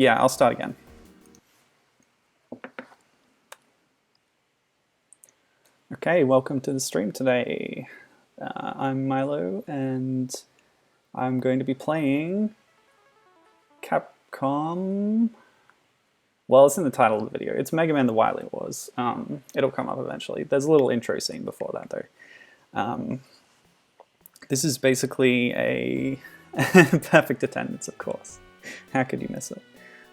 Yeah, I'll start again. Okay, welcome to the stream today. I'm Milo, and I'm going to be playing Capcom. Well, it's in the title of the video. It's Mega Man the Wily Wars. It'll come up eventually. There's a little intro scene before that, though. This is basically a perfect attendance, of course. How could you miss it?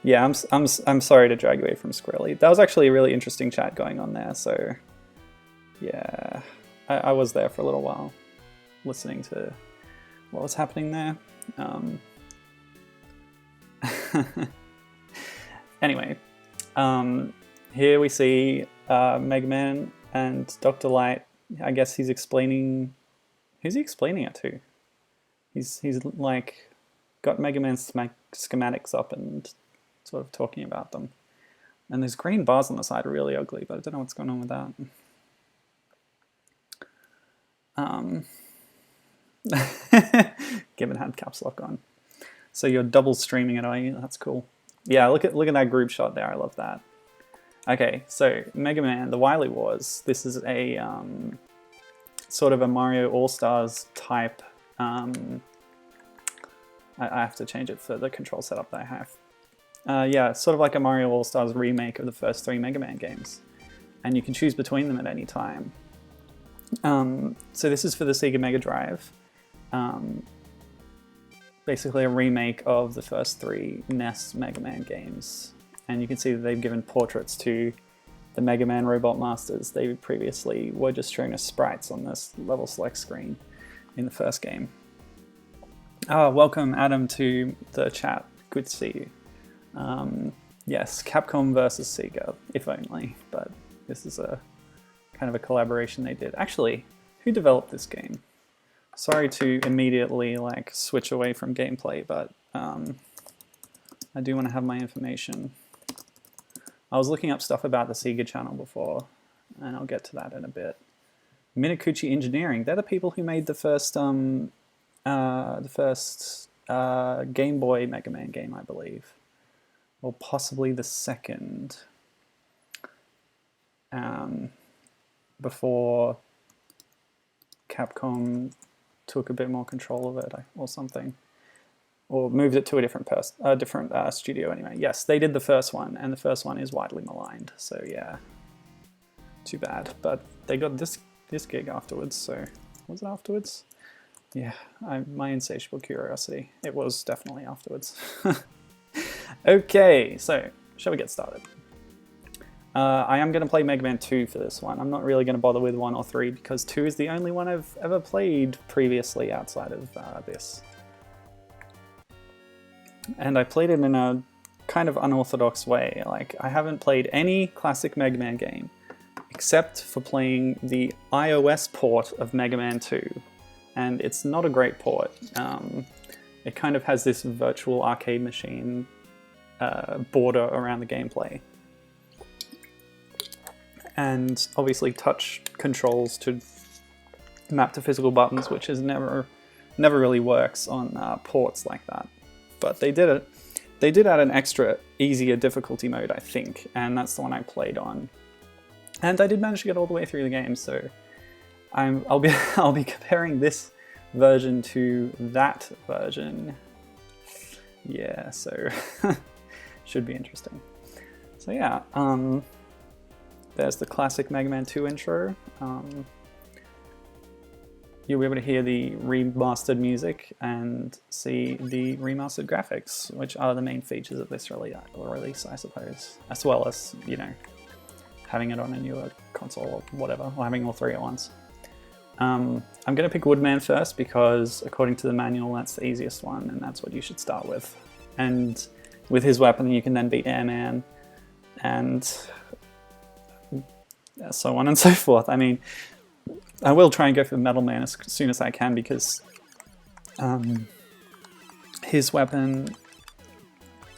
Yeah, I'm sorry to drag away from Squirrely. That was actually a really interesting chat going on there, so yeah, I was there for a little while, listening to what was happening there. Anyway, here we see Mega Man and Dr. Light. I guess he's explaining. Who's he explaining it to? He's like got Mega Man's schematics up and sort of talking about them. And those green bars on the side are really ugly, but I don't know what's going on with that. Given had caps lock on. So you're double streaming it, are you? That's cool. Yeah, look at that group shot there. I love that. Okay, so Mega Man, the Wily Wars. This is a sort of a Mario All-Stars type. I have to change it for the control setup that I have. Yeah, sort of like a Mario All-Stars remake of the first 3 Mega Man games. And you can choose between them at any time. So this is for the Sega Mega Drive. Basically a remake of the first 3 NES Mega Man games. And you can see that they've given portraits to the Mega Man Robot Masters. They previously were just showing us sprites on this level select screen in the first game. Welcome Adam to the chat. Good to see you. Yes, Capcom versus Sega, if only, but this is a kind of a collaboration they did. Actually, who developed this game? Sorry to immediately like switch away from gameplay, but I do want to have my information. I was looking up stuff about the Sega channel before, and I'll get to that in a bit. Minakuchi Engineering, they're the people who made the first Game Boy Mega Man game, I believe. Or possibly the second. Before Capcom took a bit more control of it or something. Or moved it to a different studio anyway. Yes, they did the first one, and the first one is widely maligned, so yeah. Too bad. But they got this gig afterwards, so... Was it afterwards? Yeah, my insatiable curiosity. It was definitely afterwards. Okay, so, shall we get started? I am going to play Mega Man 2 for this one. I'm not really going to bother with 1 or 3, because 2 is the only one I've ever played previously outside of this. And I played it in a kind of unorthodox way. Like, I haven't played any classic Mega Man game, except for playing the iOS port of Mega Man 2. And it's not a great port. It kind of has this virtual arcade machine border around the gameplay. And obviously touch controls to map to physical buttons, which is never really works on ports like that. But they did it. They did add an extra, easier difficulty mode, I think, and that's the one I played on. And I did manage to get all the way through the game, so I'll be comparing this version to that version. Yeah, so should be interesting. So yeah, there's the classic Mega Man 2 intro. You'll be able to hear the remastered music and see the remastered graphics, which are the main features of this release, I suppose. As well as, you know, having it on a newer console or whatever, or having all 3 at once. I'm going to pick Woodman first because, according to the manual, that's the easiest one, and that's what you should start with. And with his weapon, you can then beat Airman, and so on and so forth. I mean, I will try and go for Metal Man as soon as I can because his weapon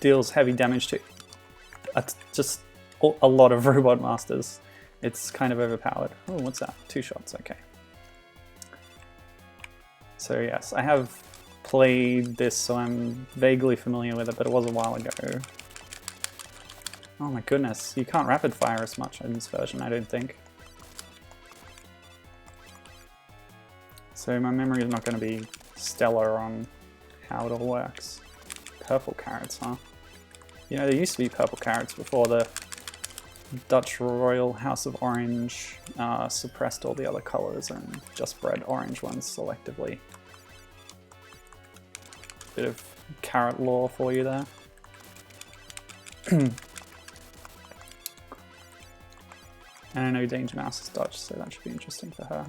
deals heavy damage to just a lot of Robot Masters. It's kind of overpowered. Oh, what's that? 2 shots, okay. So yes, I have played this, so I'm vaguely familiar with it, but it was a while ago. Oh my goodness, you can't rapid fire as much in this version, I don't think. So my memory is not going to be stellar on how it all works. Purple carrots, huh? You know, there used to be purple carrots before the Dutch Royal House of Orange suppressed all the other colours and just bred orange ones selectively. Bit of carrot lore for you there. And I know Danger Mouse is Dutch, so that should be interesting for her.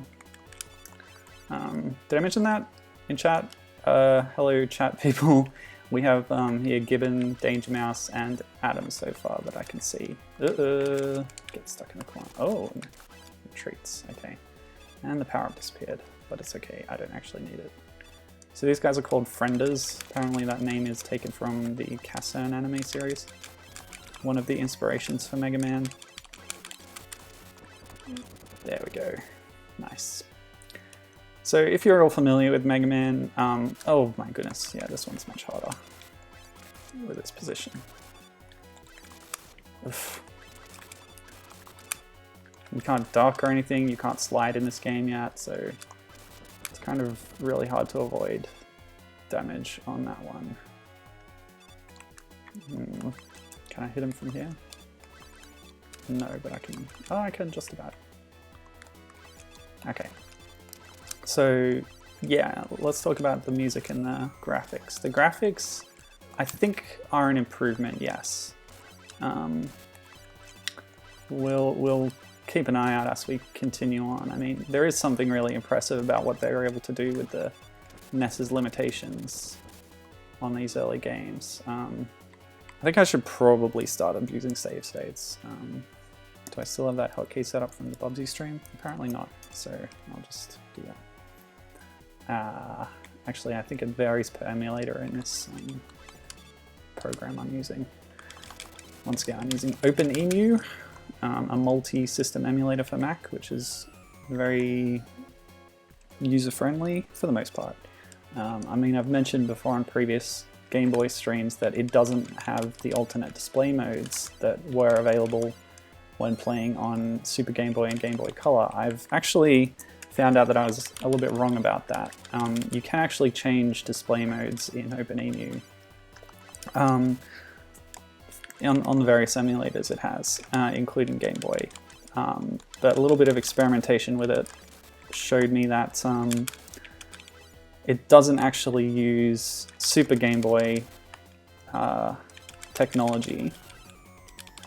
Did I mention that in chat? Hello chat people. We have here Gibbon, Danger Mouse, and Adam so far that I can see. Get stuck in the corner. Oh, retreats, okay. And the power-up disappeared, but it's okay, I don't actually need it. So these guys are called Frienders. Apparently that name is taken from the Casern anime series. One of the inspirations for Mega Man. There we go, nice. So if you're all familiar with Mega Man, oh my goodness, yeah, this one's much harder with its position. Oof. You can't duck or anything, you can't slide in this game yet, so it's kind of really hard to avoid damage on that one. Can I hit him from here? No, but I can, oh, I can just about. Okay. So yeah, let's talk about the music and the graphics. The graphics, I think, are an improvement, yes. We'll keep an eye out as we continue on. I mean, there is something really impressive about what they were able to do with the NES's limitations on these early games. I think I should probably start abusing save states. Do I still have that hotkey set up from the Bubsy stream? Apparently not, so I'll just do that. Actually, I think it varies per emulator in this program I'm using. Once again, I'm using OpenEMU, a multi-system emulator for Mac, which is very user-friendly for the most part. I mean, I've mentioned before on previous Game Boy streams that it doesn't have the alternate display modes that were available when playing on Super Game Boy and Game Boy Color. I've actually found out that I was a little bit wrong about that. You can actually change display modes in OpenEMU. On the various emulators it has, including Game Boy. But a little bit of experimentation with it showed me that it doesn't actually use Super Game Boy technology,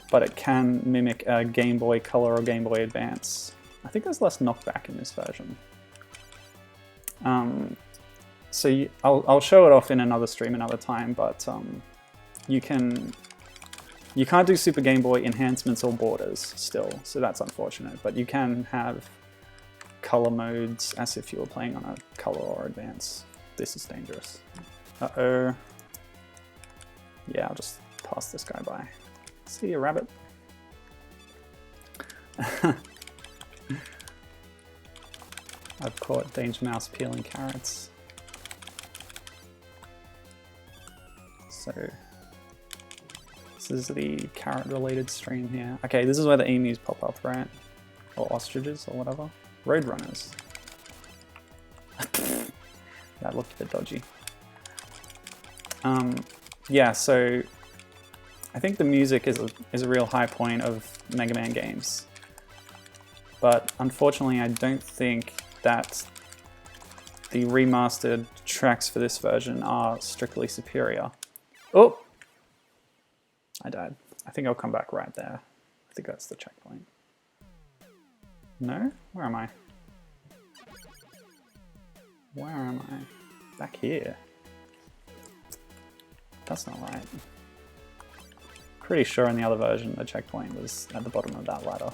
but it can mimic a Game Boy Color or Game Boy Advance. I think there's less knockback in this version. So I'll show it off in another stream another time, but you can't do Super Game Boy enhancements or borders still, so that's unfortunate, but you can have color modes as if you were playing on a Color or Advance. This is dangerous. Uh-oh. Yeah, I'll just pass this guy by. See you, rabbit. I've caught Danger Mouse peeling carrots. So this is the carrot-related stream here. Okay, this is where the emus pop up, right? Or ostriches, or whatever. Roadrunners. That looked a bit dodgy. Yeah, so I think the music is a real high point of Mega Man games. But unfortunately, I don't think that the remastered tracks for this version are strictly superior. Oh! I died. I think I'll come back right there. I think that's the checkpoint. No? Where am I? Where am I? Back here. That's not right. Pretty sure in the other version the checkpoint was at the bottom of that ladder.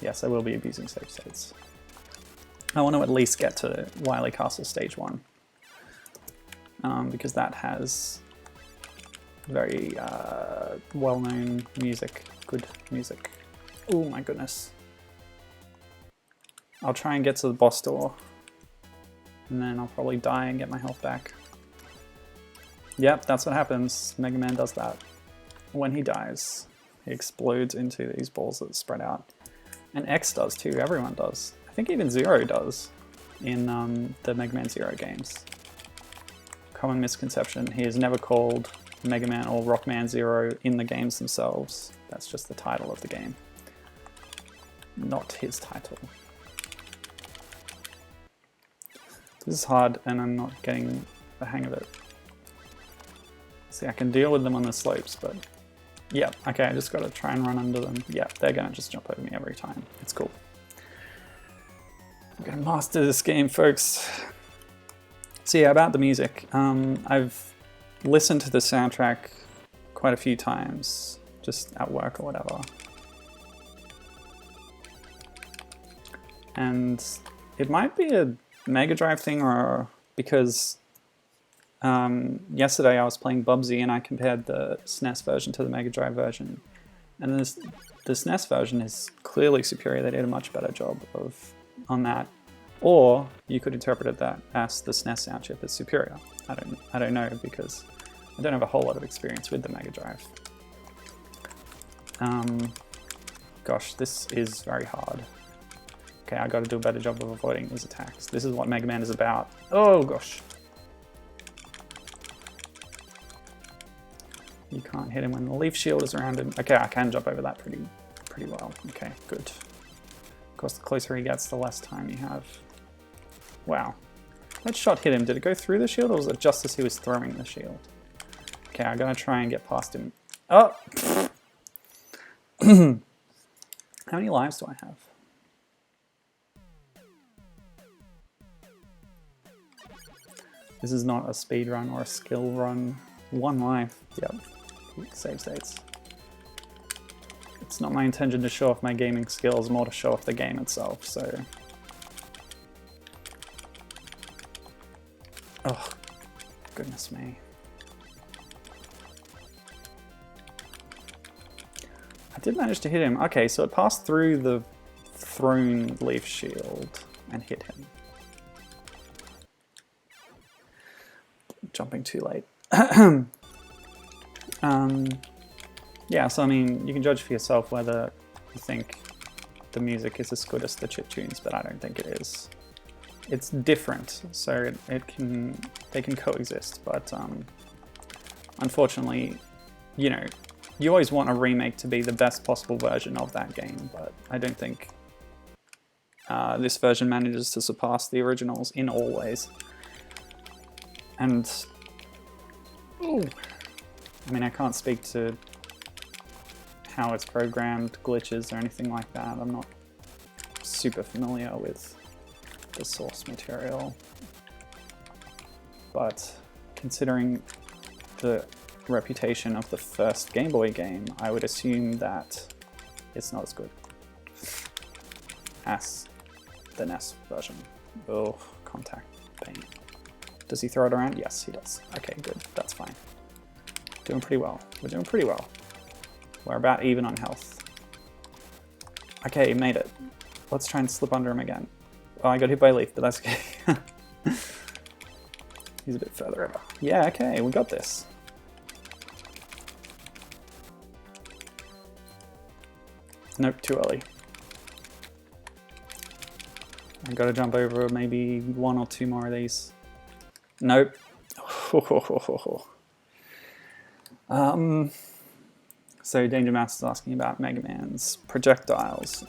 Yes, I will be abusing save states. I want to at least get to Wily Castle Stage 1. Because that has very well-known music, good music. Oh my goodness. I'll try and get to the boss door, and then I'll probably die and get my health back. Yep, that's what happens. Mega Man does that. When he dies, he explodes into these balls that spread out. And X does too, everyone does. I think even Zero does in the Mega Man Zero games. Common misconception, he is never called Mega Man or Rockman Zero in the games themselves. That's just the title of the game. Not his title. This is hard and I'm not getting the hang of it. See, I can deal with them on the slopes, but yeah, okay, I just gotta try and run under them. Yeah, they're gonna just jump over me every time. It's cool. I'm gonna master this game, folks. So yeah, about the music. I've listened to the soundtrack quite a few times, just at work or whatever. And it might be a Mega Drive thing, or because yesterday I was playing Bubsy and I compared the SNES version to the Mega Drive version. And the SNES version is clearly superior. They did a much better job on that. Or you could interpret it that as the SNES sound chip is superior. I don't know, because I don't have a whole lot of experience with the Mega Drive. Gosh, this is very hard. Okay, I gotta do a better job of avoiding these attacks. This is what Mega Man is about. Oh gosh. You can't hit him when the leaf shield is around him. Okay, I can jump over that pretty well. Okay, good. Of course, the closer he gets, the less time you have. Wow. That shot hit him. Did it go through the shield, or was it just as he was throwing the shield? Okay, I'm gonna try and get past him. Oh! How many lives do I have? This is not a speed run or a skill run. 1 life. Yep. Save states. It's not my intention to show off my gaming skills, more to show off the game itself, so... Oh, goodness me. I did manage to hit him. Okay, so it passed through the thrown leaf shield and hit him. Jumping too late. Yeah, so I mean, you can judge for yourself whether you think the music is as good as the chiptunes, but I don't think it is. It's different, so they can coexist, but unfortunately, you know, you always want a remake to be the best possible version of that game, but I don't think this version manages to surpass the originals in all ways. And, ooh, I mean, I can't speak to how it's programmed, glitches, or anything like that. I'm not super familiar with the source material. But considering the reputation of the first Game Boy game, I would assume that it's not as good as the NES version. Oh, contact paint. Does he throw it around? Yes, he does. Okay, good. That's fine. Doing pretty well. We're doing pretty well. We're about even on health. Okay, made it. Let's try and slip under him again. Oh, I got hit by a leaf, but that's okay. He's a bit further over. Yeah, okay, we got this. Nope, too early. I gotta jump over maybe 1 or 2 more of these. Nope. So Danger Mouse is asking about Mega Man's projectiles.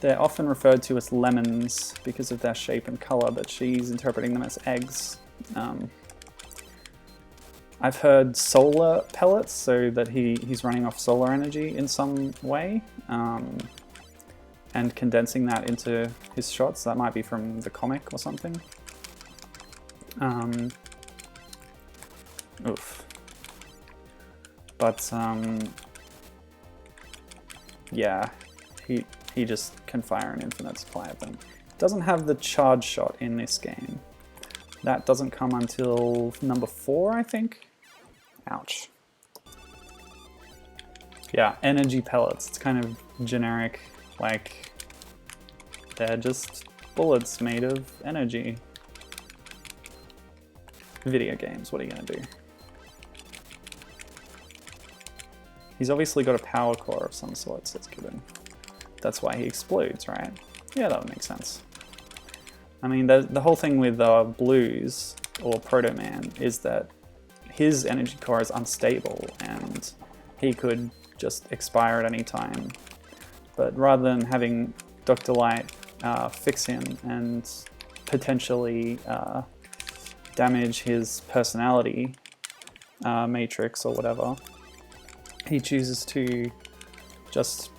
They're often referred to as lemons because of their shape and color, but she's interpreting them as eggs. I've heard solar pellets, so that he's running off solar energy in some way, and condensing that into his shots. That might be from the comic or something. Oof. But, yeah, he just can fire an infinite supply of them. Doesn't have the charge shot in this game. That doesn't come until number 4, I think. Ouch. Yeah, energy pellets. It's kind of generic, like, they're just bullets made of energy. Video games, what are you gonna do? He's obviously got a power core of some sort, says Gibbon. That's why he explodes, right? Yeah, that would make sense. I mean, the whole thing with Blues, or Proto Man, is that his energy core is unstable and he could just expire at any time. But rather than having Dr. Light fix him and potentially damage his personality matrix or whatever, he chooses to just,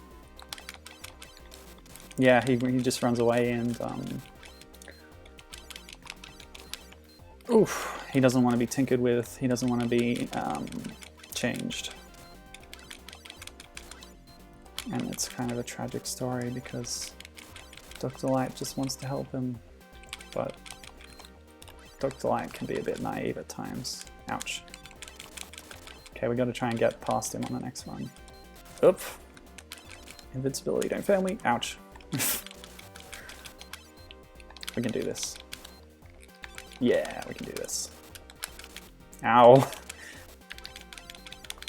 yeah, he just runs away and oof, he doesn't want to be tinkered with, he doesn't want to be changed. And it's kind of a tragic story because Dr. Light just wants to help him, but Dr. Light can be a bit naive at times. Ouch. Okay, we gotta try and get past him on the next one. Oop. Invincibility, don't fail me. Ouch. We can do this. Yeah, we can do this. Ow.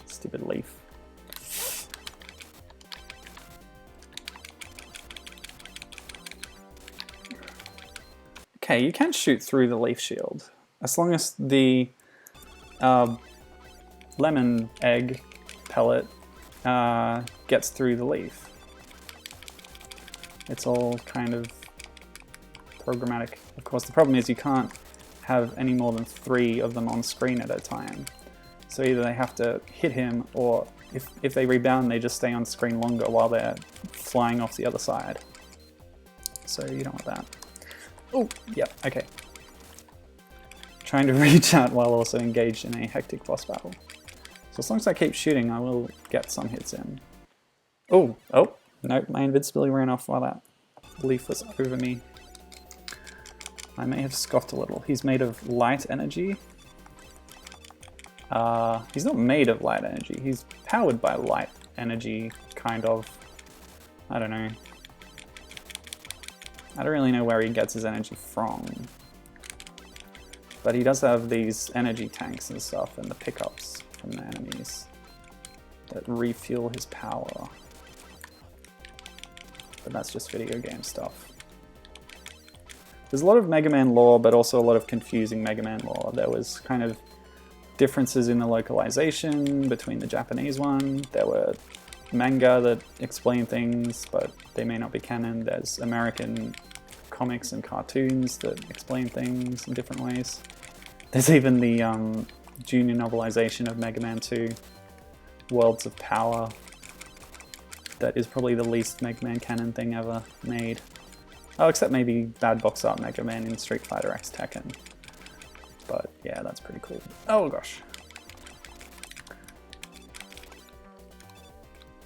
Stupid leaf. Okay, you can shoot through the leaf shield. As long as the lemon egg pellet gets through the leaf. It's all kind of programmatic. Of course, the problem is you can't have any more than 3 of them on screen at a time. So either they have to hit him, or if they rebound, they just stay on screen longer while they're flying off the other side. So you don't want that. Oh, yeah, okay. Trying to reach out while also engaged in a hectic boss battle. So as long as I keep shooting, I will get some hits in. Oh, nope, my invincibility ran off while that leaf was over me. I may have scoffed a little. He's made of light energy. He's not made of light energy. He's powered by light energy, kind of. I don't know. I don't really know where he gets his energy from. But he does have these energy tanks and stuff, and the pickups from the enemies that refuel his power. But that's just video game stuff. There's a lot of Mega Man lore, but also a lot of confusing Mega Man lore. There was kind of differences in the localization between the Japanese one. There were manga that explain things, but they may not be canon. There's American comics and cartoons that explain things in different ways. There's even the junior novelization of Mega Man 2, Worlds of Power, that is probably the least Mega Man canon thing ever made. Oh, except maybe Bad Box Art Mega Man in Street Fighter X Tekken. But yeah, that's pretty cool. Oh gosh.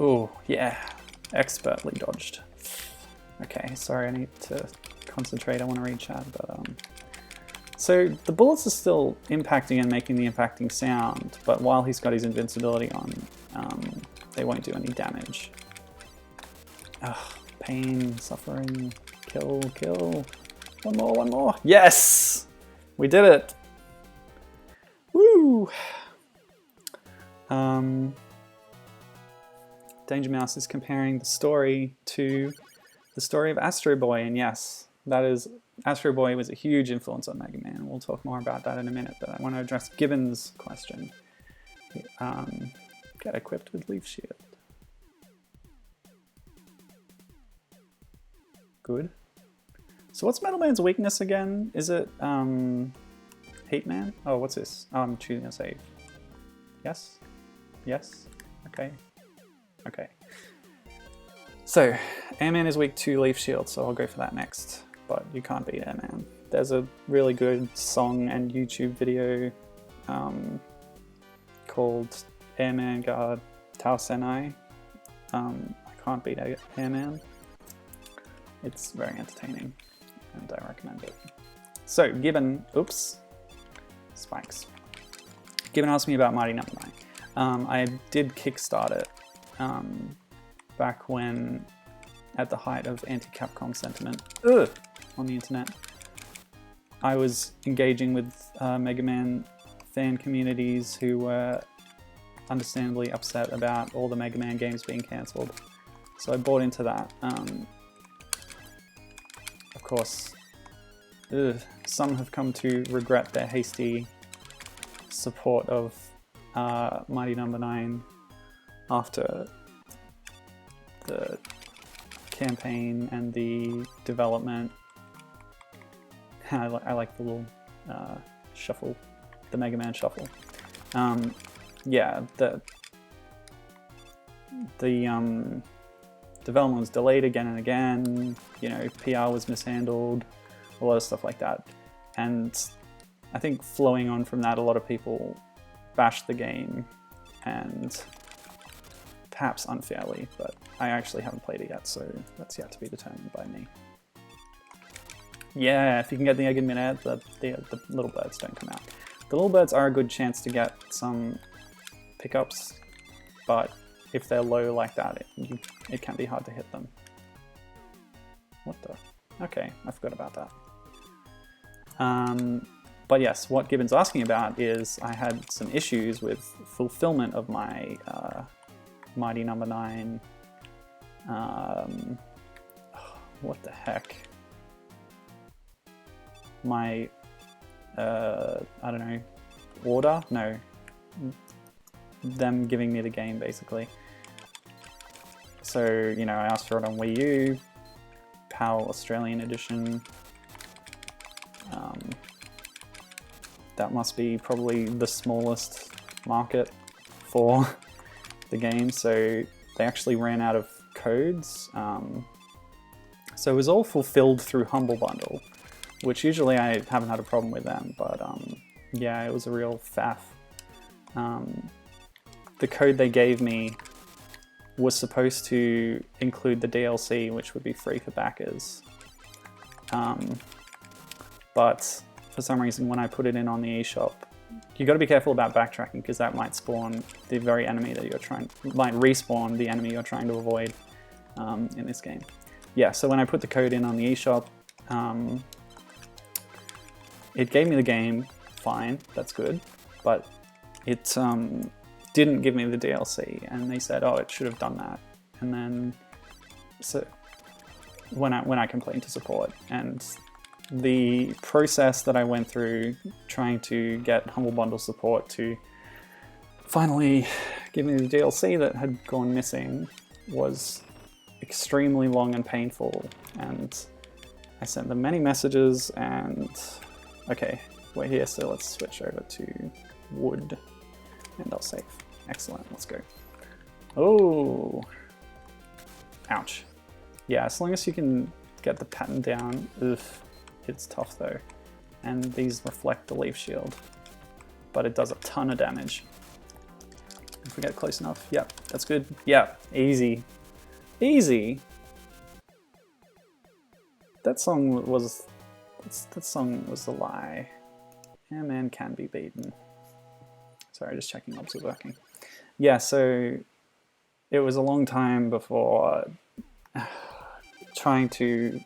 Oh, yeah. Expertly dodged. Okay, sorry, I need to concentrate. I want to read chat, but so the bullets are still impacting and making the impacting sound, but while he's got his invincibility on, they won't do any damage. Ugh, pain, suffering, kill. One more. Yes! We did it! Woo! Danger Mouse is comparing the story to the story of Astro Boy, and yes, that is, Astro Boy was a huge influence on Mega Man. We'll talk more about that in a minute, but I want to address Gibbon's question. Get equipped with Leaf Shield. Good. So what's Metal Man's weakness again? Is it Heat Man? Oh, what's this? Oh, I'm choosing a save. Yes? Yes? Okay. Okay. So, Airman is weak to Leaf Shield, so I'll go for that next. But you can't beat Airman. There's a really good song and YouTube video called Airman Guard Tao Senai. I can't beat Airman. It's very entertaining, and I recommend it. So, Gibbon, oops, spikes. Gibbon asked me about Mighty Number 9. I did kickstart it back when, at the height of anti-Capcom sentiment on the internet. I was engaging with Mega Man fan communities who were understandably upset about all the Mega Man games being cancelled. So I bought into that. Of course, some have come to regret their hasty support of Mighty Number 9 after the campaign and the development. I like the little shuffle, the Mega Man shuffle. Yeah, the development was delayed again and again. You know, PR was mishandled, a lot of stuff like that. And I think flowing on from that, a lot of people bashed the game, and perhaps unfairly, but I actually haven't played it yet, so that's yet to be determined by me. Yeah, if you can get the egg in mid-air, the little birds don't come out. The little birds are a good chance to get some pickups, but if they're low like that, it can be hard to hit them. What the? Okay, I forgot about that. But yes, what Gibbon's asking about is I had some issues with fulfillment of my Mighty Number 9. What the heck? My, I don't know, order? No. Them giving me the game, basically. So, you know, I asked for it on Wii U, PAL Australian edition. That must be probably the smallest market for the game, so they actually ran out of codes. So it was all fulfilled through Humble Bundle, which usually I haven't had a problem with them, but yeah, it was a real faff. The code they gave me was supposed to include the DLC, which would be free for backers. But for some reason, when I put it in on the eShop, you got to be careful about backtracking, because that might spawn the very enemy that might respawn the enemy you're trying to avoid in this game. Yeah, so when I put the code in on the eShop, it gave me the game, fine, that's good, but it didn't give me the DLC, and they said, oh, it should have done that. And then, so when I complained to support, and the process that I went through trying to get Humble Bundle support to finally give me the DLC that had gone missing was extremely long and painful, and I sent them many messages, and okay, we're here, so let's switch over to wood, and I'll save. Excellent, let's go. Oh, ouch. Yeah, as long as you can get the pattern down, it's tough though. And these reflect the leaf shield, but it does a ton of damage. If we get close enough, yep, that's good. Yeah, easy. Easy? That song was a lie. Airman can be beaten. Sorry, just checking obs are working. Yeah, so it was a long time before trying to...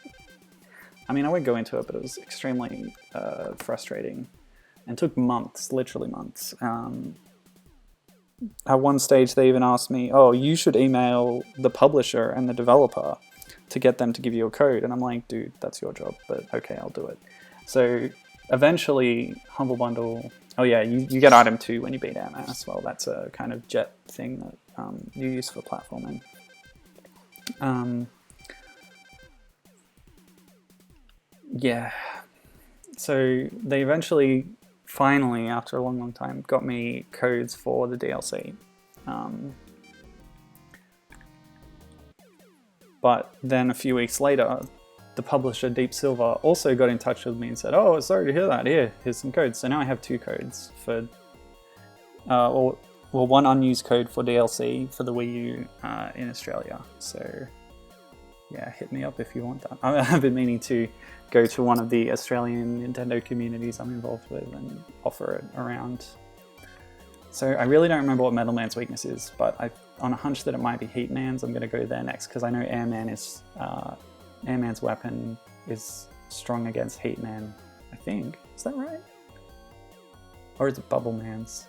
I mean, I won't go into it, but it was extremely frustrating and took months, literally months. At one stage, they even asked me, oh, you should email the publisher and the developer to get them to give you a code. And I'm like, dude, that's your job, but okay, I'll do it. So eventually, Humble Bundle... Oh yeah, you get item 2 when you beat Airman as well. That's a kind of jet thing that you use for platforming. Yeah, so they eventually, finally, after a long time, got me codes for the DLC. But then a few weeks later, the publisher, Deep Silver, also got in touch with me and said, oh, sorry to hear that, here's some codes. So now I have 2 codes for, well, one unused code for DLC for the Wii U in Australia. So yeah, hit me up if you want that. I've been meaning to go to one of the Australian Nintendo communities I'm involved with and offer it around. So I really don't remember what Metal Man's weakness is, but on a hunch that it might be Heat Man's, I'm going to go there next, because I know Airman's weapon is strong against Heat Man I think. Is that right? Or is it Bubble Man's?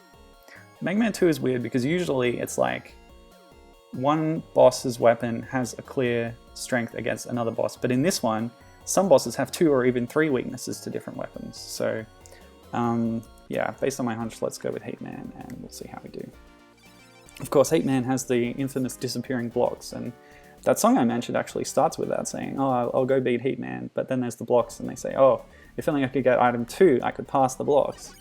Mega Man 2 is weird because usually it's like one boss's weapon has a clear strength against another boss, but in this one, some bosses have 2 or even 3 weaknesses to different weapons. So yeah, based on my hunch, let's go with Heat Man and we'll see how we do. Of course, Heat Man has the infamous disappearing blocks, and that song I mentioned actually starts with that, saying, oh, I'll go beat Heat Man, but then there's the blocks and they say, oh, if only I could get item 2, I could pass the blocks.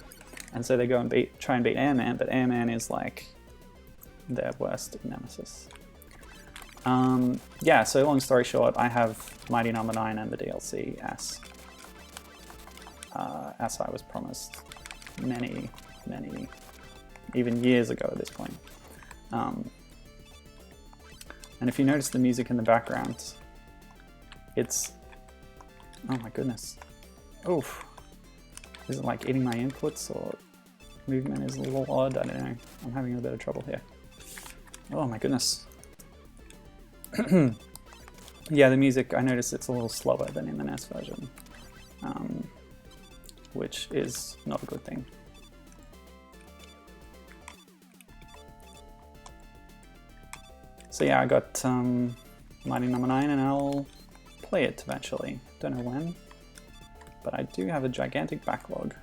And so they go and try and beat Airman, but Airman is like their worst nemesis. Yeah, so long story short, I have Mighty No. 9 and the DLC as I was promised many, even years ago at this point. And if you notice the music in the background, it's... oh my goodness. Oof. Is it like eating my inputs, or movement is a little odd? I don't know. I'm having a bit of trouble here. Oh my goodness. Yeah, the music, I noticed it's a little slower than in the NES version, which is not a good thing. So yeah, I got Mighty No. 9 and I'll play it eventually. Don't know when, but I do have a gigantic backlog.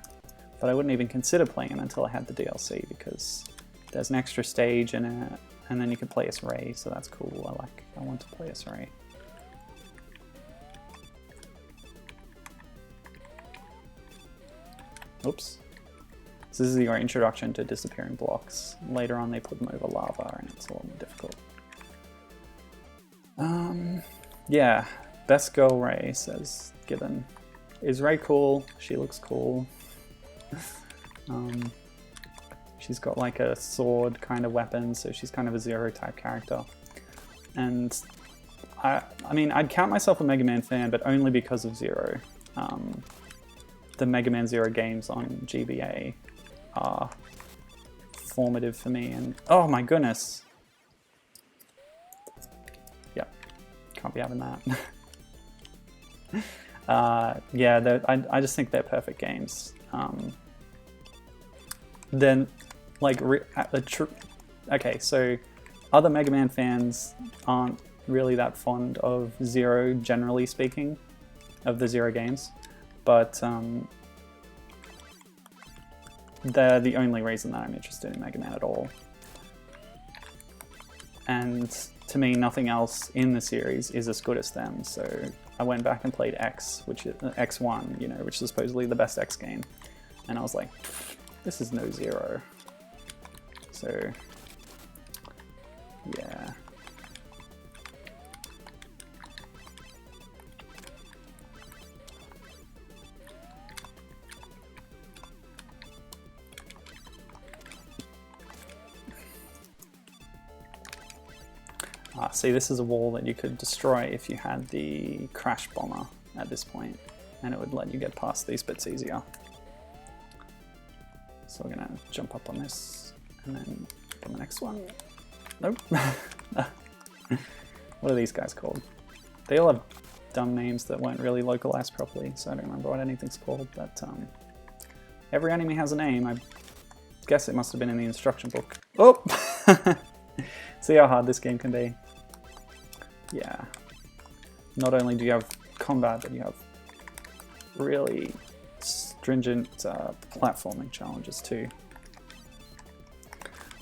But I wouldn't even consider playing it until I had the DLC, because there's an extra stage in it, and then you can play as Ray, so that's cool. I want to play as Ray. Oops. So this is your introduction to disappearing blocks. Later on they put them over lava and it's a little more difficult. Yeah, best girl Ray, says Gibbon. Is Ray cool? She looks cool. She's got like a sword kind of weapon, so she's kind of a Zero type character. And I mean, I'd count myself a Mega Man fan, but only because of Zero. The Mega Man Zero games on GBA are formative for me, and oh my goodness. Yeah, can't be having that. Yeah, I just think they're perfect games. Then, like, okay, so other Mega Man fans aren't really that fond of Zero, generally speaking, of the Zero games, but they're the only reason that I'm interested in Mega Man at all. And to me, nothing else in the series is as good as them, so I went back and played X, which is X1, you know, which is supposedly the best X game, and I was like, this is no Zero. So, yeah. See, this is a wall that you could destroy if you had the Crash Bomber at this point, and it would let you get past these bits easier. So we're gonna jump up on this, and then jump on the next one. Nope. What are these guys called? They all have dumb names that weren't really localized properly, so I don't remember what anything's called, but every enemy has a name. I guess it must have been in the instruction book. Oh! See how hard this game can be. Yeah. Not only do you have combat, but you have really stringent platforming challenges too.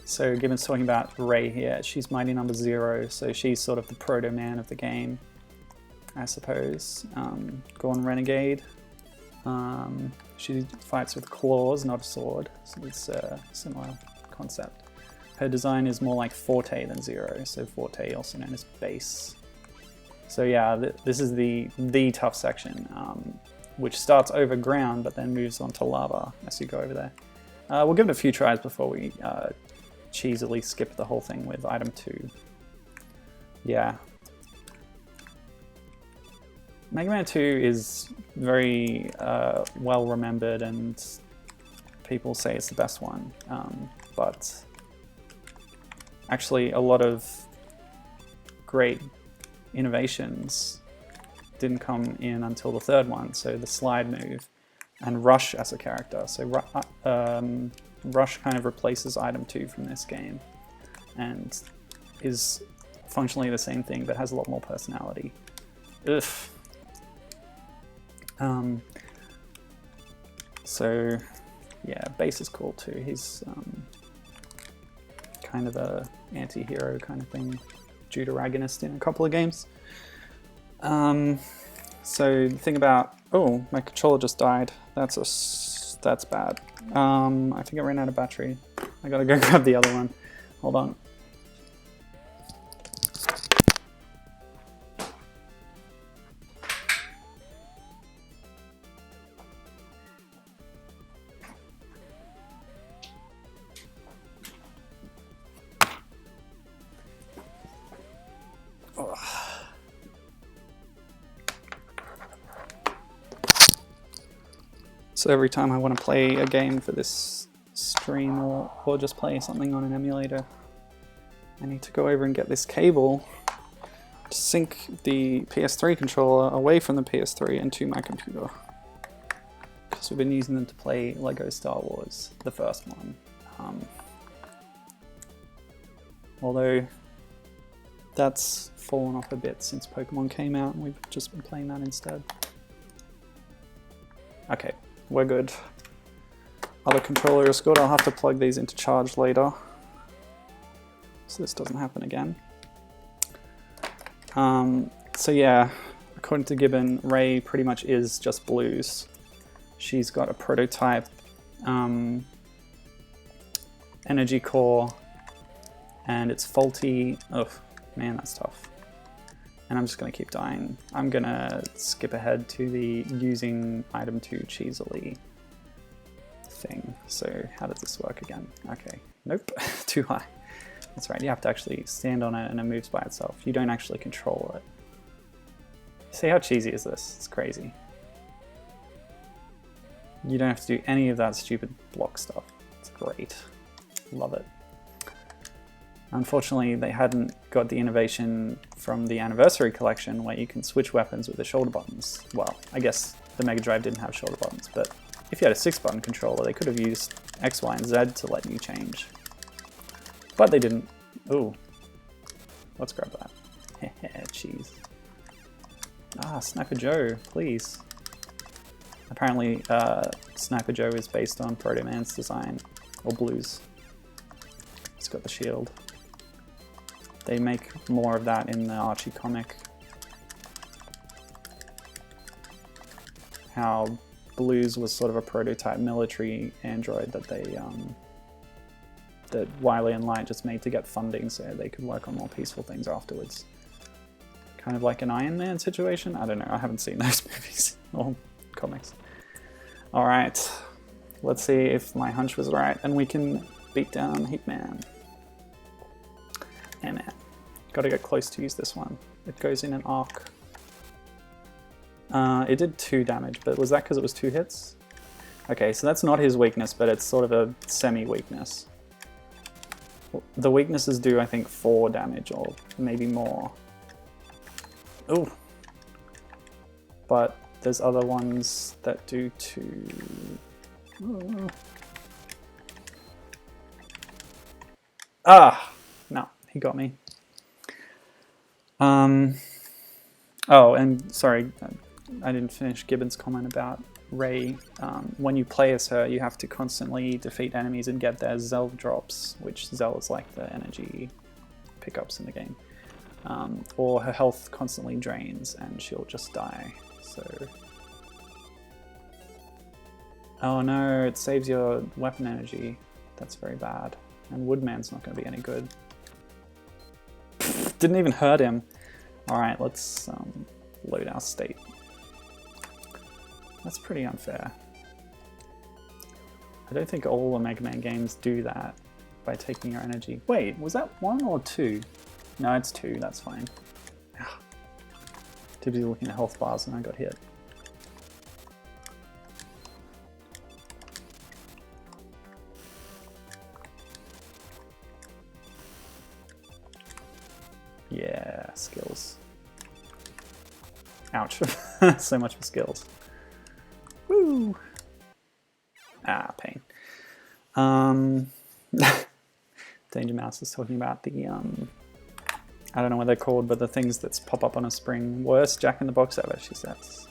So Gibbon's talking about Ray here. She's Mighty No. 0, so she's sort of the proto-man of the game, I suppose. Gorn Renegade. She fights with claws, not a sword, so it's a similar concept. Her design is more like Forte than Zero, so Forte also known as base. So yeah, this is the tough section, which starts over ground but then moves on to lava as you go over there. We'll give it a few tries before we cheesily skip the whole thing with item 2. Yeah. Mega Man 2 is very well remembered and people say it's the best one, but actually a lot of great innovations didn't come in until the third one. So the slide move and Rush as a character. So Rush kind of replaces Item 2 from this game and is functionally the same thing but has a lot more personality. Ugh. So yeah, Base is cool too. He's kind of a anti-hero kind of thing, deuteragonist in a couple of games. So the thing about, oh, my controller just died. That's bad. I think it ran out of battery. I gotta go grab the other one. Hold on. So every time I want to play a game for this stream or just play something on an emulator, I need to go over and get this cable to sync the PS3 controller away from the PS3 into my computer. Because we've been using them to play LEGO Star Wars, the first one. Although that's fallen off a bit since Pokemon came out and we've just been playing that instead. Okay. We're good. Other controller is good. I'll have to plug these into charge later, so this doesn't happen again. So yeah, according to Gibbon, Ray pretty much is just blues. She's got a prototype energy core, and it's faulty. Oh man, that's tough. And I'm just going to keep dying. I'm going to skip ahead to the using item 2 cheesily thing. So how does this work again? Okay, nope, too high. That's right, you have to actually stand on it and it moves by itself. You don't actually control it. See how cheesy is this? It's crazy. You don't have to do any of that stupid block stuff. It's great. Love it. Unfortunately, they hadn't got the innovation from the Anniversary Collection where you can switch weapons with the shoulder buttons. Well, I guess the Mega Drive didn't have shoulder buttons, but if you had a 6-button controller, they could have used X, Y, and Z to let you change. But they didn't. Ooh. Let's grab that. Heh, cheese. Ah, Sniper Joe, please. Apparently, Sniper Joe is based on Proto Man's design, or Blues. He's got the shield. They make more of that in the Archie comic. How Blues was sort of a prototype military android that they, that Wily and Light just made to get funding so they could work on more peaceful things afterwards. Kind of like an Iron Man situation? I don't know, I haven't seen those movies or comics. Alright, let's see if my hunch was right and we can beat down Hitman. Yeah, man. Gotta get close to use this one. It goes in an arc. It did 2 damage, but was that because it was 2 hits? Okay, so that's not his weakness, but it's sort of a semi-weakness. The weaknesses do, I think, 4 damage, or maybe more. Ooh. But there's other ones that do 2. Ooh. Ah! No, he got me. Oh, and sorry, I didn't finish Gibbon's comment about Ray. When you play as her, you have to constantly defeat enemies and get their Zell drops, which Zell is like the energy pickups in the game. Or her health constantly drains and she'll just die, so... Oh no, it saves your weapon energy. That's very bad. And Woodman's not going to be any good. Didn't even hurt him. Alright, let's load our state. That's pretty unfair. I don't think all the Mega Man games do that by taking your energy. Wait, was that 1 or 2? No, it's 2, that's fine. Too busy looking at health bars and I got hit. Yeah, skills. Ouch. So much for skills. Woo! Danger Mouse is talking about the I don't know what they're called, but the things that pop up on a spring. Worst Jack-in-the-Box ever, she says.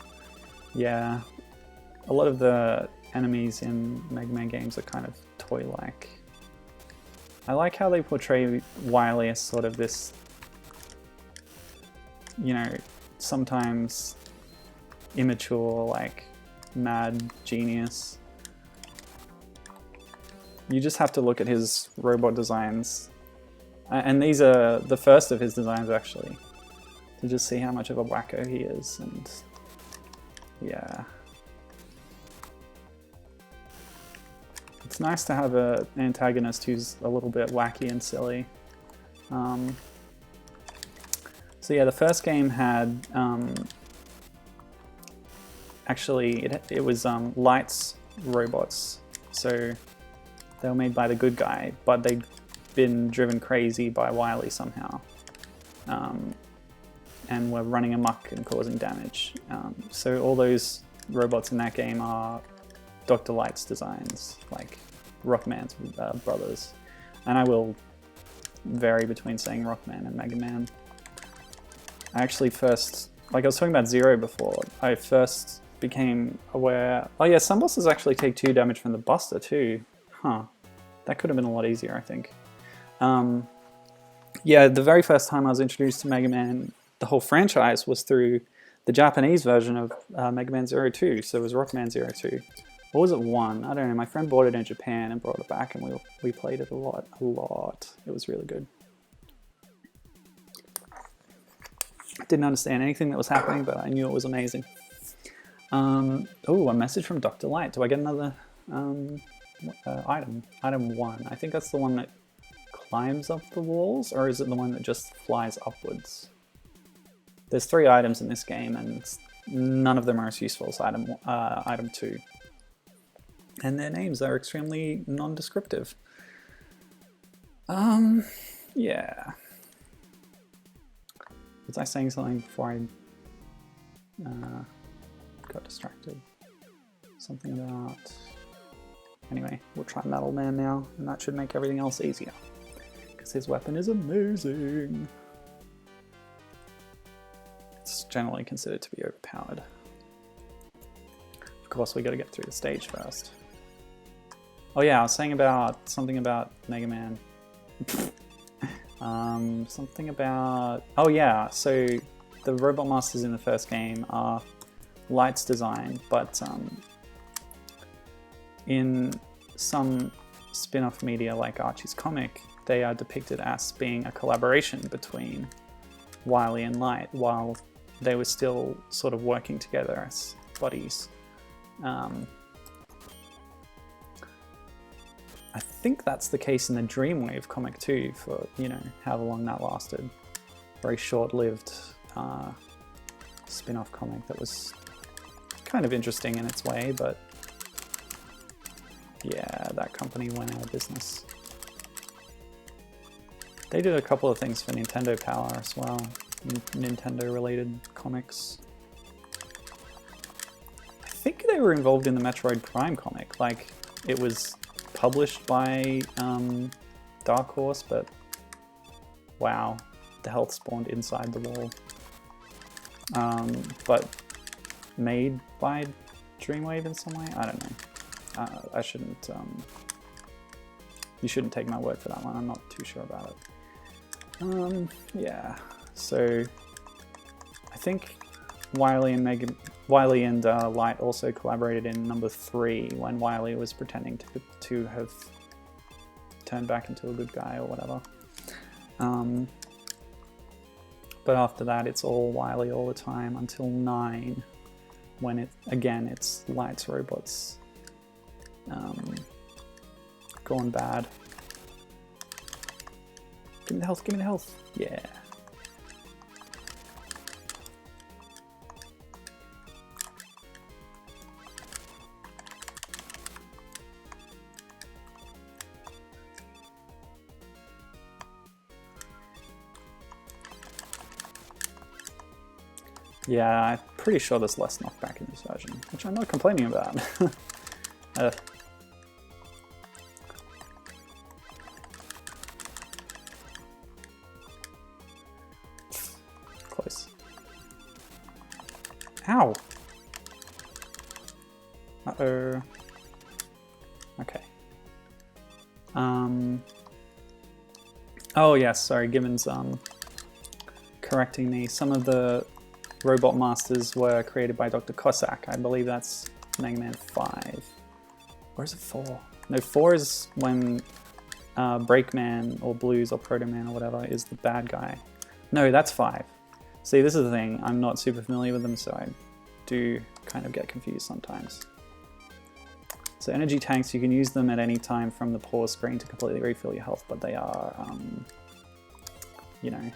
Yeah, a lot of the enemies in Mega Man games are kind of toy-like. I like how they portray Wily as sort of this, you know, sometimes immature, like, mad genius. You just have to look at his robot designs. And these are the first of his designs, actually, to just see how much of a wacko he is. And yeah. It's nice to have an antagonist who's a little bit wacky and silly. So yeah, the first game had, actually, it was Light's robots. So they were made by the good guy, but they'd been driven crazy by Wily somehow. And were running amok and causing damage. So all those robots in that game are Dr. Light's designs, like Rockman's brothers. And I will vary between saying Rockman and Mega Man. I actually first, like I was talking about Zero before, I first became aware, oh yeah, some bosses actually take 2 damage from the Buster too. Huh, that could have been a lot easier, I think. Yeah, the very first time I was introduced to Mega Man, the whole franchise, was through the Japanese version of Mega Man 02, so it was Rockman 02. Or was it 1? I don't know, my friend bought it in Japan and brought it back and we played it a lot. It was really good. Didn't understand anything that was happening, but I knew it was amazing. Oh, a message from Dr. Light. Do I get another item? Item 1. I think that's the one that climbs up the walls, or is it the one that just flies upwards? There's 3 items in this game, and none of them are as useful as item 2. And their names are extremely non-descriptive. Yeah. Was I saying something before I got distracted? Something about... Anyway, we'll try Metal Man now, and that should make everything else easier. Because his weapon is amazing. It's generally considered to be overpowered. Of course, we gotta get through the stage first. Oh yeah, I was saying about something about Mega Man. Something about... Oh yeah, so the Robot Masters in the first game are Light's design, but in some spin-off media like Archie's comic, they are depicted as being a collaboration between Wily and Light while they were still sort of working together as buddies. I think that's the case in the Dreamwave comic too, for, you know, however long that lasted. Very short-lived spin-off comic that was kind of interesting in its way, but yeah, that company went out of business. They did a couple of things for Nintendo Power as well, Nintendo-related comics. I think they were involved in the Metroid Prime comic, like it was published by Dark Horse, but wow, the health spawned inside the wall. But made by Dreamwave in some way? I don't know. I shouldn't, you shouldn't take my word for that one, I'm not too sure about it. Yeah, so I think Wily and Light also collaborated in number 3 when Wily was pretending to have turned back into a good guy or whatever. But after that, it's all Wily all the time until 9, when it's Light's robots gone bad. Give me the health, give me the health. Yeah. Yeah, I'm pretty sure there's less knockback in this version, which I'm not complaining about. Ow! Uh-oh. Okay. Oh yes, sorry, Gibbon's correcting me. Some of the Robot Masters were created by Dr. Cossack. I believe that's Mega Man 5. Or is it 4? No, 4 is when Breakman or Blues or Proto Man or whatever is the bad guy. No, that's 5. See, this is the thing. I'm not super familiar with them, so I do kind of get confused sometimes. So energy tanks, you can use them at any time from the pause screen to completely refill your health, but they are, you know,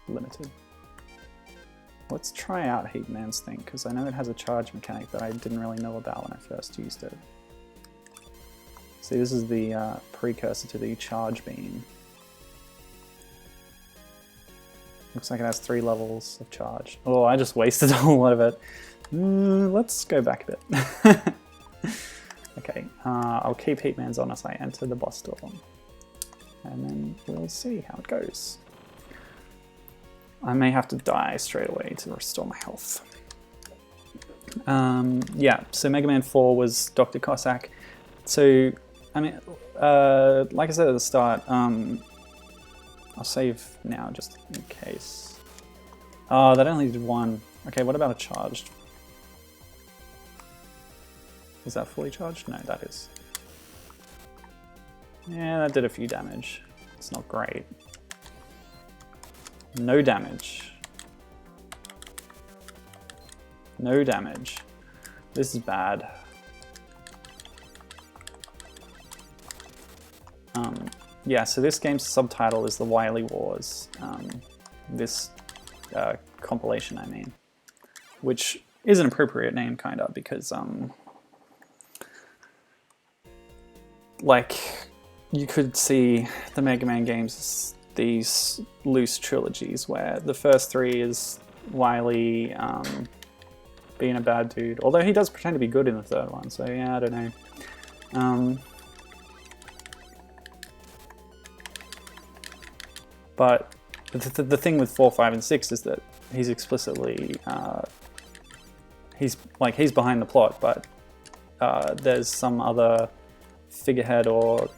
limited. Let's try out Heat Man's thing, because I know it has a charge mechanic that I didn't really know about when I first used it. See, this is the precursor to the charge beam. Looks like it has 3 levels of charge. Oh, I just wasted a whole lot of it. Let's go back a bit. Okay, I'll keep Heat Man's on as I enter the boss door. And then we'll see how it goes. I may have to die straight away to restore my health. Yeah, so Mega Man 4 was Dr. Cossack. So, I mean, like I said at the start, I'll save now just in case. Oh, that only did 1. Okay, what about a charged? Is that fully charged? No, that is. Yeah, that did a few damage. It's not great. No damage. No damage. This is bad. Yeah, so this game's subtitle is the Wily Wars. This compilation, I mean. Which is an appropriate name, kind of, because, like, you could see the Mega Man games as these loose trilogies where the first 3 is Wily being a bad dude, although he does pretend to be good in the 3rd one, so yeah, I don't know. But the thing with 4, 5, and 6 is that he's explicitly he's behind the plot, but there's some other figurehead or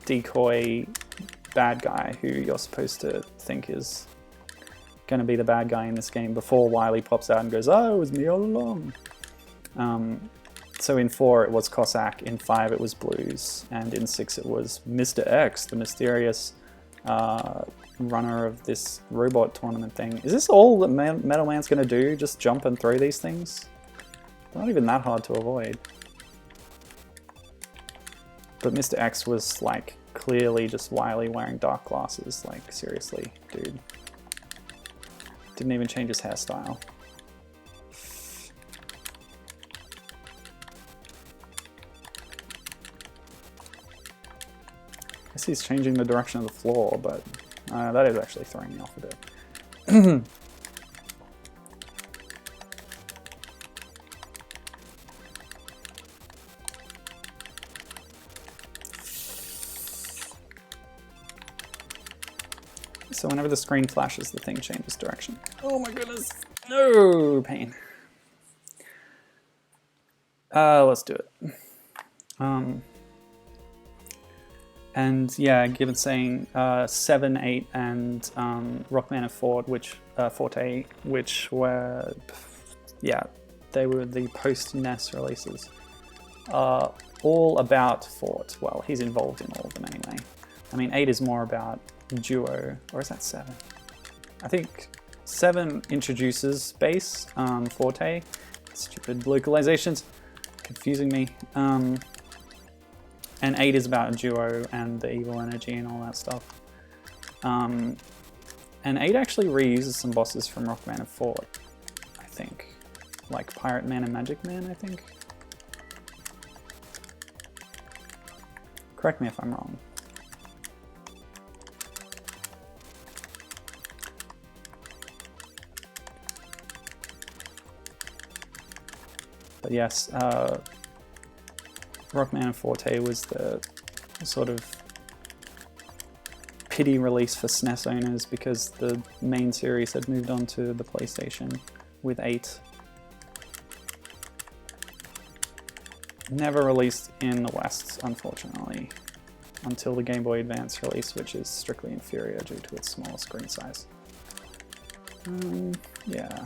decoy bad guy who you're supposed to think is going to be the bad guy in this game before Wily pops out and goes, "Oh, it was me all along." So in 4 it was Cossack, in 5 it was Blues, and in 6 it was Mr. X, the mysterious runner of this robot tournament thing. Is this all that Metal Man's going to do? Just jump and throw these things? They're not even that hard to avoid. But Mr. X was, like, clearly just Wily wearing dark glasses. Like, seriously, dude. Didn't even change his hairstyle. I guess he's changing the direction of the floor, but that is actually throwing me off a bit. So whenever the screen flashes, the thing changes direction. Oh my goodness! No pain. Let's do it. And yeah, given saying 7, 8, and Rockman and Forte, which were, yeah, they were the post-NES releases, all about Fort. Well, he's involved in all of them anyway. I mean, 8 is more about Duo, or is that 7? I think 7 introduces Bass, Forte. Stupid localizations, confusing me. And 8 is about Duo and the evil energy and all that stuff. And 8 actually reuses some bosses from Rockman and Fort, I think. Like Pirate Man and Magic Man, I think. Correct me if I'm wrong. But yes, Rockman and Forte was the sort of pity release for SNES owners because the main series had moved on to the PlayStation with 8 Never released in the West, unfortunately, until the Game Boy Advance release, which is strictly inferior due to its smaller screen size. Yeah.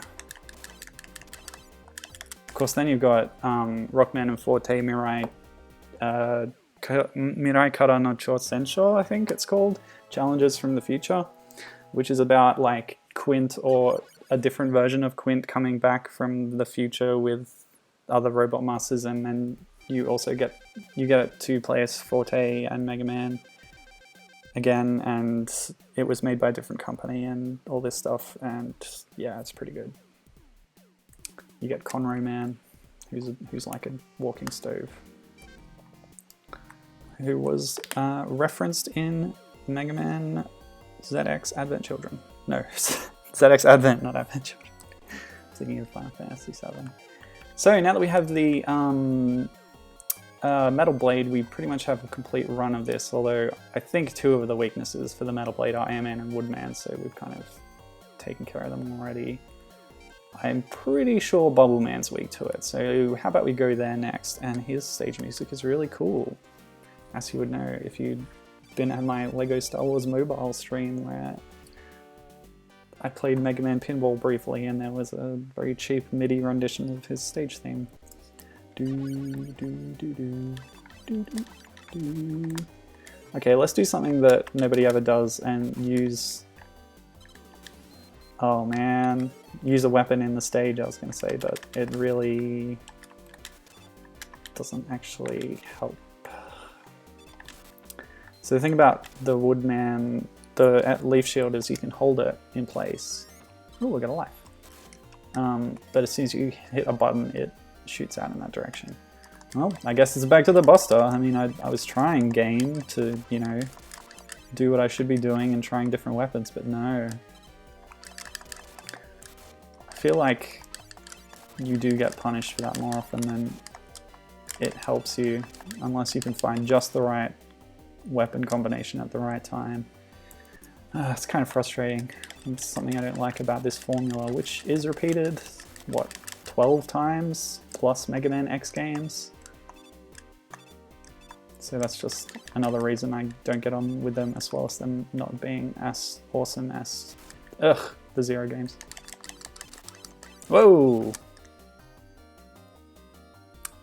Of course, then you've got Rockman and Forte Mirai, Mirai Kara no Chosensho, I think it's called, Challenges from the Future, which is about like Quint or a different version of Quint coming back from the future with other Robot Masters, and then you also get to play as Forte and Mega Man again, and it was made by a different company and all this stuff, and yeah, it's pretty good. You get Conroy Man, who's like a walking stove, who was referenced in Mega Man ZX Advent Children. No, ZX Advent, not Advent Children. I'm thinking of Final Fantasy VII. So now that we have the Metal Blade, we pretty much have a complete run of this, although I think two of the weaknesses for the Metal Blade are Airman and Woodman, so we've kind of taken care of them already. I'm pretty sure Bubble Man's weak to it, so how about we go there next, and his stage music is really cool. As you would know if you'd been at my LEGO Star Wars Mobile stream where I played Mega Man Pinball briefly, and there was a very cheap MIDI rendition of his stage theme. Okay, let's do something that nobody ever does and use... Oh man, use a weapon in the stage, I was going to say, but it really doesn't actually help. So the thing about the Woodman, the leaf shield, is you can hold it in place. Oh, we got a life. But as soon as you hit a button, it shoots out in that direction. Well, I guess it's back to the Buster. I mean, I was trying game to, you know, do what I should be doing and trying different weapons, but no. I feel like you do get punished for that more often than it helps you, unless you can find just the right weapon combination at the right time. It's kind of frustrating. It's something I don't like about this formula, which is repeated, what, 12 times plus Mega Man X games? So that's just another reason I don't get on with them as well as them not being as awesome as, the Zero games. Whoa!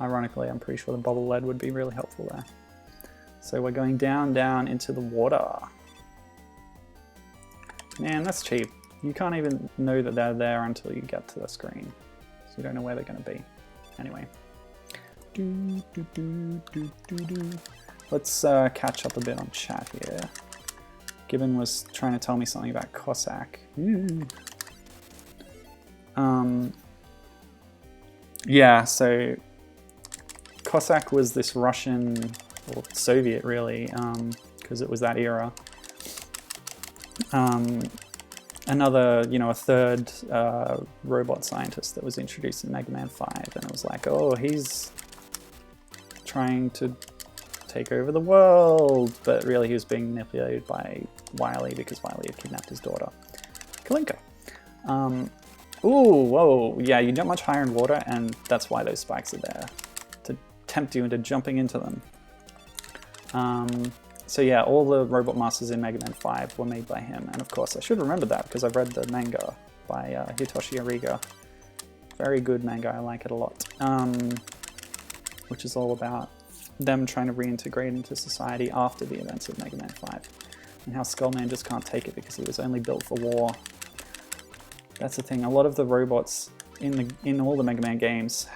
Ironically, I'm pretty sure the bubble lead would be really helpful there. So we're going down into the water. Man, that's cheap. You can't even know that they're there until you get to the screen. So you don't know where they're going to be. Anyway. Let's catch up a bit on chat here. Gibbon was trying to tell me something about Cossack. Yeah, so Cossack was this Russian, or Soviet really, because it was that era. Another, you know, a third robot scientist that was introduced in Mega Man 5, and it was like, oh, he's trying to take over the world, but really he was being manipulated by Wily because Wily had kidnapped his daughter, Kalinka. Ooh, whoa, yeah, you jump much higher in water, and that's why those spikes are there, to tempt you into jumping into them. So yeah, all the Robot Masters in Mega Man 5 were made by him, and of course I should remember that because I've read the manga by Hitoshi Ariga. Very good manga, I like it a lot. Which is all about them trying to reintegrate into society after the events of Mega Man 5, and how Skullman just can't take it because he was only built for war. That's the thing, a lot of the robots in all the Mega Man games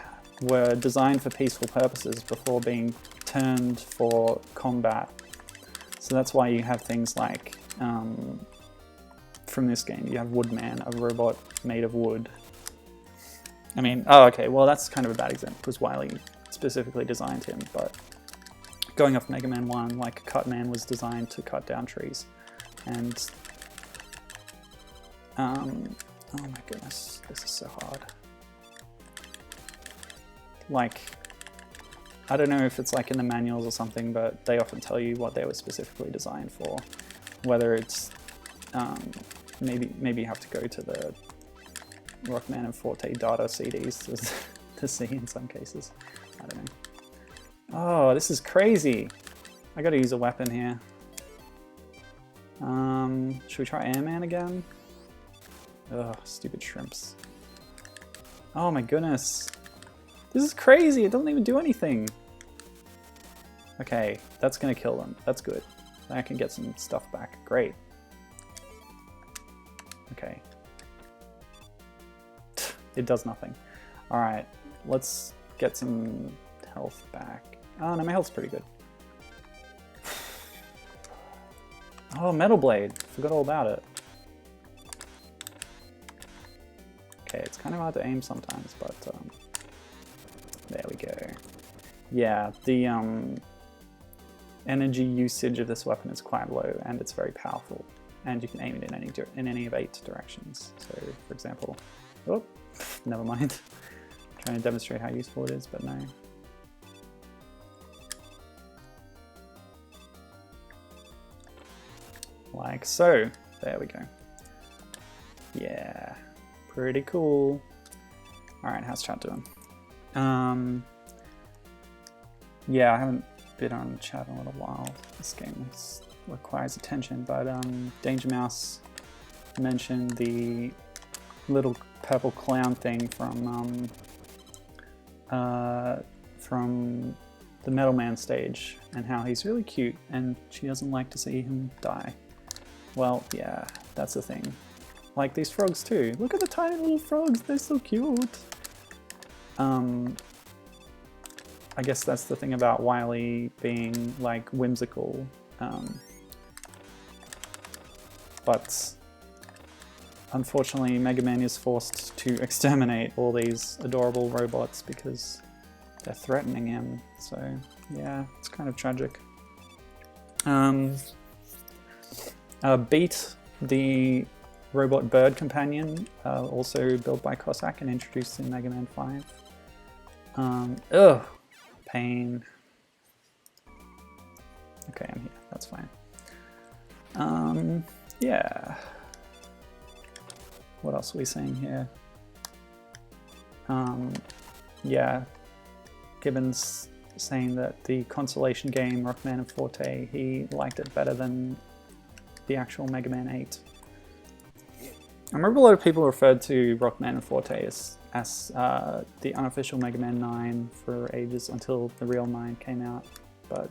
were designed for peaceful purposes before being turned for combat. So that's why you have things like, from this game, you have Woodman, a robot made of wood. I mean, oh okay, well that's kind of a bad example because Wily specifically designed him, but going off Mega Man 1, like Cutman was designed to cut down trees. And, oh my goodness, this is so hard. Like, I don't know if it's like in the manuals or something, but they often tell you what they were specifically designed for. Whether it's, maybe you have to go to the Rockman and Forte data CDs to see in some cases. I don't know. Oh, this is crazy. I gotta use a weapon here. Should we try Airman again? Ugh, stupid shrimps. Oh my goodness. This is crazy, it doesn't even do anything. Okay, that's gonna kill them. That's good. I can get some stuff back. Great. Okay. It does nothing. Alright, let's get some health back. Oh no, my health's pretty good. Oh, Metal Blade. Forgot all about it. Okay, it's kind of hard to aim sometimes, but there we go. Yeah, the energy usage of this weapon is quite low, and it's very powerful. And you can aim it in any of 8 directions. So, for example, oh, never mind. I'm trying to demonstrate how useful it is, but no. Like so. There we go. Yeah, pretty cool. All right, how's chat doing? Yeah, I haven't been on chat in a little while. This game requires attention, but Danger Mouse mentioned the little purple clown thing from the Metal Man stage, and how he's really cute, and she doesn't like to see him die. Well, yeah, that's the thing. Like these frogs too. Look at the tiny little frogs, they're so cute. I guess that's the thing about Wily being like whimsical. But unfortunately, Mega Man is forced to exterminate all these adorable robots because they're threatening him. So yeah, it's kind of tragic. Beat, the robot bird companion, also built by Cossack and introduced in Mega Man 5. Ugh, pain. Okay, I'm here, that's fine. Yeah. What else are we saying here? Yeah, Gibbons saying that the consolation game, Rockman and Forte, he liked it better than the actual Mega Man 8. I remember a lot of people referred to Rockman and Forte as the unofficial Mega Man 9 for ages until the real 9 came out, but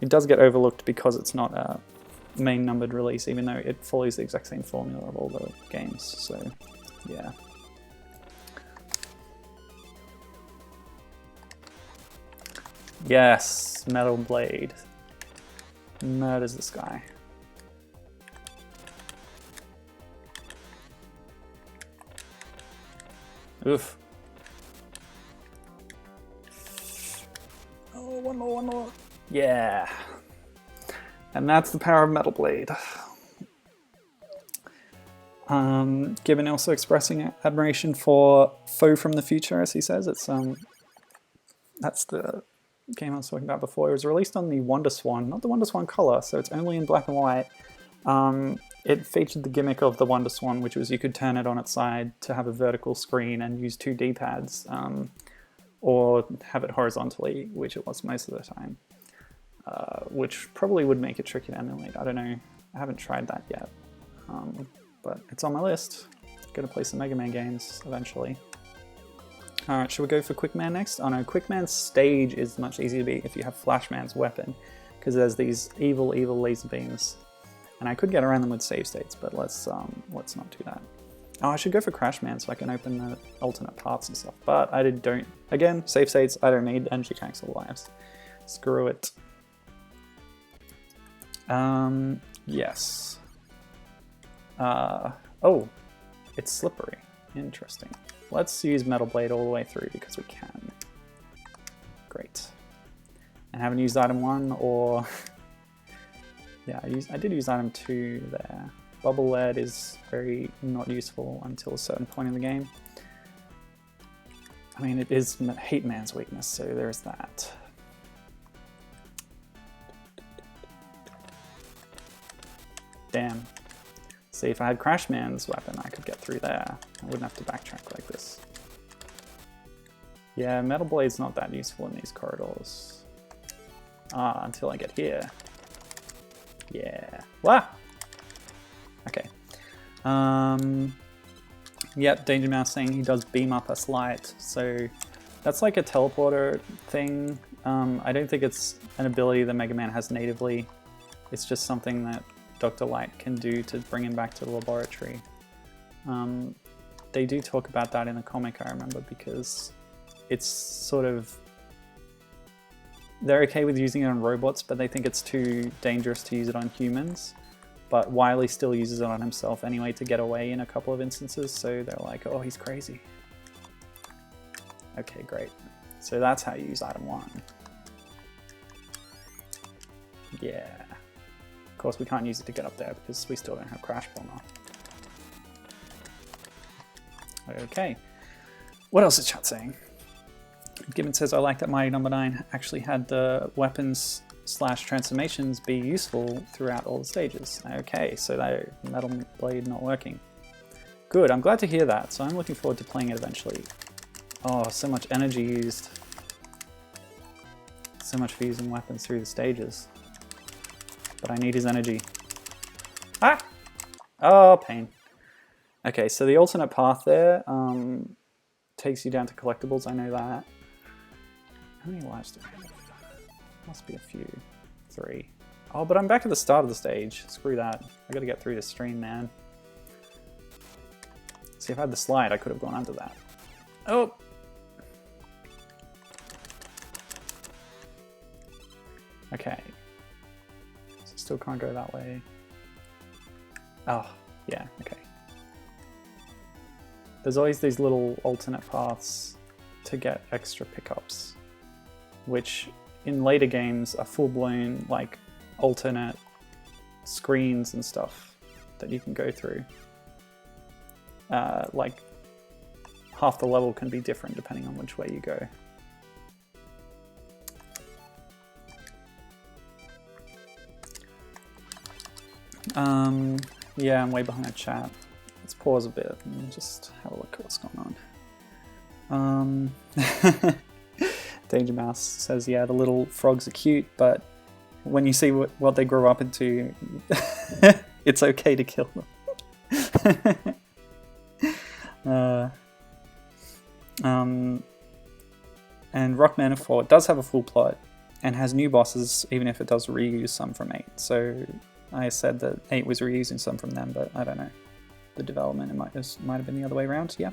it does get overlooked because it's not a main numbered release, even though it follows the exact same formula of all the games, so yeah. Yes, Metal Blade murders this guy. Oof. Oh, one more. Yeah. And that's the power of Metal Blade. Gibbon also expressing admiration for Foe from the Future, as he says. It's that's the game I was talking about before. It was released on the Wonder Swan, not the Wonder Swan color, so it's only in black and white. It featured the gimmick of the Wonder Swan, which was you could turn it on its side to have a vertical screen and use 2 D-pads, or have it horizontally, which it was most of the time, which probably would make it tricky to emulate. I don't know, I haven't tried that yet, but it's on my list. Gonna play some Mega Man games eventually. Alright, should we go for Quickman next? Oh no, Quickman's stage is much easier to beat if you have Flashman's weapon, because there's these evil laser beams. And I could get around them with save states, but let's not do that. Oh, I should go for Crashman so I can open the alternate paths and stuff. But I don't. Again, save states, I don't need energy tanks or lives. Screw it. Yes. Oh, it's slippery. Interesting. Let's use Metal Blade all the way through because we can. Great. I haven't used item 1 or... Yeah, I did use item 2 there. Bubble lead is very not useful until a certain point in the game. I mean, it is Heat Man's weakness, so there's that. Damn. See, if I had Crashman's weapon, I could get through there. I wouldn't have to backtrack like this. Yeah, Metal Blade's not that useful in these corridors. Ah, until I get here. Yeah. Wow! Okay. Yep, Danger Mouse saying he does beam up us light, so that's like a teleporter thing. I don't think it's an ability that Mega Man has natively. It's just something that Dr. Light can do to bring him back to the laboratory. They do talk about that in the comic, I remember, because it's sort of... They're okay with using it on robots, but they think it's too dangerous to use it on humans. But Wily still uses it on himself anyway to get away in a couple of instances, so they're like, oh, he's crazy. Okay, great. So that's how you use item 1. Yeah. Of course, we can't use it to get up there because we still don't have Crash Bomber. Okay. What else is chat saying? Gibbon says, I like that Mighty Number 9 actually had the weapons / transformations be useful throughout all the stages. Okay, so that Metal Blade not working. Good, I'm glad to hear that, so I'm looking forward to playing it eventually. Oh, so much energy used. So much for using weapons through the stages. But I need his energy. Ah! Oh, pain. Okay, so the alternate path there takes you down to collectibles, I know that. How many lives do I have? Must be a few. 3. Oh, but I'm back at the start of the stage. Screw that. I gotta get through this stream, man. See, if I had the slide, I could have gone under that. Oh! Okay. So still can't go that way. Oh, yeah, okay. There's always these little alternate paths to get extra pickups, which in later games are full-blown like alternate screens and stuff that you can go through. Like half the level can be different depending on which way you go. Yeah, I'm way behind the chat. Let's pause a bit and just have a look at what's going on. Danger Mouse says, yeah, the little frogs are cute, but when you see what they grow up into, it's okay to kill them. And Rock Manifold does have a full plot and has new bosses, even if it does reuse some from 8. So I said that 8 was reusing some from them, but I don't know. The development, it might have been the other way around, yeah.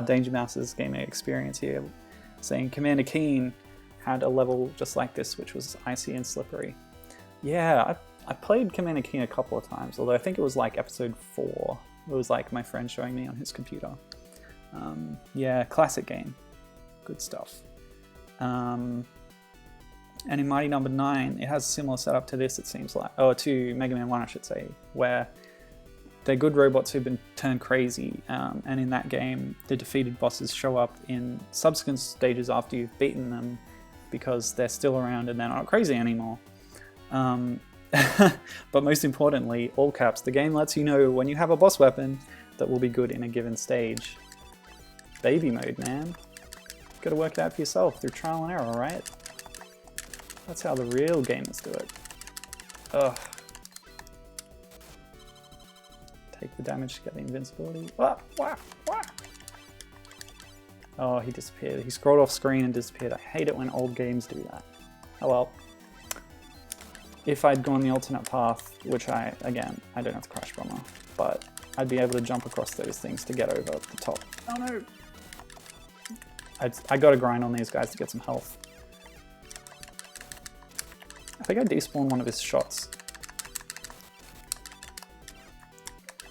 Danger Mouse's gaming experience here, saying Commander Keen had a level just like this, which was icy and slippery. Yeah, I played Commander Keen a couple of times, although I think it was like episode 4. It was like my friend showing me on his computer. Yeah, classic game. Good stuff. And in Mighty Number 9, it has a similar setup to this, it seems like. Oh, to Mega Man 1, I should say, where they're good robots who've been turned crazy, and in that game, the defeated bosses show up in subsequent stages after you've beaten them because they're still around and they're not crazy anymore. But most importantly, all caps, the game lets you know when you have a boss weapon that will be good in a given stage. Baby mode, man. You've got to work it out for yourself through trial and error, right? That's how the real gamers do it. Ugh. Take the damage to get the invincibility. Wah, wah, wah. Oh, he disappeared. He scrolled off screen and disappeared. I hate it when old games do that. Oh well. If I'd gone the alternate path, which again, I don't have the Crash Bomber, but I'd be able to jump across those things to get over the top. Oh no! I gotta grind on these guys to get some health. I think I despawned one of his shots.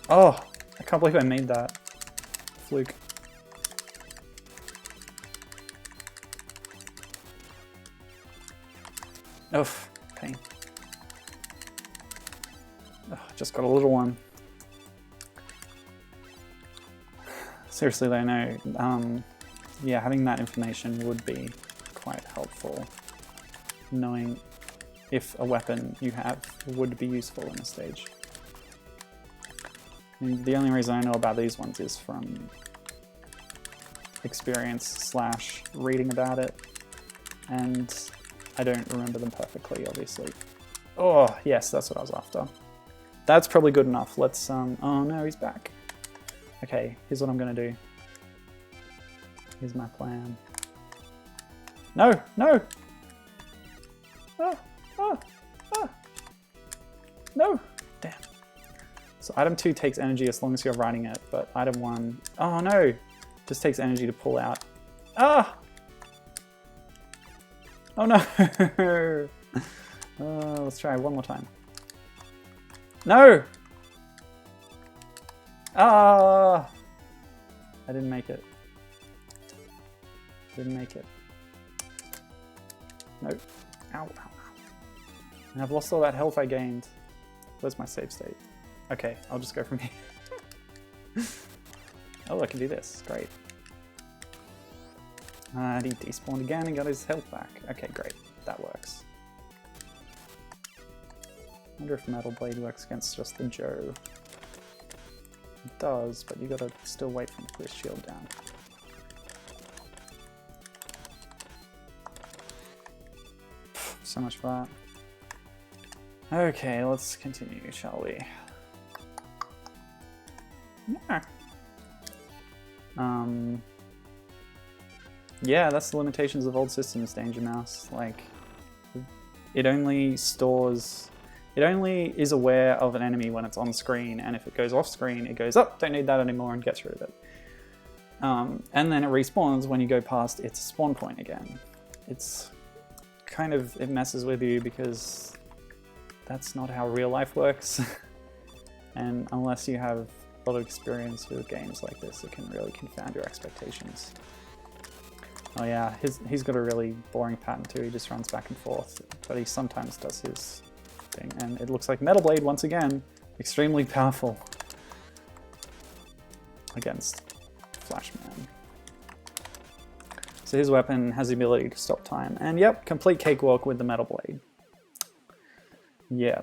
Oh, I can't believe I made that. Fluke. Oof, pain. Oh, just got a little one. Seriously though, no. Yeah, having that information would be quite helpful. Knowing if a weapon you have would be useful in a stage. And the only reason I know about these ones is experience slash reading about it, and I don't remember them perfectly, obviously. Oh, yes, that's what I was after. That's probably good enough. Let's, oh no, he's back. Okay, here's what I'm gonna do. Here's my plan. No, no! Ah, ah, ah! No! Damn. So item 2 takes energy as long as you're riding it, but item 1, oh no! Just takes energy to pull out. Ah! Oh no! Let's try one more time. No! Ah! I didn't make it. Didn't make it. Nope. Ow, ow, ow. And I've lost all that health I gained. Where's my save state? Okay, I'll just go from here. Oh, I can do this. Great. And he despawned again and got his health back. Okay, great. That works. I wonder if Metal Blade works against just the Joe. It does, but you gotta still wait for him to put his shield down. So much for that. Okay, let's continue, shall we? Yeah. Yeah, that's the limitations of old systems, Danger Mouse. Like, it only is aware of an enemy when it's on screen, and if it goes off screen, it goes, oh, don't need that anymore, and gets rid of it. And then it respawns when you go past its spawn point again. It's kind of, it messes with you because that's not how real life works. And unless you have a lot of experience with games like this, it can really confound your expectations. Oh yeah, he's got a really boring pattern too. He just runs back and forth, but he sometimes does his thing. And it looks like Metal Blade, once again, extremely powerful against Flashman. So his weapon has the ability to stop time. And yep, complete cakewalk with the Metal Blade. Yeah.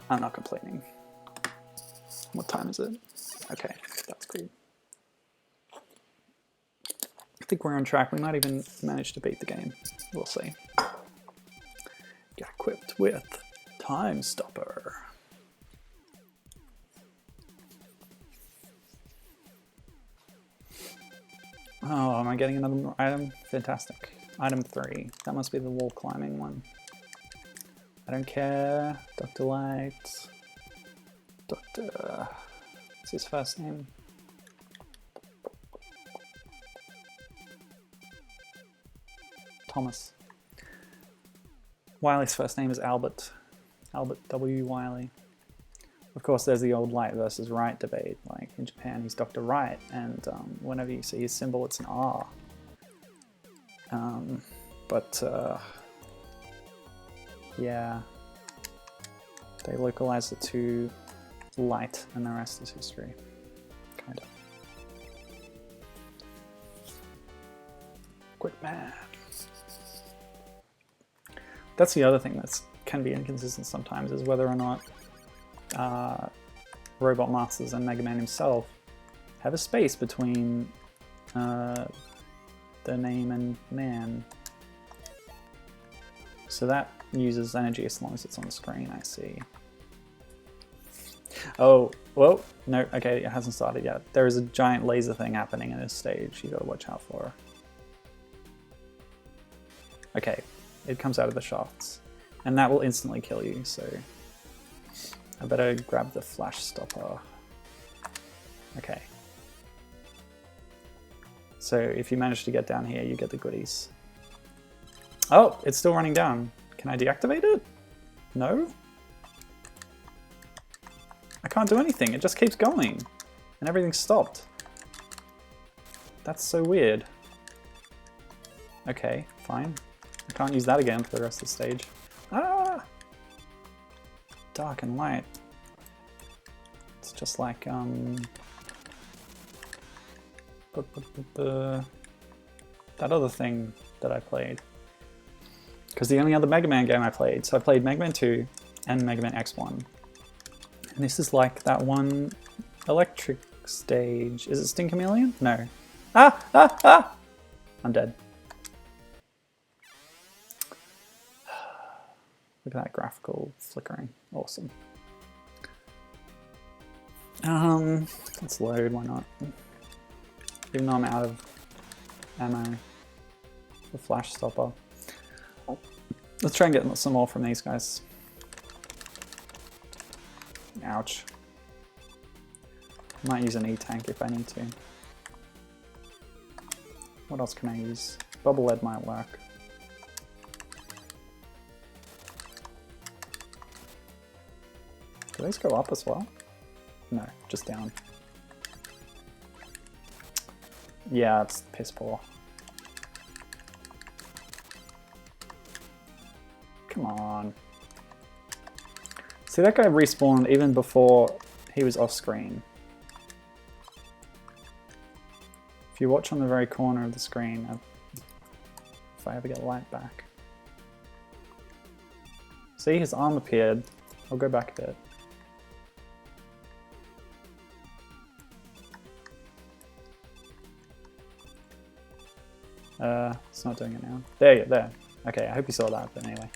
I'm not complaining. What time is it? Okay, that's good. I think we're on track. We might even manage to beat the game. We'll see. Get equipped with Time Stopper. Oh, am I getting another item? Fantastic. Item 3. That must be the wall climbing one. I don't care. Dr. Light. Dr. What's his first name? Thomas. Wily's first name is Albert. Albert W. Wily. Of course, there's the old Light versus Right debate. Like in Japan, he's Dr. Right, and whenever you see his symbol, it's an R. Yeah, they localized it to Light, and the rest is history. Kind of. Quick man. That's the other thing that can be inconsistent sometimes, is whether or not Robot Masters and Mega Man himself have a space between the name and man. So that uses energy as long as it's on the screen, I see. Oh, whoa, no, okay, it hasn't started yet. There is a giant laser thing happening in this stage you gotta watch out for. Okay, it comes out of the shafts, and that will instantly kill you, so I better grab the flash stopper. Okay. So if you manage to get down here, you get the goodies. Oh, it's still running down. Can I deactivate it? No? I can't do anything, it just keeps going, and everything's stopped. That's so weird. Okay, fine. I can't use that again for the rest of the stage. Ah! Dark and light. It's just like, that other thing that I played. Because the only other Mega Man game I played, so I played Mega Man 2 and Mega Man X1. And this is like that one electric stage. Is it Sting Chameleon? No. Ah! Ah! Ah! I'm dead. Look at that graphical flickering. Awesome. Let's load, why not? Even though I'm out of ammo for flash stopper. Let's try and get some more from these guys. Ouch. Might use an E-tank if I need to. What else can I use? Bubble lead might work. Do these go up as well? No, just down. Yeah, it's piss poor. Come on. See, that guy respawned even before he was off screen. If you watch on the very corner of the screen, if I ever get light back. See, his arm appeared. I'll go back a bit. It's not doing it now. There. Okay, I hope you saw that, but anyway.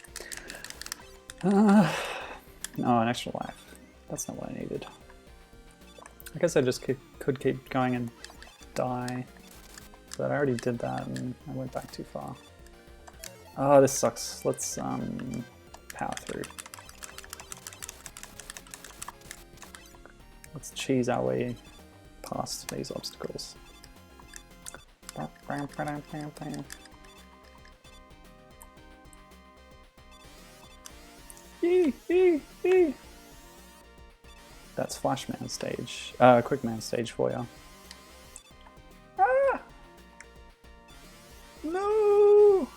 Oh, an extra life. That's not what I needed. I guess I just could keep going and die. But I already did that and I went back too far. Oh, this sucks. Let's power through. Let's cheese our way past these obstacles. That's Flashman stage. Quickman stage for you. Ah! No!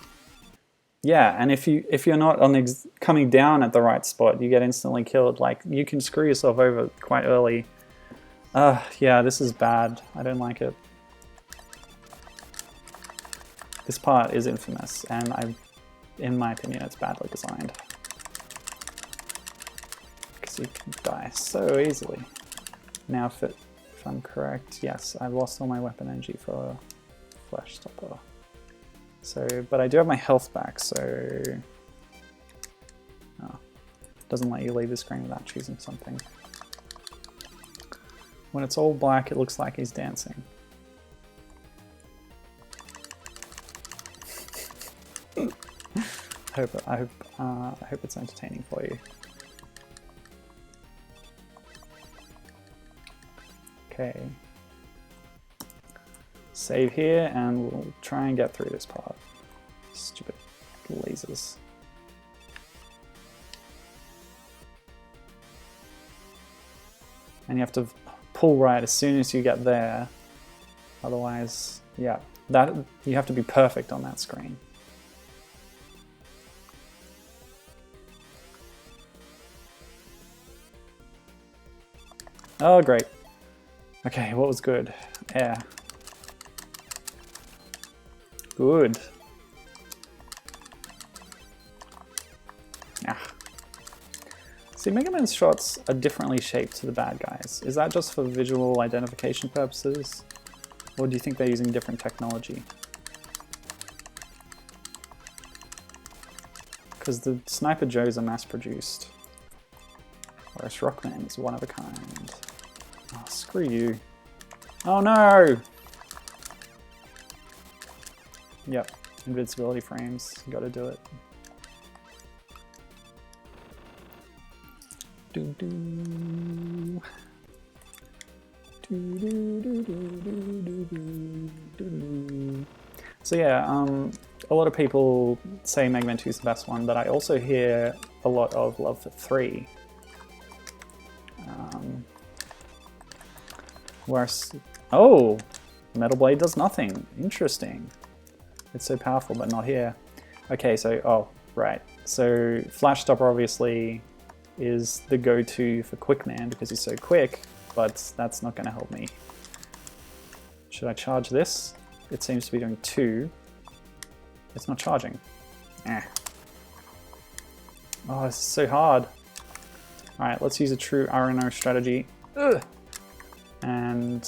Yeah, and if you're not on coming down at the right spot, you get instantly killed. Like, you can screw yourself over quite early. Yeah, this is bad. I don't like it. This part is infamous, and in my opinion, it's badly designed. Because you can die so easily. Now, if I'm correct, yes, I've lost all my weapon energy for Flash Stopper. So, but I do have my health back, so... Oh, doesn't let you leave the screen without choosing something. When it's all black, it looks like he's dancing. I hope it's entertaining for you. Okay. Save here, and we'll try and get through this part. Stupid lasers. And you have to pull right as soon as you get there. Otherwise, yeah, you have to be perfect on that screen. Oh, great. Okay, what was good? Air. Good. Ah. See, Mega Man's shots are differently shaped to the bad guys. Is that just for visual identification purposes? Or do you think they're using different technology? Because the Sniper Joes are mass-produced. Whereas Rockman is one of a kind. Oh, screw you. Oh no! Yep, invincibility frames, gotta do it. So yeah, a lot of people say Mega Man 2 is the best one, but I also hear a lot of love for 3. Whereas, oh, Metal Blade does nothing. Interesting. It's so powerful, but not here. Okay, so, oh, right. So Flash Stopper obviously is the go-to for Quickman because he's so quick, but that's not going to help me. Should I charge this? It seems to be doing 2. It's not charging. Eh. Oh, this is so hard. Alright, let's use a true RNO strategy. Ugh. And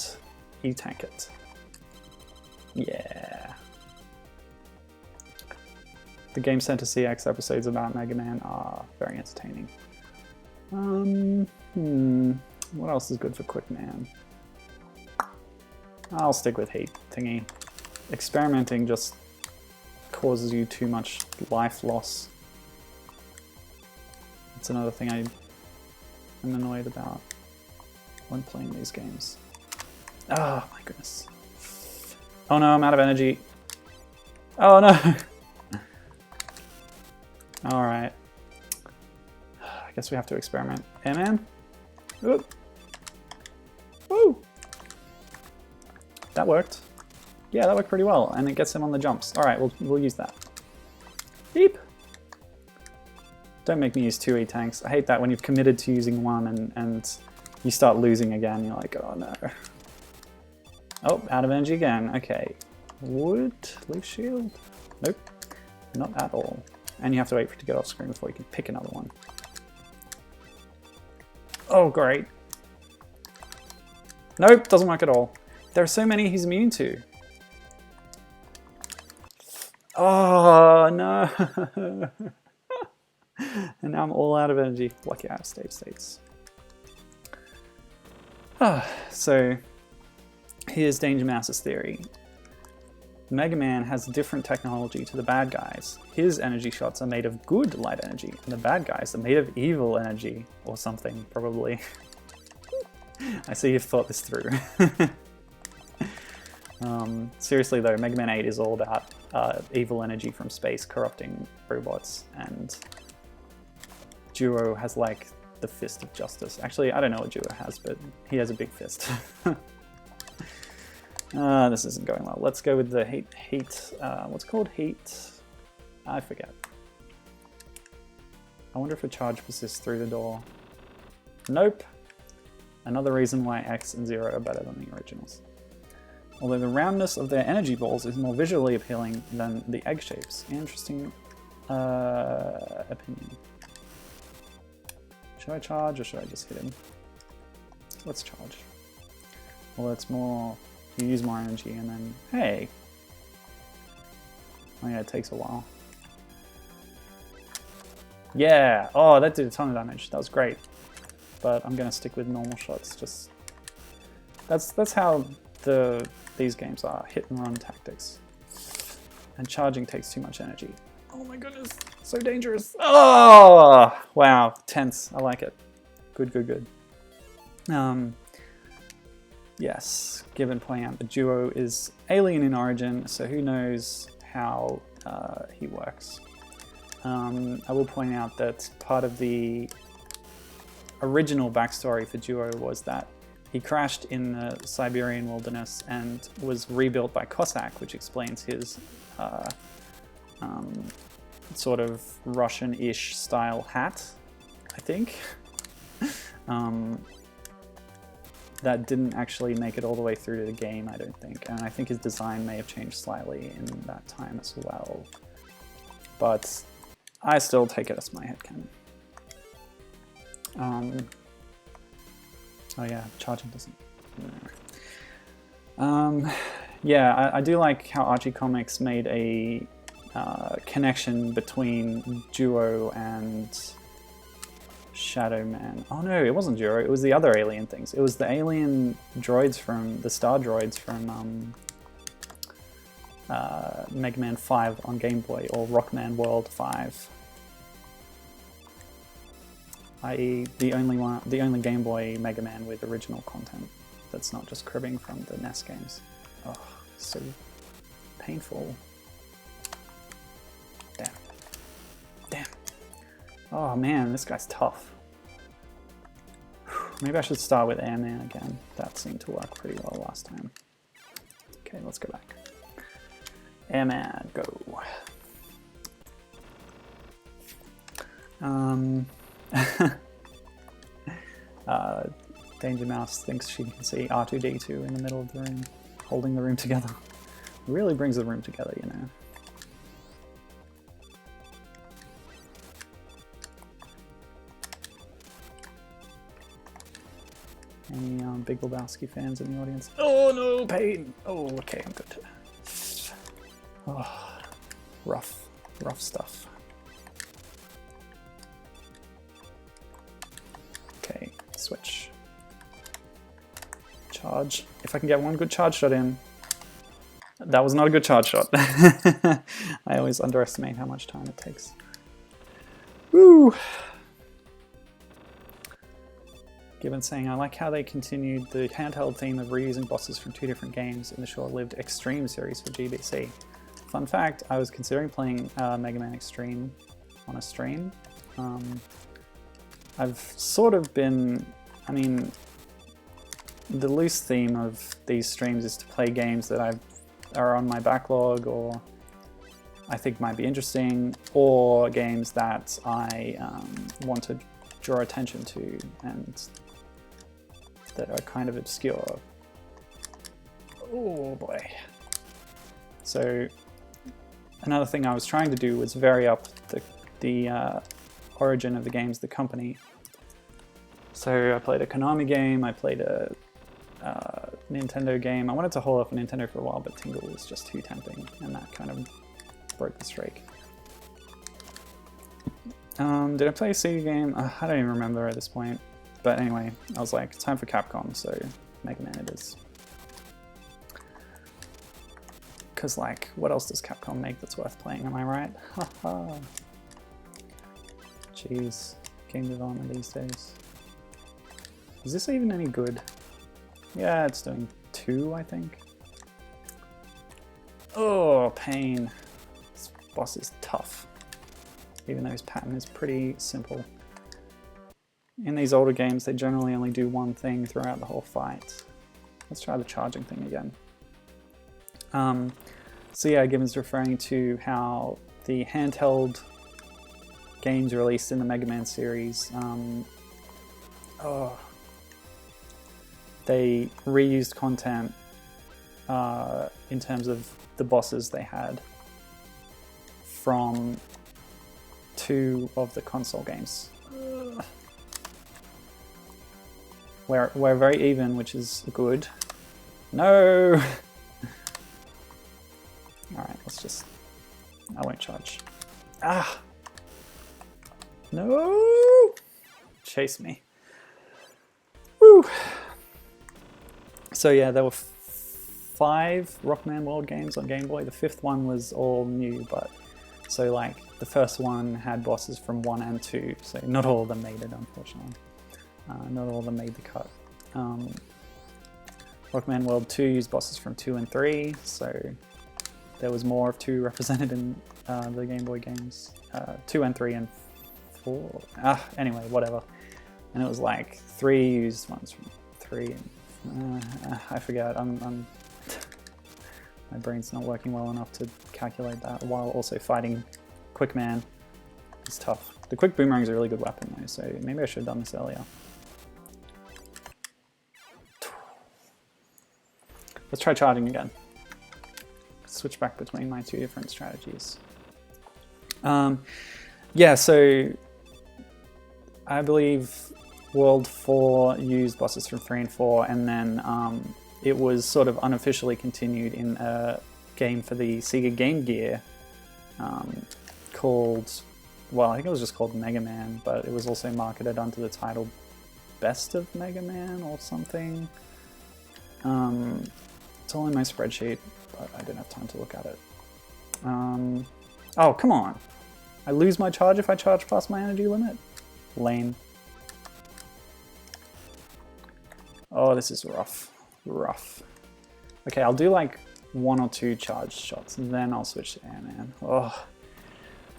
E-tank it. Yeah. The Game Center CX episodes about Mega Man are very entertaining. What else is good for Quick Man? I'll stick with Heat Thingy. Experimenting just causes you too much life loss. That's another thing I'm annoyed about when playing these games. Oh my goodness. Oh no, I'm out of energy. Oh no! Alright. I guess we have to experiment. Airman? Oop. Woo! That worked. Yeah, that worked pretty well, and it gets him on the jumps. Alright, we'll use that. Beep! Don't make me use 2 E-tanks. I hate that when you've committed to using one and you start losing again. You're like, oh no. Oh, out of energy again. Okay. Wood? Leaf shield? Nope. Not at all. And you have to wait for it to get off screen before you can pick another one. Oh, great. Nope, doesn't work at all. There are so many he's immune to. Oh, no. And now I'm all out of energy. Lucky I have save states. So, here's Danger Mouse's theory. Mega Man has different technology to the bad guys. His energy shots are made of good light energy, and the bad guys are made of evil energy, or something, probably. I see you've thought this through. Seriously though, Mega Man 8 is all about evil energy from space corrupting robots, and Duo has like the fist of justice. Actually, I don't know what Duo has, but he has a big fist. This isn't going well. Let's go with the heat. What's it called? Heat? I forget. I wonder if a charge persists through the door. Nope. Another reason why X and Zero are better than the originals. Although the roundness of their energy balls is more visually appealing than the egg shapes. Interesting opinion. Should I charge or should I just hit him? Let's charge. Well, it's more... You use more energy and then... Hey! Oh yeah, it takes a while. Yeah! Oh, that did a ton of damage. That was great. But I'm gonna stick with normal shots. Just... That's how these games are. Hit and run tactics. And charging takes too much energy. Oh my goodness! So dangerous! Oh! Wow. Tense. I like it. Good, good, good. Yes, given pointing out the Duo is alien in origin, so who knows how he works. I will point out that part of the original backstory for Duo was that he crashed in the Siberian wilderness and was rebuilt by Cossack, which explains his sort of Russian-ish style hat, I think. That didn't actually make it all the way through to the game, I don't think. And I think his design may have changed slightly in that time as well. But I still take it as my headcanon. Oh yeah, charging doesn't... No. Yeah, I do like how Archie Comics made a connection between Duo and Shadow Man. Oh no, it wasn't Duo, it was the other alien things. It was the alien droids from, the star droids from Mega Man 5 on Game Boy, or Rockman World 5. I.e. the only Game Boy Mega Man with original content that's not just cribbing from the NES games. Oh, so painful. Damn. Damn. Oh man, this guy's tough. Maybe I should start with Airman again. That seemed to work pretty well last time. Okay, let's go back. Airman, go. Danger Mouse thinks she can see R2-D2 in the middle of the room, holding the room together. It really brings the room together, you know. Any Big Lebowski fans in the audience? Oh no, pain! Oh, okay, I'm good. Oh, rough stuff. Okay, switch. Charge. If I can get one good charge shot in. That was not a good charge shot. I always underestimate how much time it takes. Woo! Given saying, I like how they continued the handheld theme of reusing bosses from 2 different games in the short-lived Extreme series for GBC. Fun fact, I was considering playing Mega Man Extreme on a stream. I've sort of been, I mean, the loose theme of these streams is to play games that are on my backlog or I think might be interesting, or games that I want to draw attention to and that are kind of obscure. Oh boy. So another thing I was trying to do was vary up the origin of the games, the company. So I played a Konami game, I played a Nintendo game. I wanted to hold off on Nintendo for a while, but Tingle was just too tempting, and that kind of broke the streak. Did I play a Sega game? I don't even remember at this point. But anyway, I was like, time for Capcom, so Mega Man it is. Because, like, what else does Capcom make that's worth playing, am I right? Haha. Jeez, game development these days. Is this even any good? Yeah, it's doing 2, I think. Oh, pain. This boss is tough. Even though his pattern is pretty simple. In these older games, they generally only do one thing throughout the whole fight. Let's try the charging thing again. So yeah, Gibbons referring to how the handheld games released in the Mega Man series, they reused content in terms of the bosses they had from 2 of the console games. We're very even, which is good. No! Alright, let's just... I won't charge. Ah! No! Chase me. Woo! So yeah, there were 5 Rockman World games on Game Boy. The 5th one was all new, but... So like, the first one had bosses from 1 and 2, so not all of them made it, unfortunately. Not all of them made the cut. Rockman World 2 used bosses from 2 and 3, so there was more of 2 represented in the Game Boy games. 2 and 3 and 4. Anyway, whatever. And it was like 3 used ones from 3. And, I forget. My brain's not working well enough to calculate that while also fighting Quick Man. It's tough. The Quick Boomerang's a really good weapon though, so maybe I should have done this earlier. Let's try charging again. Switch back between my 2 different strategies. Yeah, so I believe World 4 used bosses from 3 and 4, and then it was sort of unofficially continued in a game for the Sega Game Gear called, well, I think it was just called Mega Man, but it was also marketed under the title Best of Mega Man or something. It's all in my spreadsheet, but I didn't have time to look at it. Oh, come on. I lose my charge if I charge past my energy limit? Lame. Oh, this is rough. Rough. Okay, I'll do like 1 or 2 charge shots, and then I'll switch to Airman. Oh,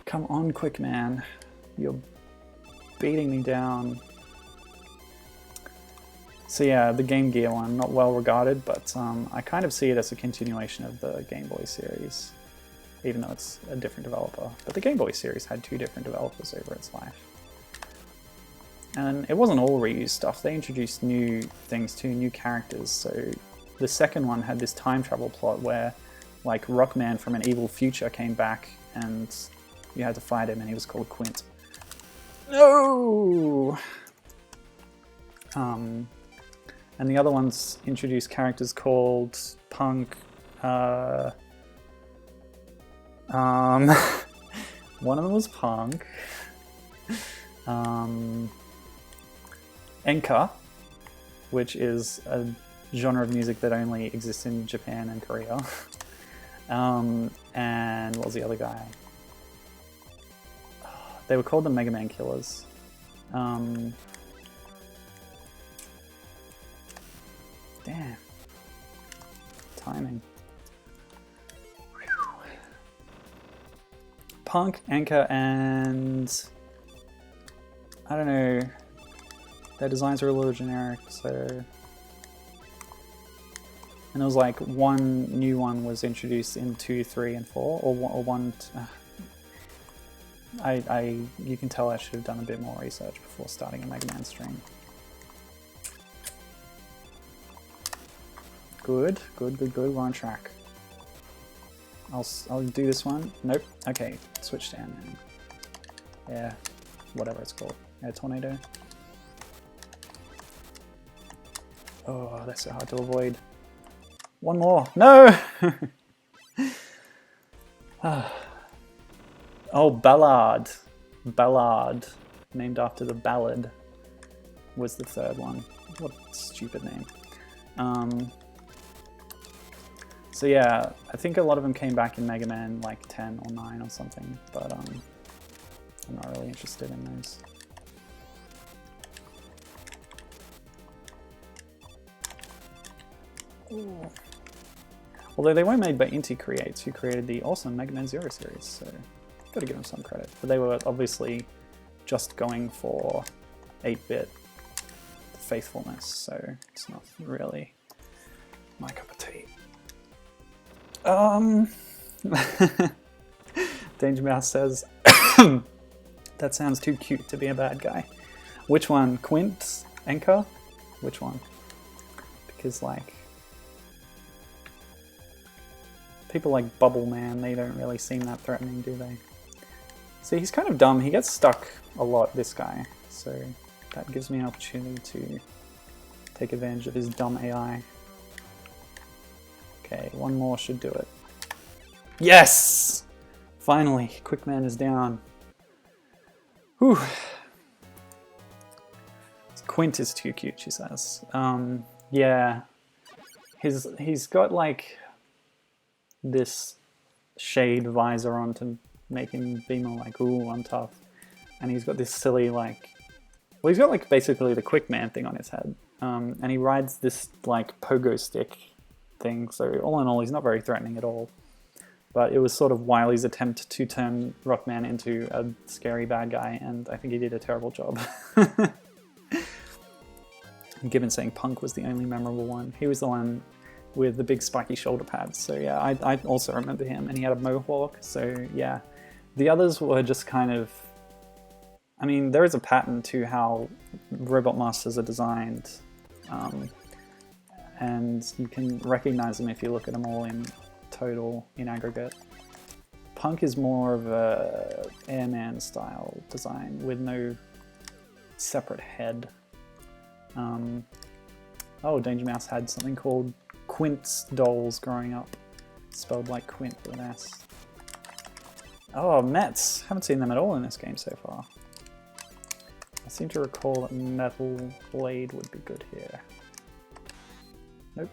come on, Quick Man. You're beating me down. So yeah, the Game Gear one, not well regarded, but I kind of see it as a continuation of the Game Boy series, even though it's a different developer. But the Game Boy series had 2 different developers over its life. And it wasn't all reused stuff, they introduced new things too, new characters. So the second one had this time travel plot where like Rockman from an evil future came back and you had to fight him, and he was called Quint. No! And the other ones introduced characters called Punk, One of them was punk. Enka, which is a genre of music that only exists in Japan and Korea. And what was the other guy? They were called the Mega Man Killers. Damn. Timing. Whew. Punk, Anchor, and I don't know. Their designs are a little generic, so. And there was like one new one was introduced in 2, 3, and 4, or one. You can tell I should have done a bit more research before starting a Mega Man stream. Good. We're on track. I'll do this one. Nope. Okay, switch to Ant-Man. Yeah, whatever it's called. Air Tornado. Oh, that's so hard to avoid. One more. No! Oh, Ballad. Ballad. Named after the ballad was the third one. What a stupid name. So yeah, I think a lot of them came back in Mega Man like 10 or 9 or something, but I'm not really interested in those. Ooh. Although they were made by Inti Creates, who created the awesome Mega Man Zero series, so gotta give them some credit. But they were obviously just going for 8-bit faithfulness, so it's not really my cup of tea. Danger Mouse says, that sounds too cute to be a bad guy. Which one? Quint? Enka? Which one? Because like, people like Bubble Man, they don't really seem that threatening, do they? See, he's kind of dumb. He gets stuck a lot, this guy. So that gives me an opportunity to take advantage of his dumb AI. Okay, one more should do it. Yes! Finally, Quickman is down. Whew. Quint is too cute, she says. Yeah. He's got like this shade visor on to make him be more like, ooh, I'm tough. And he's got this silly like, well, he's got like basically the Quickman thing on his head. And he rides this like pogo stick thing. So all in all, he's not very threatening at all. But it was sort of Wily's attempt to turn Rockman into a scary bad guy, and I think he did a terrible job. Given saying Punk was the only memorable one. He was the one with the big spiky shoulder pads. So yeah, I also remember him, and he had a mohawk. So yeah, the others were just kind of, I mean, there is a pattern to how Robot Masters are designed. And you can recognize them if you look at them all in total, in aggregate. Punk is more of a Airman style design with no separate head. Oh, Danger Mouse had something called Quint's dolls growing up, spelled like Quint with an S. Oh, Mets! Haven't seen them at all in this game so far. I seem to recall that Metal Blade would be good here. Nope.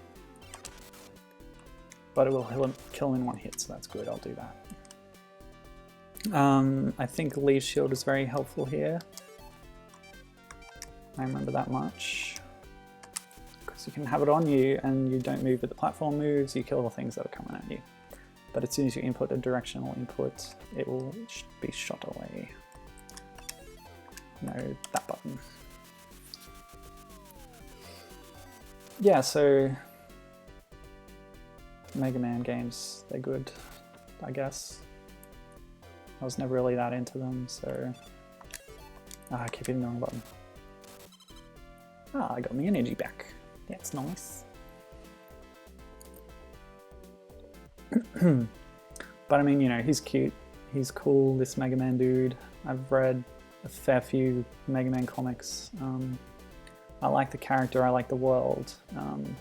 But it will kill in one hit, so that's good, I'll do that. I think Leaf Shield is very helpful here. I remember that much. Because you can have it on you and you don't move with the platform moves, you kill the things that are coming at you. But as soon as you input a directional input, it will be shot away. No, that button. Yeah, so Mega Man games, they're good, I guess. I was never really that into them, so... I keep hitting the wrong button. I got my energy back. That's nice. But I mean, you know, he's cute. He's cool, this Mega Man dude. I've read a fair few Mega Man comics. I like the character, I like the world. I'm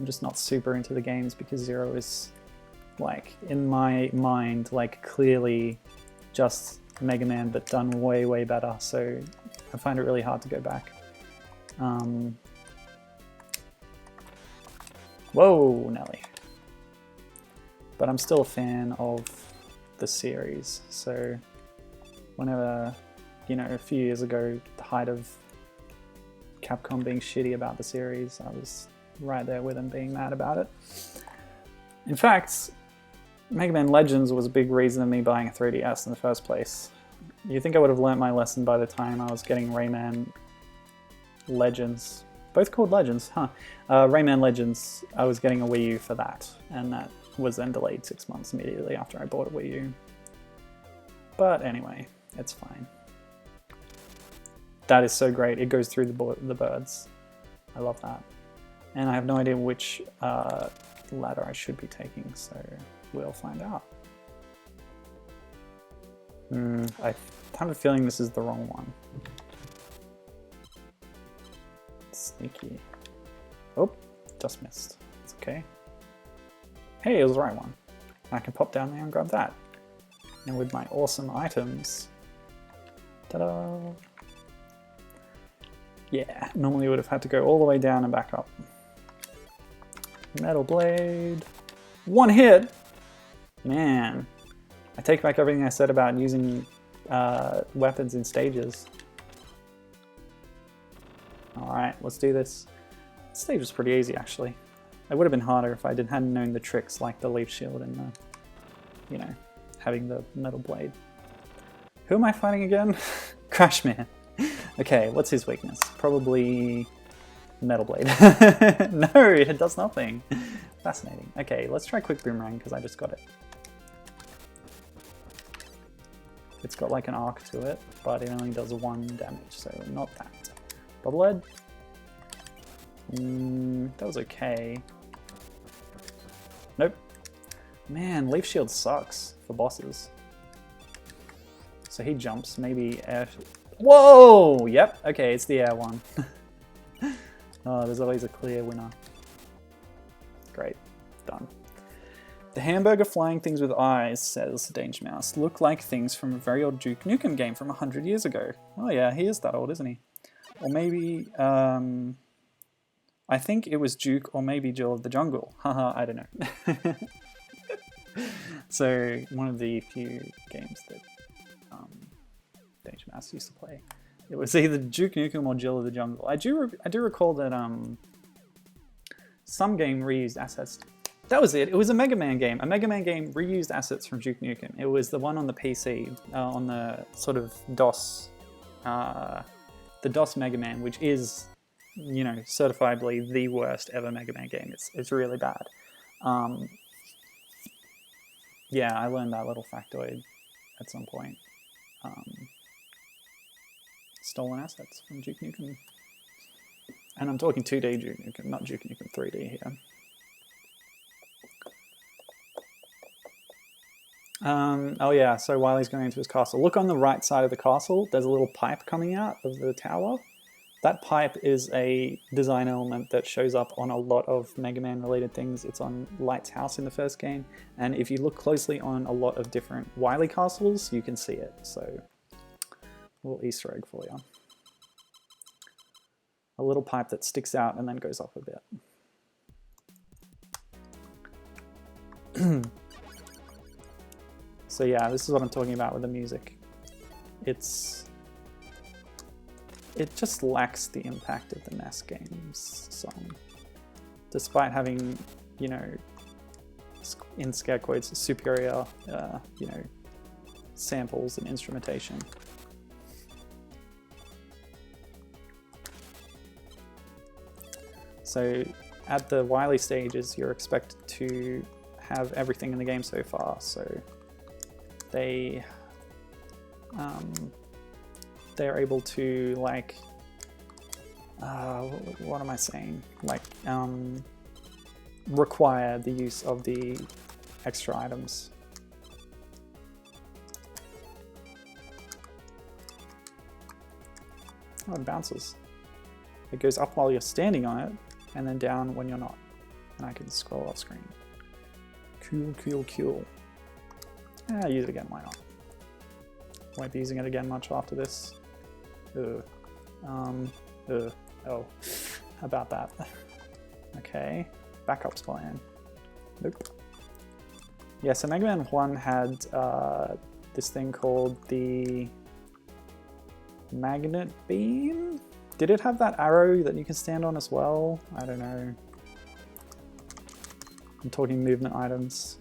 just not super into the games because Zero is like in my mind, like clearly just Mega Man, but done way, way better. So I find it really hard to go back. Whoa, Nelly. But I'm still a fan of the series. So whenever, you know, a few years ago, the height of Capcom being shitty about the series, I was right there with them being mad about it. In fact, Mega Man Legends was a big reason of me buying a 3DS in the first place. You think I would have learnt my lesson by the time I was getting Rayman Legends. Both called Legends, huh? Rayman Legends, I was getting a Wii U for that, and that was then delayed 6 months immediately after I bought a Wii U. But anyway, it's fine. That is so great. It goes through the birds. I love that. And I have no idea which ladder I should be taking, so we'll find out. I have a feeling this is the wrong one. Sneaky. Oh, just missed. It's okay. Hey, it was the right one. I can pop down there and grab that. And with my awesome items, ta-da! Yeah, normally would have had to go all the way down and back up. Metal Blade. One hit! Man, I take back everything I said about using weapons in stages. Alright, let's do this. This stage was pretty easy, actually. It would have been harder if I hadn't known the tricks like the leaf shield and the, you know, having the metal blade. Who am I fighting again? Crash Man. Okay, what's his weakness? Probably metal blade. No, it does nothing. Fascinating. Okay, let's try quick boomerang because I just got it. It's got like an arc to it, but it only does 1 damage, so not that. Bubblehead? That was okay. Nope. Man, Leaf Shield sucks for bosses. So he jumps, maybe air... Whoa! Yep, okay, it's the air one. Oh, there's always a clear winner. Great, done. The hamburger flying things with eyes, says Danger Mouse, look like things from a very old Duke Nukem game from 100 years ago. Oh yeah, he is that old, isn't he? Or maybe, I think it was Duke or maybe Jill of the Jungle. Haha, I don't know. So, one of the few games that Danger Mouse used to play. It was either Duke Nukem or Jill of the Jungle. I do recall that some game reused assets. That was it. It was a Mega Man game. A Mega Man game reused assets from Duke Nukem. It was the one on the PC, on the sort of DOS, the DOS Mega Man, which is, you know, certifiably the worst ever Mega Man game. It's really bad. Yeah, I learned that little factoid at some point. Stolen assets from Duke Nukem. And I'm talking 2D Duke Nukem, not Duke Nukem 3D here. Oh yeah, so Wily's going into his castle. Look on the right side of the castle, there's a little pipe coming out of the tower. That pipe is a design element that shows up on a lot of Mega Man related things. It's on Light's house in the first game, and if you look closely on a lot of different Wily castles, you can see it. So, a little Easter egg for you. A little pipe that sticks out and then goes up a bit. So yeah, this is what I'm talking about with the music. It just lacks the impact of the NES games song. Despite having, you know, in scare quotes, superior, you know, samples and instrumentation. So at the Wily stages, you're expected to have everything in the game so far. So they're able to, like, what am I saying? Like, require the use of the extra items. Oh, it bounces. It goes up while you're standing on it, and then down when you're not. And I can scroll off screen. Cool. Ah, use it again, why not? Won't be using it again much after this. Oh, how about that? Okay, backups plan. Nope. Yeah, so Mega Man 1 had this thing called the magnet beam? Did it have that arrow that you can stand on as well? I don't know. I'm talking movement items.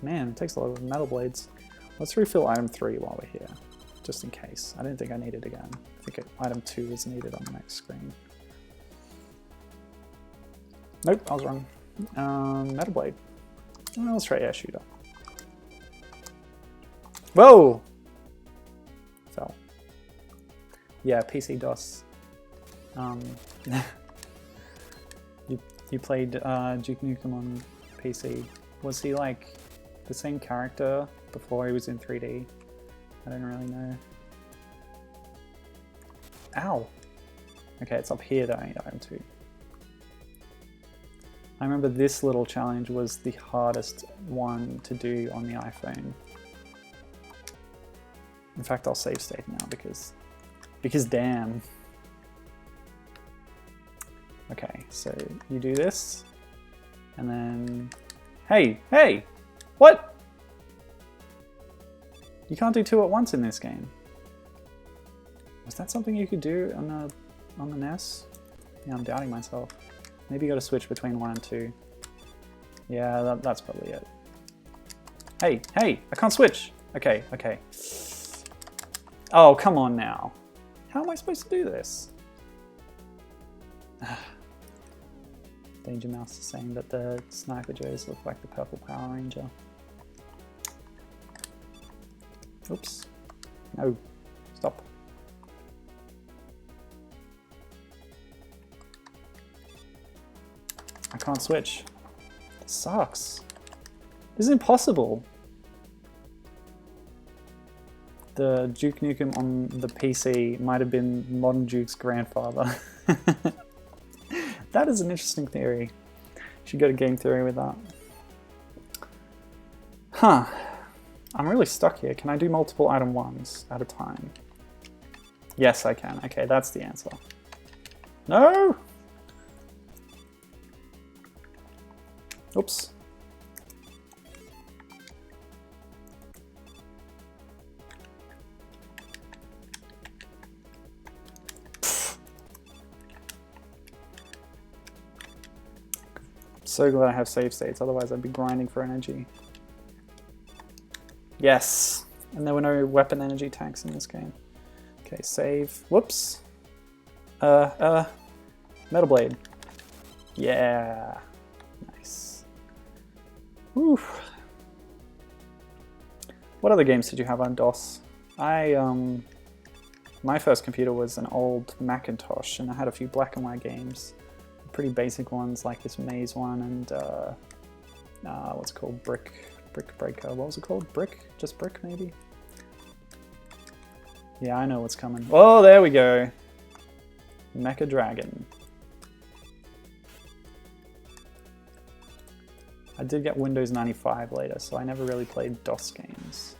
Man, it takes a lot of metal blades. Let's refill item 3 while we're here, just in case. I don't think I need it again. I think item 2 is needed on the next screen. Nope, I was wrong. Metal blade. Oh, let's try air shooter. Whoa! Fell. Yeah, PC DOS. You played Duke Nukem on PC. Was he like the same character before he was in 3D? I don't really know. Ow! Okay, it's up here that I need item 2. I remember this little challenge was the hardest one to do on the iPhone. In fact, I'll save state now because damn. Okay, so you do this, and then, hey, what? You can't do 2 at once in this game. Was that something you could do on the NES? Yeah, I'm doubting myself. Maybe you got to switch between 1 and 2. Yeah, that's probably it. Hey, I can't switch. Okay. Oh, come on now. How am I supposed to do this? Danger Mouse is saying that the Sniper Joes look like the purple Power Ranger. Oops. No. Stop. I can't switch. This sucks. This is impossible. The Duke Nukem on the PC might have been Modern Duke's grandfather. That is an interesting theory. Should go to game theory with that. Huh. I'm really stuck here. Can I do multiple item 1s at a time? Yes, I can. Okay, that's the answer. No! Oops. So glad I have save states, otherwise I'd be grinding for energy. Yes! And there were no weapon energy tanks in this game. Okay, save. Whoops! Metal blade. Yeah! Nice. Whew. What other games did you have on DOS? My first computer was an old Macintosh, and I had a few black and white games. Pretty basic ones like this maze one and what's it called? Brick Breaker. What was it called? Brick? Just Brick maybe? Yeah, I know what's coming. Oh, there we go. Mecha Dragon. I did get Windows 95 later, so I never really played DOS games.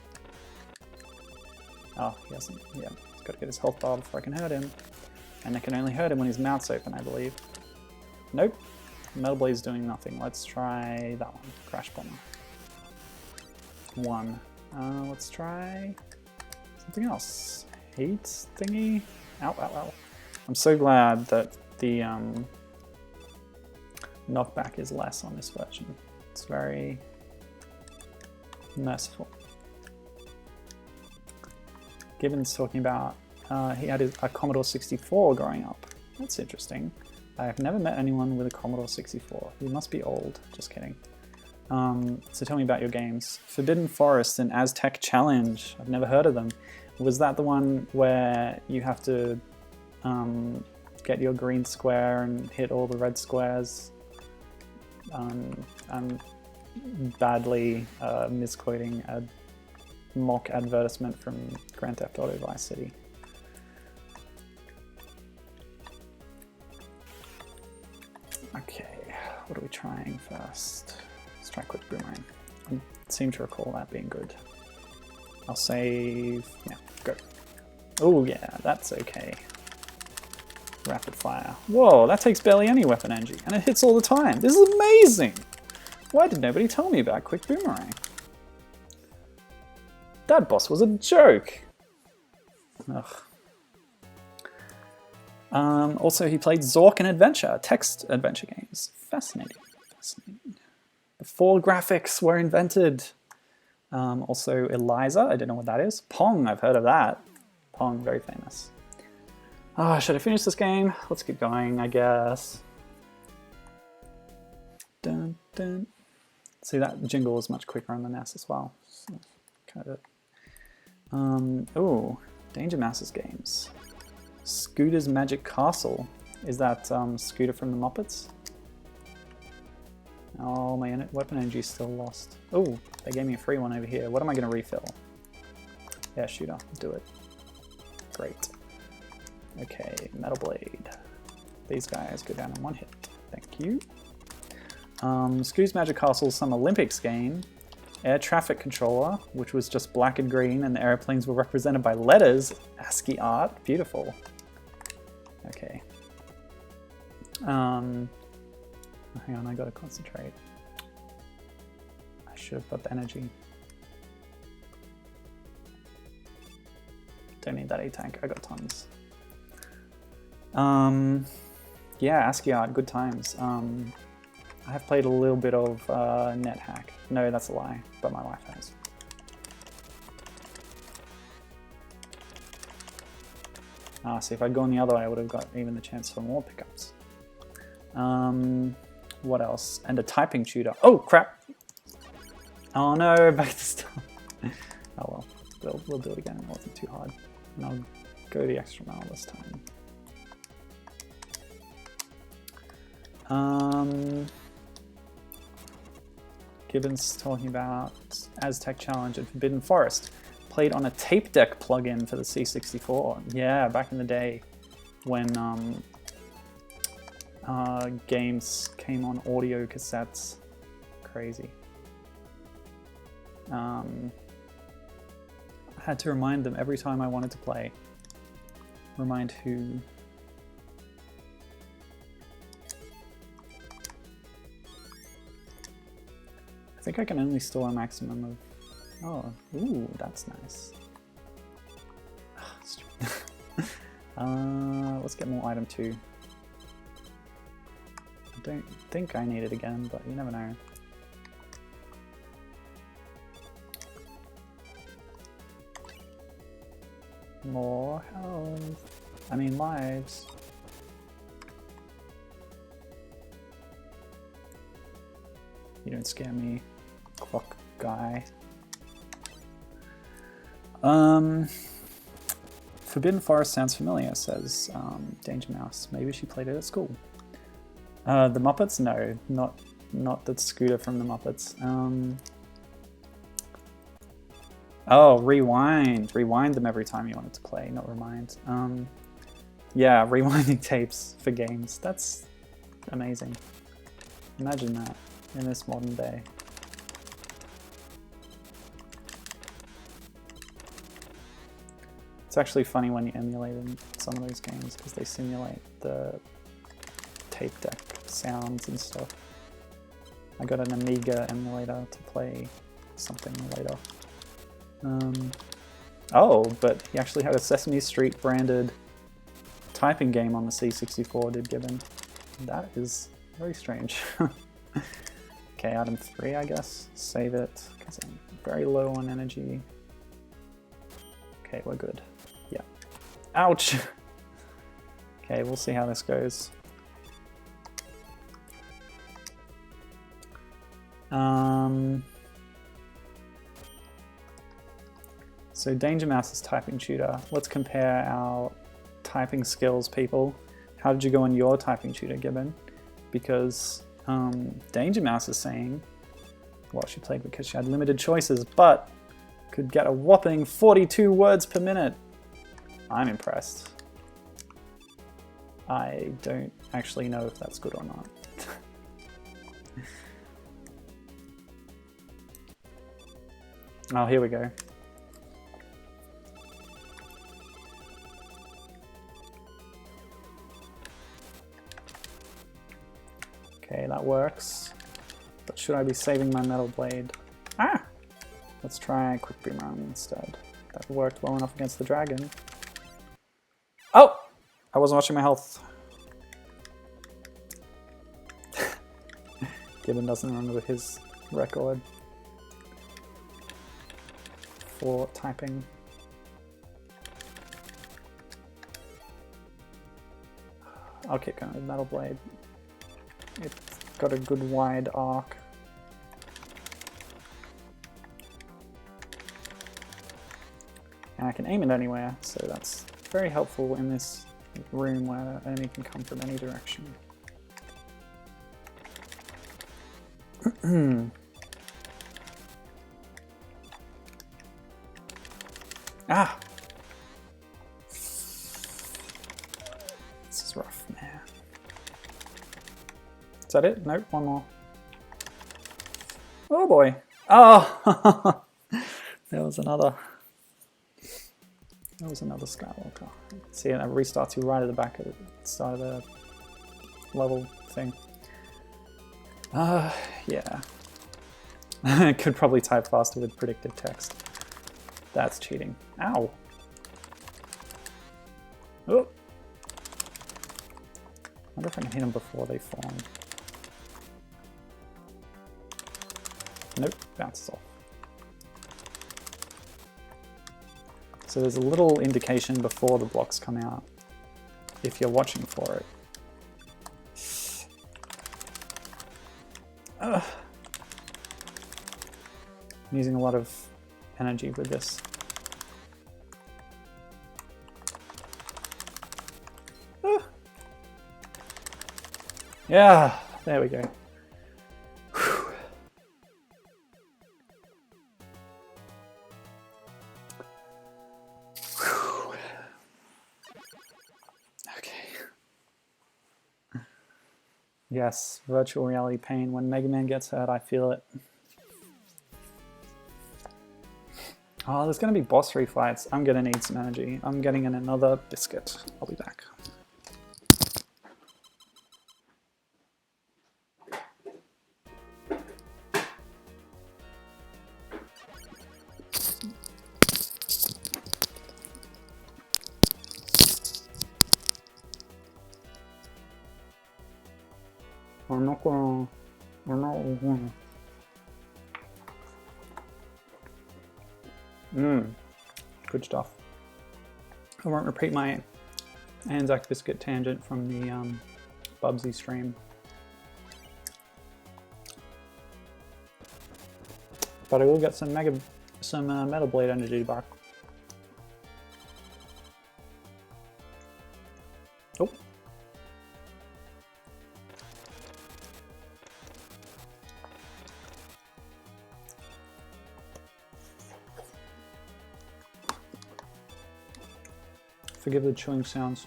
Oh, he hasn't. Yeah, he's got to get his health bar before I can hurt him. And I can only hurt him when his mouth's open, I believe. Nope. Metal Blade's doing nothing. Let's try that one. Crash Bomber. 1. Let's try something else. Heat thingy. Ow. I'm so glad that the knockback is less on this version. It's very merciful. Gibbon's talking about he had a Commodore 64 growing up. That's interesting. I've never met anyone with a Commodore 64. You must be old. Just kidding. So tell me about your games. Forbidden Forest and Aztec Challenge. I've never heard of them. Was that the one where you have to get your green square and hit all the red squares? I'm badly misquoting a mock advertisement from Grand Theft Auto Vice City. Okay, what are we trying first? Let's try quick boomerang. I seem to recall that being good. I'll save. Yeah, go. Oh yeah, that's okay. Rapid fire. Whoa, that takes barely any weapon energy, and it hits all the time. This is amazing! Why did nobody tell me about quick boomerang? That boss was a joke! Ugh. Also, he played Zork and Adventure, text adventure games. Fascinating. Fascinating. Before graphics were invented. Also, Eliza, I don't know what that is. Pong, I've heard of that. Pong, very famous. Ah, should I finish this game? Let's keep going, I guess. Dun, dun. See, that jingle is much quicker on the NES as well. So, kind of. Oh, Danger Mouse's games. Scooter's Magic Castle. Is that Scooter from the Muppets? Oh, my weapon energy is still lost. Oh, they gave me a free one over here. What am I going to refill? Yeah, shooter. Do it. Great. Okay, Metal Blade. These guys go down in one hit. Thank you. Scooter's Magic Castle is some Olympics game. Air traffic controller, which was just black and green, and the airplanes were represented by letters. ASCII art. Beautiful. Okay. Hang on, I gotta concentrate. I should have got the energy. Don't need that A-tank, I got tons. Yeah, ASCII art, good times. I have played a little bit of NetHack. No, that's a lie, but my wife has. So if I'd gone the other way, I would have got even the chance for more pickups. What else? And a typing tutor. Oh, crap! Oh no, back to stuff. Oh well, we'll do it again. It wasn't too hard. And I'll go the extra mile this time. Gibbons talking about Aztec Challenge and Forbidden Forest. Played on a tape deck plugin for the C64. Yeah, back in the day when games came on audio cassettes. Crazy. I had to remind them every time I wanted to play. Remind who? I think I can only store a maximum of... Oh, ooh, that's nice. Let's get more item 2. I don't think I need it again, but you never know. More health. I mean lives. You don't scare me, clock guy. Forbidden Forest sounds familiar, says Danger Mouse. Maybe she played it at school. The Muppets? No, not the Scooter from the Muppets. Oh, rewind. Rewind them every time you wanted to play, not remind. Yeah, rewinding tapes for games. That's amazing. Imagine that in this modern day. It's actually funny when you emulate in some of those games because they simulate the tape deck sounds and stuff. I got an Amiga emulator to play something later. Oh, but he actually had a Sesame Street branded typing game on the C64, did Gibbon. That is very strange. Okay, item 3, I guess. Save it, because I'm very low on energy. Okay, we're good. Yeah. Ouch! Okay, we'll see how this goes. So Danger Mouse's typing tutor. Let's compare our typing skills, people. How did you go on your typing tutor, Gibbon? Because Danger Mouse is saying, well, she played because she had limited choices, but could get a whopping 42 words per minute. I'm impressed. I don't actually know if that's good or not. Oh, here we go. Okay, that works. But should I be saving my metal blade? Ah! Let's try quick boomerang instead. That worked well enough against the dragon. Oh! I wasn't watching my health. Gibbon doesn't remember his record for typing. I'll keep going with Metal Blade. It's got a good wide arc. And I can aim it anywhere, so that's very helpful in this room where an enemy can come from any direction. Ah! This is rough, man. Is that it? Nope, one more. Oh boy. Oh! There was another. There was another Skywalker. See, it restarts you right at the back of the start of the level thing. Yeah. I could probably type faster with predicted text. That's cheating. Ow! Oh! I wonder if I can hit them before they fall. Nope, bounces off. So there's a little indication before the blocks come out, if you're watching for it. Ugh. I'm using a lot of energy with this. Yeah, there we go. Whew. Whew. Okay. Yes, virtual reality pain. When Mega Man gets hurt, I feel it. Oh, there's going to be boss refights. I'm going to need some energy. I'm getting in another biscuit. I'll be back. I'm not gonna... Good stuff. I won't repeat my Anzac biscuit tangent from the Bubsy stream. But I will get some Metal Blade energy back. Oh. Forgive the chewing sounds.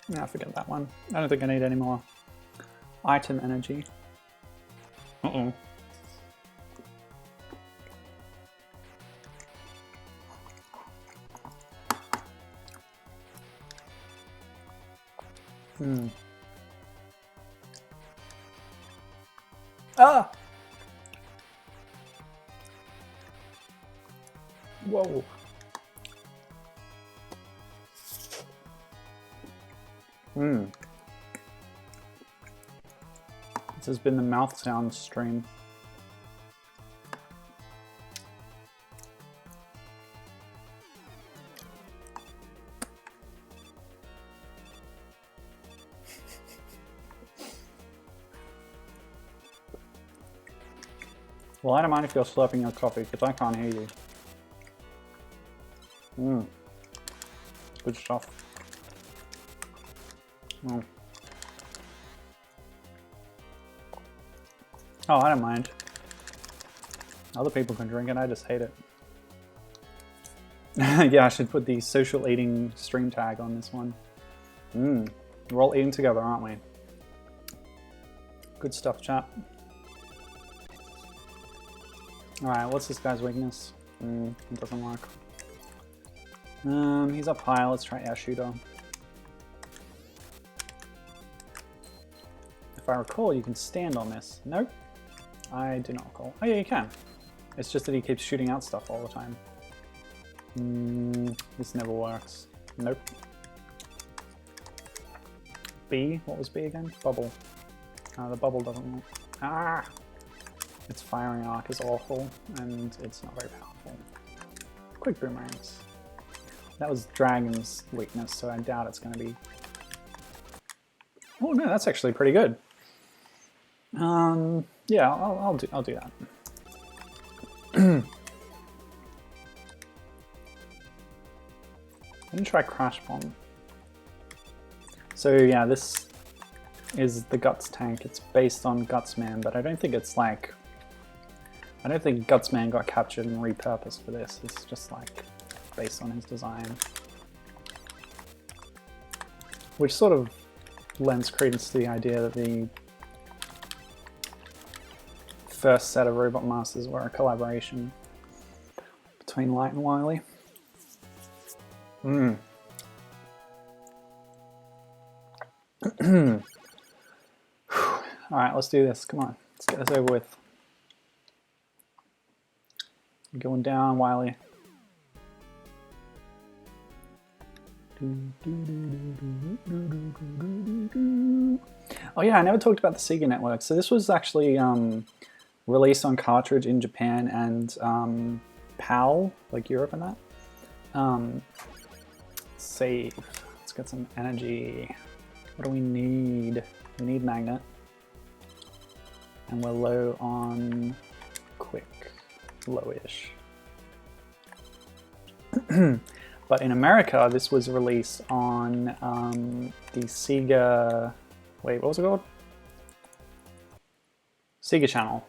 Yeah, forget that one. I don't think I need any more item energy. Uh-oh. Ah! Whoa. This has been the mouth sound stream. Well, I don't mind if you're slurping your coffee, because I can't hear you. Good stuff. Oh, I don't mind. Other people can drink it, I just hate it. Yeah, I should put the social eating stream tag on this one. We're all eating together, aren't we? Good stuff, chat. Alright, what's this guy's weakness? It doesn't work. He's up high, let's try air shooter. If I recall, you can stand on this. Nope. I do not recall. Oh yeah, you can. It's just that he keeps shooting out stuff all the time. This never works. Nope. B? What was B again? Bubble. The bubble doesn't work. Ah! Its firing arc is awful, and it's not very powerful. Quick boomerangs. That was Dragon's weakness, so I doubt it's going to be... Oh no, that's actually pretty good. Yeah, I'll do that. I'm gonna try Crash Bomb. So yeah, this is the Guts tank. It's based on Gutsman, but I don't think it's like... I don't think Gutsman got captured and repurposed for this. It's just like based on his design. Which sort of lends credence to the idea that the first set of Robot Masters were a collaboration between Light and Wily. Alright, let's do this. Come on, let's get this over with. Going down, Wily. Oh yeah, I never talked about the Sega Network. So this was actually released on cartridge in Japan and PAL, like Europe and that. Save. Let's get some energy. What do we need? We need magnet. And we're low on quick. Lowish. But in America, this was released on the Sega... Wait, what was it called? Sega Channel.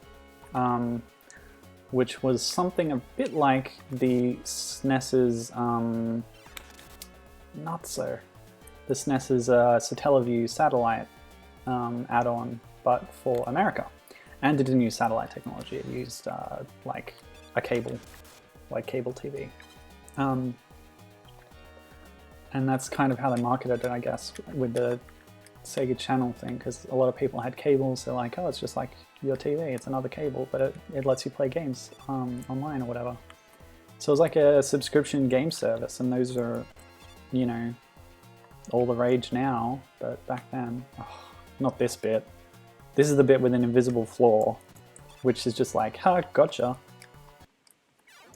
Which was something a bit like the SNES's... not so. The SNES's Satellaview satellite add-on, but for America. And it didn't use satellite technology, it used like a cable, like cable TV. And that's kind of how they marketed it, I guess, with the Sega Channel thing, because a lot of people had cables. They're like, oh, it's just like your TV, it's another cable, but it lets you play games online or whatever. So it was like a subscription game service, and those are, you know, all the rage now, but back then, oh, not this bit. This is the bit with an invisible floor, which is just like, ha, gotcha.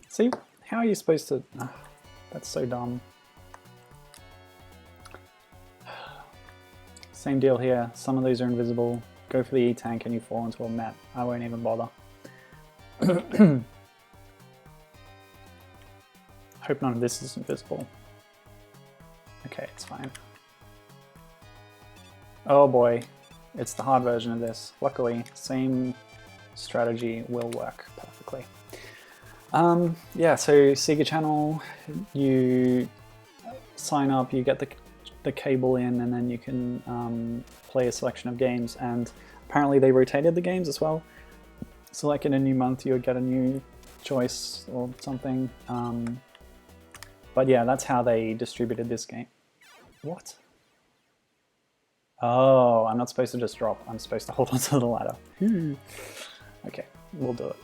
See, how are you supposed to... Oh, that's so dumb. Same deal here. Some of these are invisible. Go for the E-tank and you fall into a mat. I won't even bother. Hope none of this is invisible. Okay, it's fine. Oh boy. It's the hard version of this. Luckily, same strategy will work perfectly. Yeah, so Sega Channel, you sign up, you get the cable in, and then you can play a selection of games. And apparently they rotated the games as well. So like in a new month, you would get a new choice or something. But yeah, that's how they distributed this game. What? Oh, I'm not supposed to just drop. I'm supposed to hold onto the ladder. Okay, we'll do it.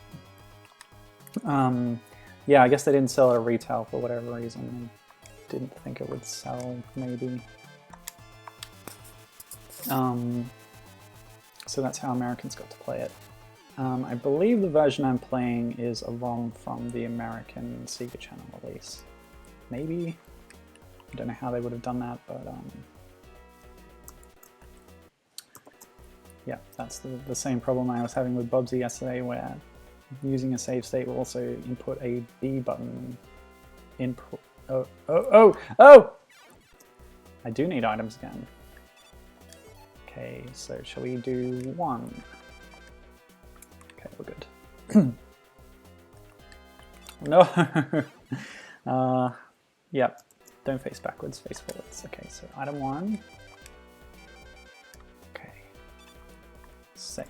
Yeah, I guess they didn't sell it at retail for whatever reason. I didn't think it would sell, maybe. So that's how Americans got to play it. I believe the version I'm playing is a ROM from the American Sega Channel release. Maybe? I don't know how they would have done that, but yeah, that's the same problem I was having with Bubsy yesterday, where using a save state will also input a B button input. Oh! I do need items again. Okay, so shall we do 1? Okay, we're good. No! Yep. Don't face backwards, face forwards. Okay, so item 1. Okay. Save.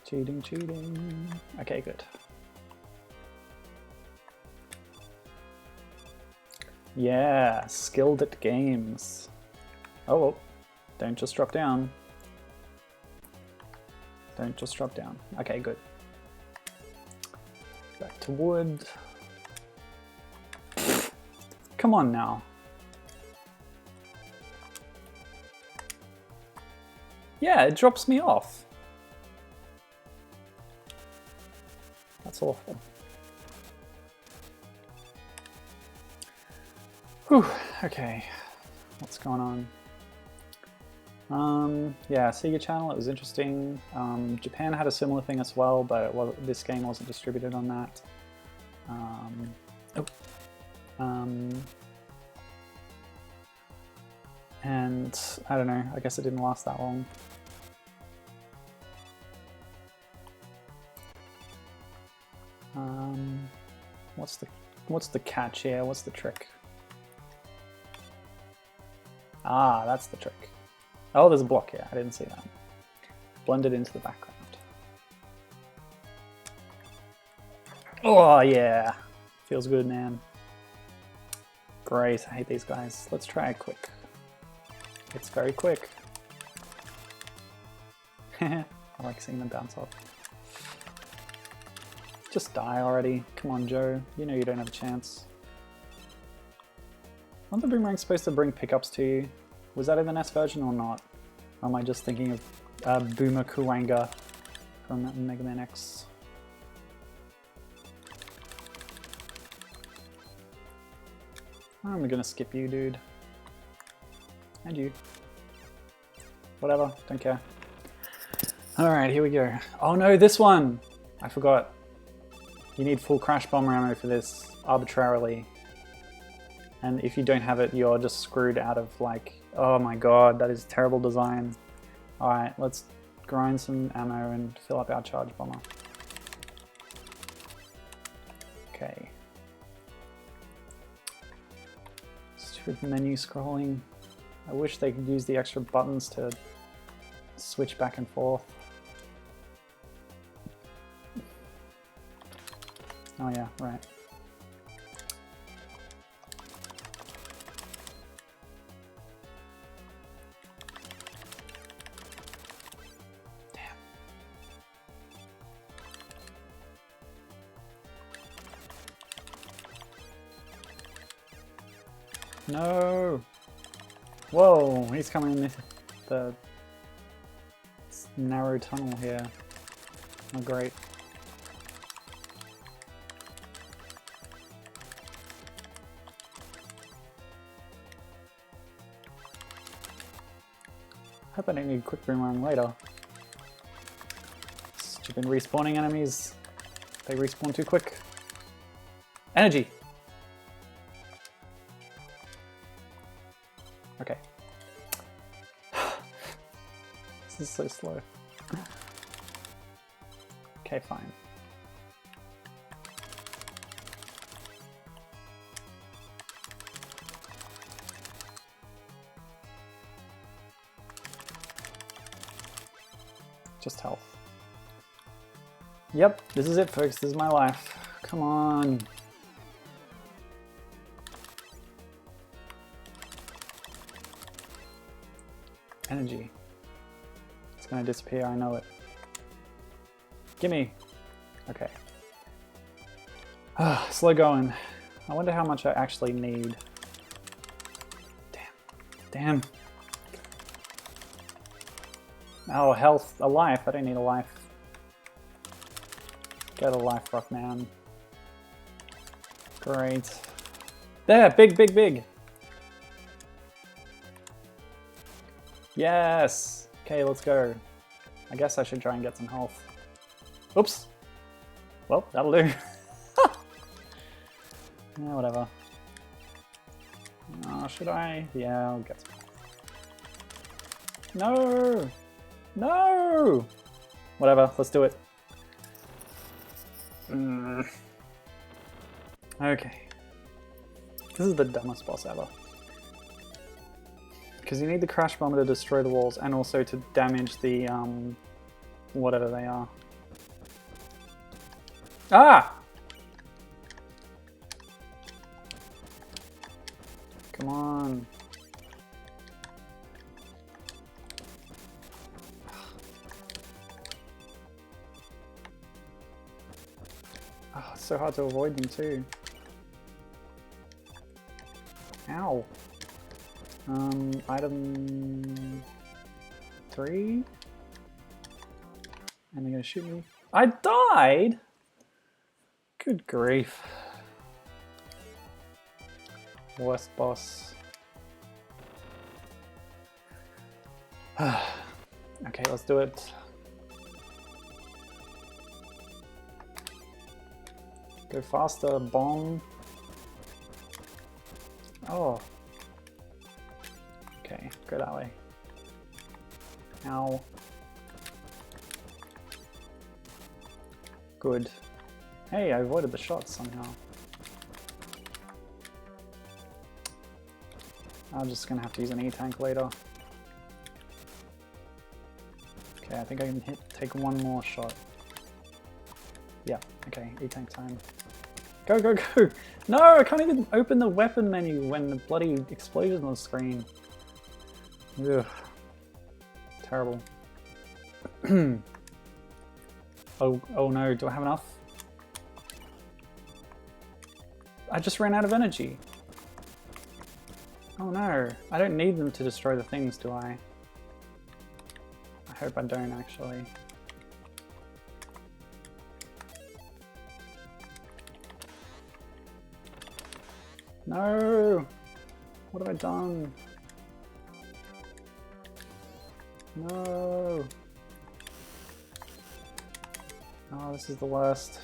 Cheating, cheating. Okay, good. Yeah, skilled at games. Oh, don't just drop down. Don't just drop down. Okay, good. Back to wood. Come on now. Yeah, it drops me off. That's awful. Whew, okay. What's going on? Yeah, Sega Channel, it was interesting. Japan had a similar thing as well, but this game wasn't distributed on that. And I don't know, I guess it didn't last that long. What's the catch here? What's the trick? Ah, that's the trick. Oh, there's a block here. I didn't see that. Blend it into the background. Oh, yeah. Feels good, man. Great. I hate these guys. Let's try it quick. It's very quick. I like seeing them bounce off. Just die already. Come on, Joe. You know you don't have a chance. Aren't the boomerangs supposed to bring pickups to you? Was that in the NES version or not? Or am I just thinking of Boomer Kuwanga from Mega Man X? I'm gonna skip you, dude. And you. Whatever, don't care. Alright, here we go. Oh no, this one! I forgot. You need full crash bomber ammo for this, arbitrarily. And if you don't have it, you're just screwed out of like, oh my god, that is terrible design. Alright, let's grind some ammo and fill up our charge bomber. Okay. Stupid menu scrolling. I wish they could use the extra buttons to switch back and forth. Oh yeah, right. No! Whoa, he's coming in the narrow tunnel here. Oh great. Hope I don't need quick boomerang later. Stupid respawning enemies. They respawn too quick. Energy! Okay. This is so slow. Okay, fine. Just health. Yep, this is it, folks. This is my life. Come on. Energy. It's gonna disappear, I know it. Gimme! Okay. Slow going. I wonder how much I actually need. Damn. Damn. Oh, health. A life. I don't need a life. Get a life, Rockman. Great. There! Big, big, big! Yes! Okay, let's go. I guess I should try and get some health. Oops! Well, that'll do. Yeah, whatever. Oh, should I? Yeah, I'll get some health. No! No! Whatever, let's do it. Okay. This is the dumbest boss ever. Because you need the crash bomber to destroy the walls and also to damage the, whatever they are. Ah! Come on. Oh, it's so hard to avoid them too. Ow. Item 3? And they're gonna shoot me. I died? Good grief. Worst boss. Okay, let's do it. Go faster, bomb. Oh. Okay, go that way. Ow. Good. Hey, I avoided the shots somehow. I'm just gonna have to use an E-tank later. Okay, I think I can take one more shot. Yeah, okay, E-tank time. Go, go, go! No, I can't even open the weapon menu when the bloody explosion's on the screen. Ugh. Terrible. Oh no, do I have enough? I just ran out of energy. Oh no, I don't need them to destroy the things, do I? I hope I don't actually. No! What have I done? No! Oh, this is the worst.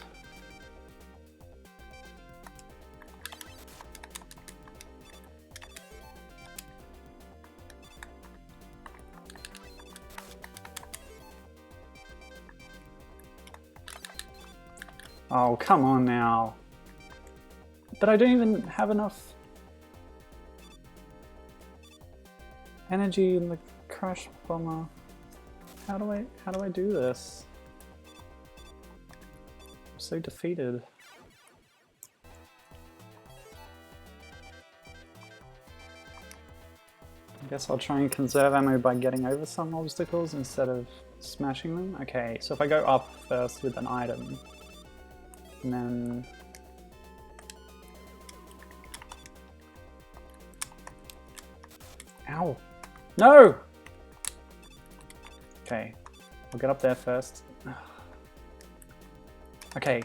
Oh, come on now. But I don't even have enough energy in the crash bomber. How do I do this? I'm so defeated. I guess I'll try and conserve ammo by getting over some obstacles instead of smashing them. Okay, so if I go up first with an item, and then ow! No! Okay, we'll get up there first. Okay,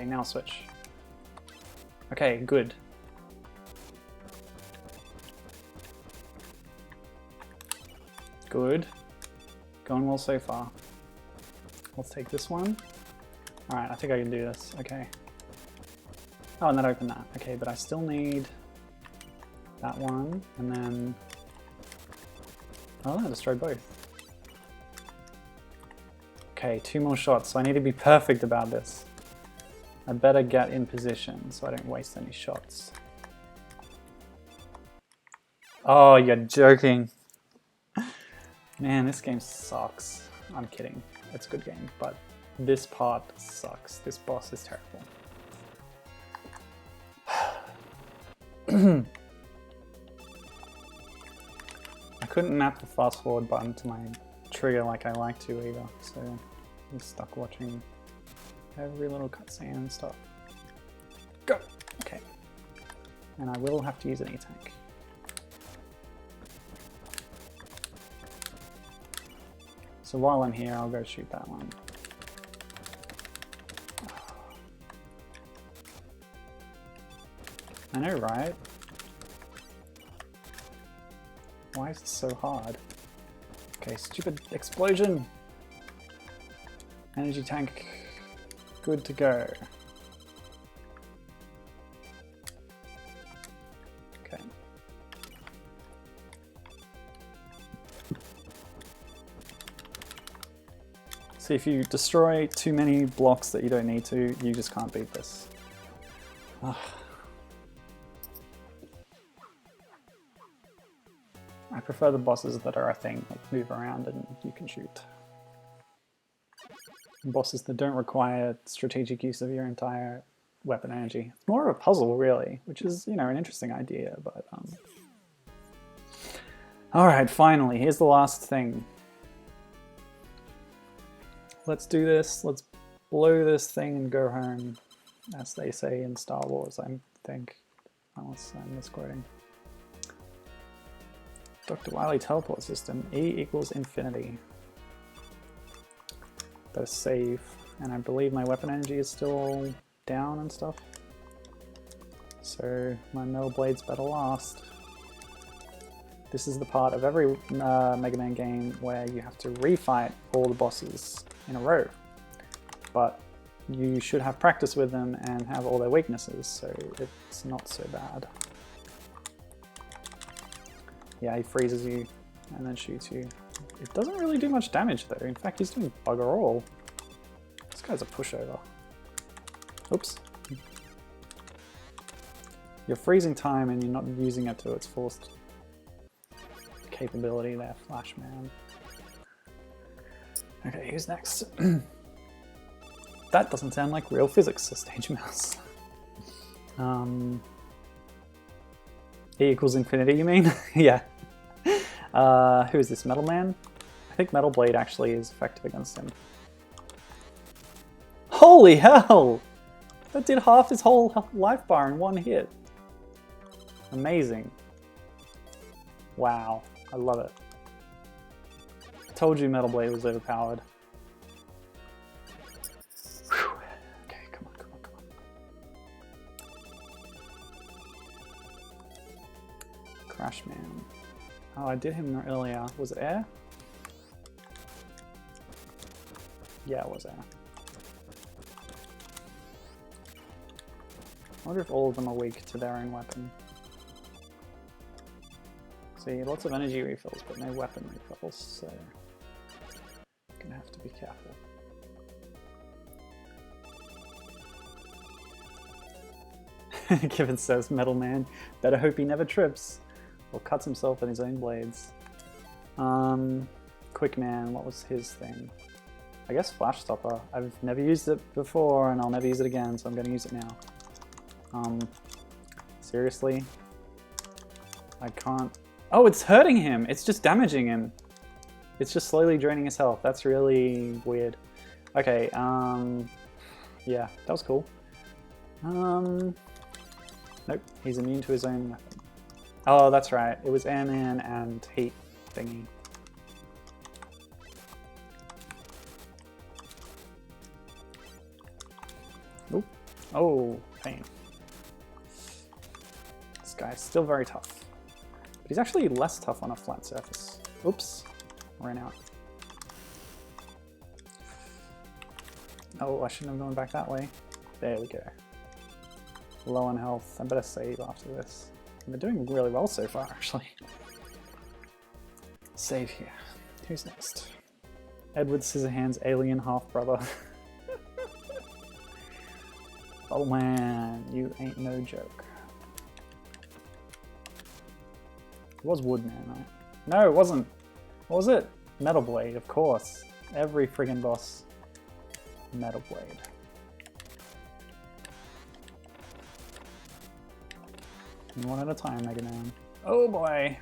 now switch. Okay, good. Good. Going well so far. Let's take this one. Alright, I think I can do this. Okay. Oh, and that opened that. Okay, but I still need that one, and then... Oh, I destroyed both. Okay, 2 more shots, so I need to be perfect about this. I better get in position so I don't waste any shots. Oh, you're joking. Man, this game sucks. I'm kidding. It's a good game, but this part sucks. This boss is terrible. I couldn't map the fast forward button to my trigger like I like to either, so I'm stuck watching every little cutscene and stuff. Go! Okay. And I will have to use an E-tank. So while I'm here, I'll go shoot that one. I know, right? Why is this so hard? Okay, stupid explosion! Energy tank, good to go. Okay. See, if you destroy too many blocks that you don't need to, you just can't beat this. Ugh. I prefer the bosses that are a thing, like move around and you can shoot. Bosses that don't require strategic use of your entire weapon energy. It's more of a puzzle, really, which is, you know, an interesting idea, but Alright, finally, here's the last thing. Let's do this, let's blow this thing and go home, as they say in Star Wars, I think, unless I'm misquoting. Dr. Wily teleport system, E equals infinity. Better save, and I believe my weapon energy is still down and stuff. So my metal blades better last. This is the part of every Mega Man game where you have to refight all the bosses in a row. But you should have practice with them and have all their weaknesses, so it's not so bad. Yeah, he freezes you and then shoots you. It doesn't really do much damage though. In fact, he's doing bugger all. This guy's a pushover. Oops. You're freezing time and you're not using it to its fullest capability there, Flash Man. Okay, who's next? That doesn't sound like real physics, says Stage Mouse. E equals infinity, you mean? Yeah. Who is this, Metal Man? I think Metal Blade actually is effective against him. Holy hell! That did half his whole life bar in one hit. Amazing. Wow, I love it. Told you Metal Blade was overpowered. Whew. Okay, come on, come on, come on. Crash Man. Oh, I did him earlier. Was it air? Yeah, it was air. I wonder if all of them are weak to their own weapon. See, lots of energy refills, but no weapon refills, so I'm gonna have to be careful. Kevin says, Metal Man, better hope he never trips or cuts himself in his own blades. Quick Man, what was his thing? I guess Flash Stopper. I've never used it before and I'll never use it again, so I'm gonna use it now. Seriously? I can't... Oh, it's hurting him! It's just damaging him! It's just slowly draining his health. That's really weird. Okay, yeah, that was cool. Nope, he's immune to his own weapon. Oh, that's right. It was Airman and Heat thingy. Oop. Oh, pain. This guy's still very tough. But he's actually less tough on a flat surface. Oops, ran out. Oh, I shouldn't have gone back that way. There we go. Low on health. I better save after this. We're doing really well so far, actually. Save here. Who's next? Edward Scissorhands' alien half-brother. Oh man, you ain't no joke. It was Woodman, right? No, it wasn't. What was it? Metal Blade, of course. Every friggin' boss. Metal Blade. One at a time, Mega Man. Oh boy!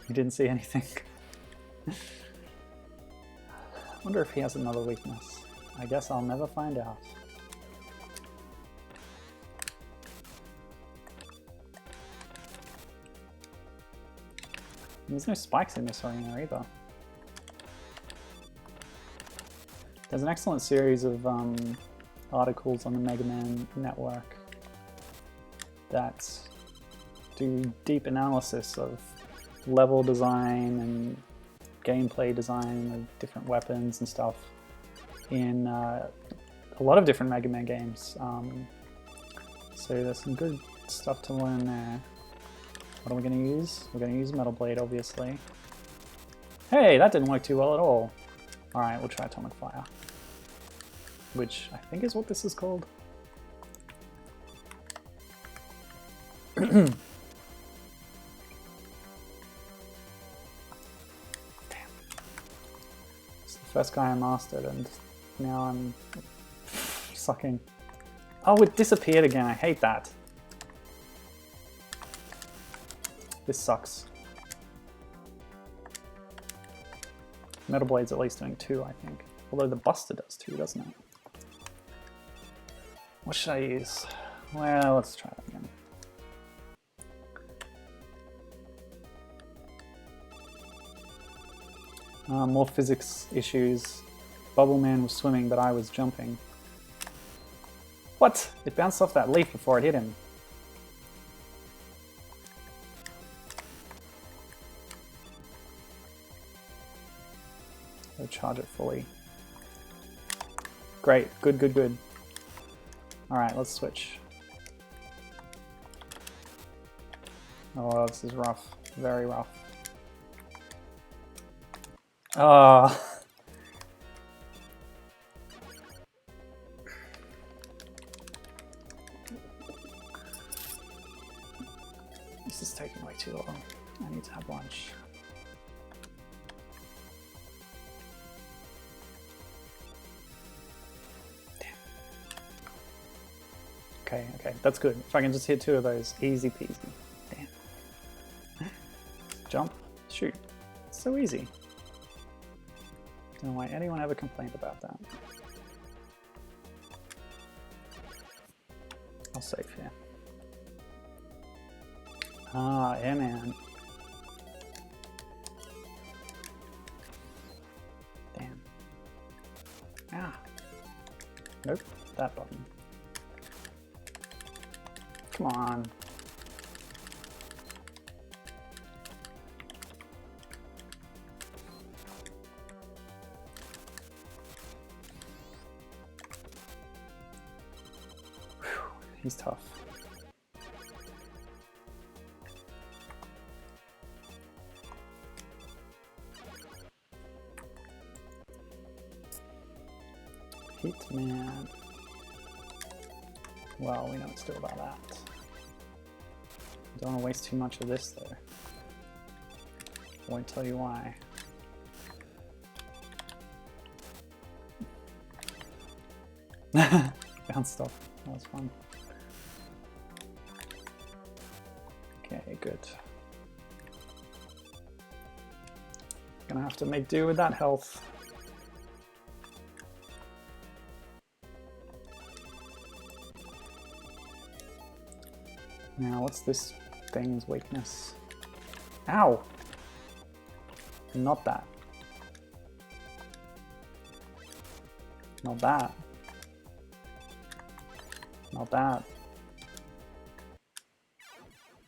You didn't see anything. Wonder if he has another weakness. I guess I'll never find out. There's no spikes in this arena either. There's an excellent series of articles on the Mega Man network that do deep analysis of level design and gameplay design of different weapons and stuff in a lot of different Mega Man games. So there's some good stuff to learn there. What are we going to use? We're going to use Metal Blade, obviously. Hey, that didn't work too well at all. Alright, we'll try Atomic Fire. Which I think is what this is called. Damn. It's the first guy I mastered and now I'm sucking. Oh, it disappeared again. I hate that. This sucks. Metal Blade's at least doing 2, I think. Although the Buster does 2, doesn't it? What should I use? Well, let's try that again. More physics issues. Bubble Man was swimming, but I was jumping. What? It bounced off that leaf before it hit him. I'll charge it fully. Great. Good, good, good. Alright, let's switch. Oh, this is rough. Very rough. Ah. This is taking way too long. I need to have lunch. Damn. Okay, okay, that's good. If I can just hit 2 of those, easy peasy. Damn. Jump, shoot. It's so easy. Don't know why anyone ever complained about that. I'll save here. Ah, Airman. Damn. Ah. Nope, that button. Come on. He's tough. Hitman. Well, we know it's still about that. Don't want to waste too much of this though. Won't tell you why. Bounced off. That was fun. Okay, good. Gonna have to make do with that health. Now, what's this thing's weakness? Ow! Not that. Not that. Not that.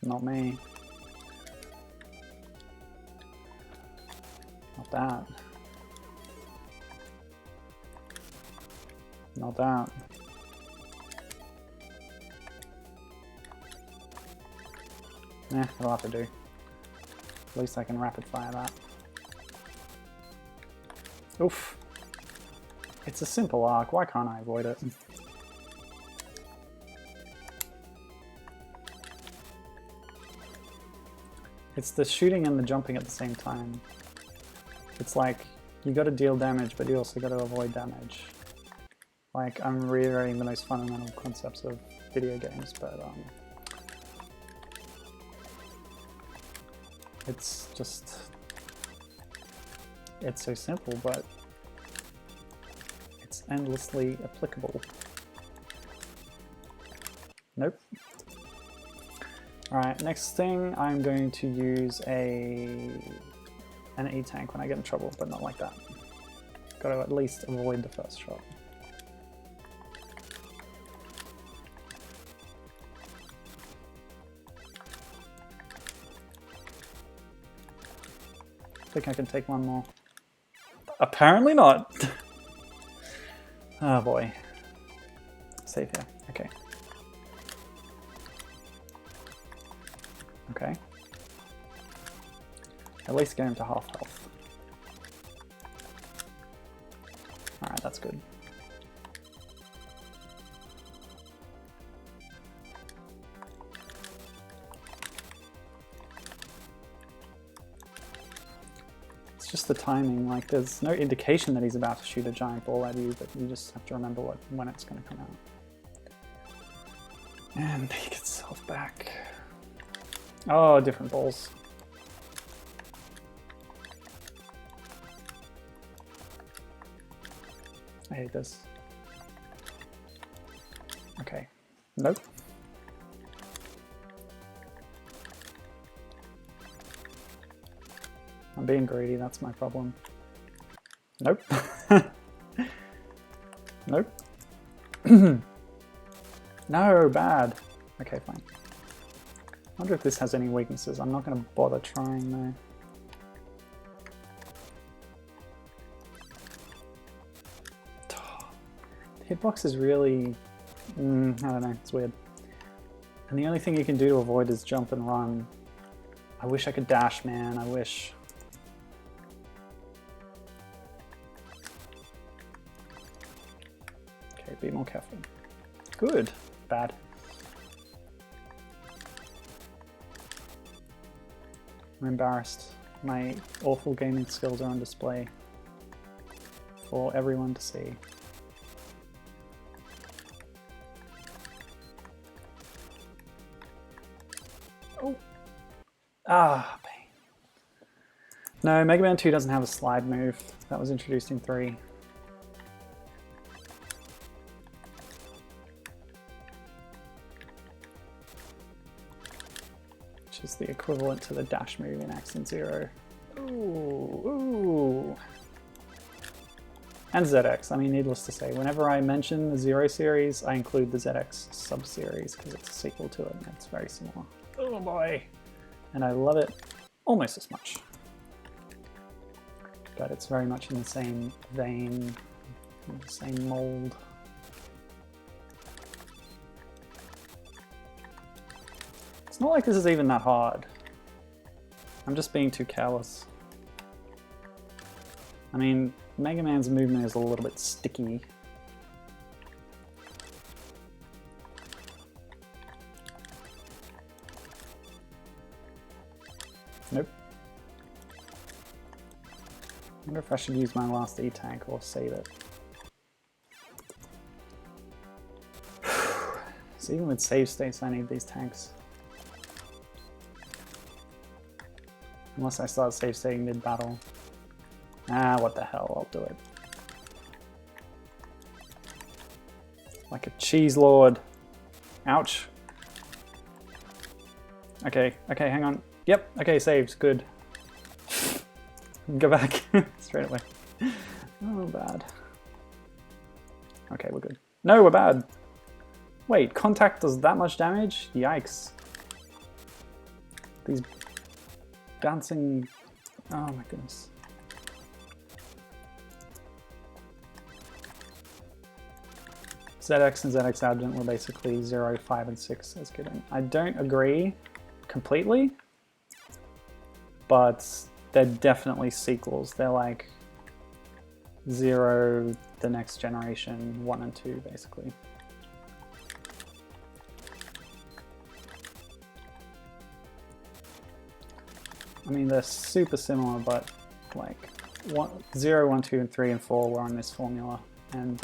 Not me. Not that. Not that. It'll have to do. At least I can rapid fire that. Oof. It's a simple arc, why can't I avoid it? It's the shooting and the jumping at the same time. It's like, you gotta deal damage, but you also gotta avoid damage. Like, I'm reiterating the most fundamental concepts of video games, but it's just, it's so simple, but it's endlessly applicable. Nope. Alright, next thing, I'm going to use an E-tank when I get in trouble, but not like that. Gotta at least avoid the first shot. I think I can take one more. Apparently not! Oh boy. Save here, okay. Okay. At least get him to half health. That's good. It's just the timing, like there's no indication that he's about to shoot a giant ball at you, but you just have to remember when it's going to come out. And he gets himself back. Oh, different balls. I hate this. Okay. Nope. I'm being greedy, that's my problem. Nope. Nope. No, bad. Okay, fine. I wonder if this has any weaknesses. I'm not going to bother trying though. The hitbox is really... I don't know, it's weird. And the only thing you can do to avoid is jump and run. I wish I could dash, man, I wish. Okay, be more careful. Good. Bad. I'm embarrassed. My awful gaming skills are on display for everyone to see. Oh. Ah, pain. No, Mega Man 2 doesn't have a slide move. That was introduced in 3. Which is the equivalent to the dash move in Accent Zero. Ooh, ooh. And ZX. I mean, needless to say, whenever I mention the Zero series, I include the ZX sub-series because it's a sequel to it and it's very similar. Oh boy! And I love it almost as much. But it's very much in the same vein, in the same mold. It's not like this is even that hard. I'm just being too careless. I mean, Mega Man's movement is a little bit sticky. Nope. I wonder if I should use my last E-tank or save it. So even with save states, I need these tanks. Unless I start save stating mid-battle. Ah, what the hell, I'll do it. Like a cheese lord. Ouch. Okay, okay, hang on. Yep, okay, saved, good. Go back, straight away. Oh, bad. Okay, we're good. No, we're bad. Wait, contact does that much damage? Yikes. These bouncing... Oh my goodness. ZX and ZX Argent were basically 0, 5, and 6 as given. I don't agree completely, but they're definitely sequels. They're like 0, the next generation, 1 and 2 basically. I mean, they're super similar, but like 0, 1, 2, and 3, and 4 were on this formula, and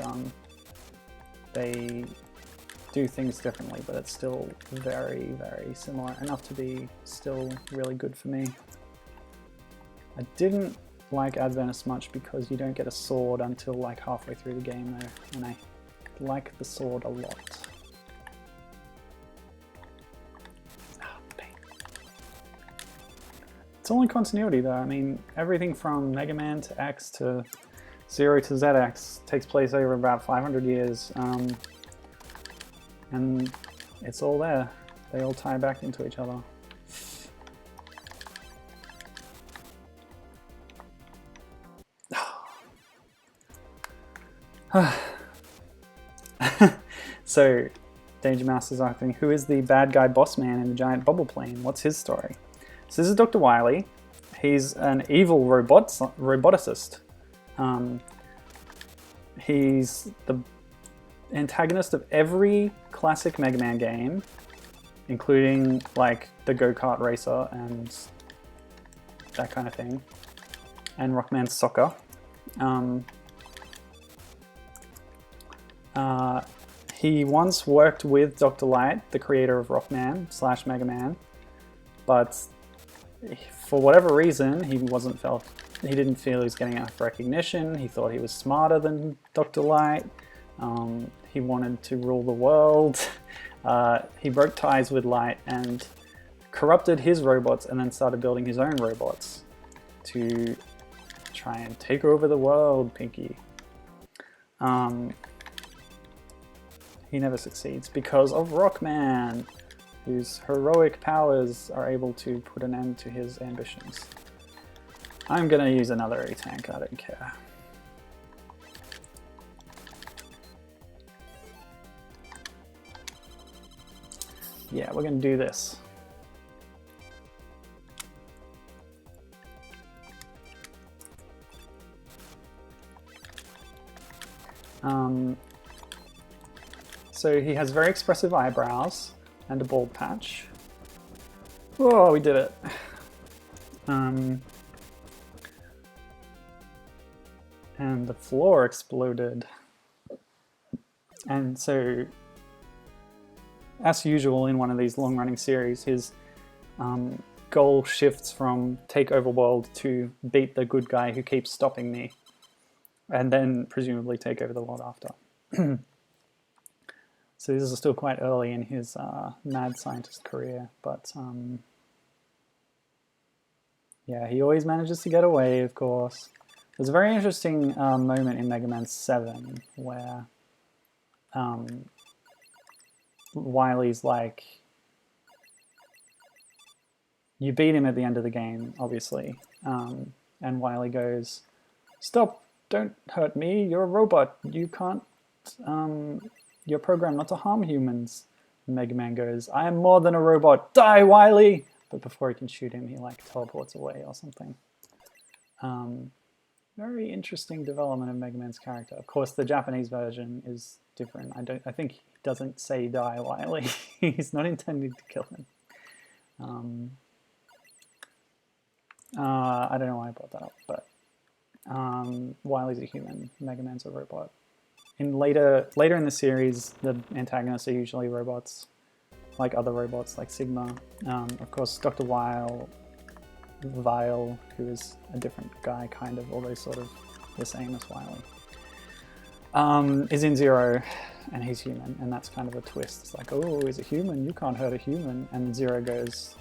they do things differently, but it's still very, very similar, enough to be still really good for me. I didn't like Adventus much because you don't get a sword until like halfway through the game though, and I like the sword a lot. It's only continuity though. I mean, everything from Mega Man to X to 0 to ZX takes place over about 500 years, and it's all there. They all tie back into each other. So, Danger Mouse is asking, who is the bad guy boss man in the giant bubble plane? What's his story? So this is Dr. Wily. He's an evil roboticist. He's the antagonist of every classic Mega Man game, including like the go-kart racer and that kind of thing, and Rockman Soccer. He once worked with Dr. Light, the creator of Rockman / Mega Man, but for whatever reason, he didn't feel he was getting enough recognition. He thought he was smarter than Dr. Light. He wanted to rule the world. He broke ties with Light and corrupted his robots, and then started building his own robots to try and take over the world, Pinky. He never succeeds because of Rockman, whose heroic powers are able to put an end to his ambitions. I'm gonna use another A-Tank, I don't care. Yeah, we're gonna do this. So he has very expressive eyebrows and a bald patch. Oh, we did it. And the floor exploded. And so, as usual in one of these long-running series, his goal shifts from take over world to beat the good guy who keeps stopping me, and then presumably take over the world after. So this is still quite early in his mad scientist career, but yeah, he always manages to get away, of course. There's a very interesting moment in Mega Man 7 where Wily's like, you beat him at the end of the game, obviously, and Wily goes, "Stop, don't hurt me, you're a robot, you can't, you're programmed not to harm humans." And Mega Man goes, "I am more than a robot, die, Wily!" But before he can shoot him, he like teleports away or something. Very interesting development of Mega Man's character. Of course, the Japanese version is different. I think he doesn't say die, Wily. He's not intending to kill him. I don't know why I brought that up, but Wily's a human, Mega Man's a robot. Later in the series, the antagonists are usually robots, like other robots, like Sigma. Of course, Dr. Vile, who is a different guy, kind of, although sort of the same as Wily, is in Zero, and he's human, and that's kind of a twist. It's like, oh, he's a human, you can't hurt a human. And Zero goes,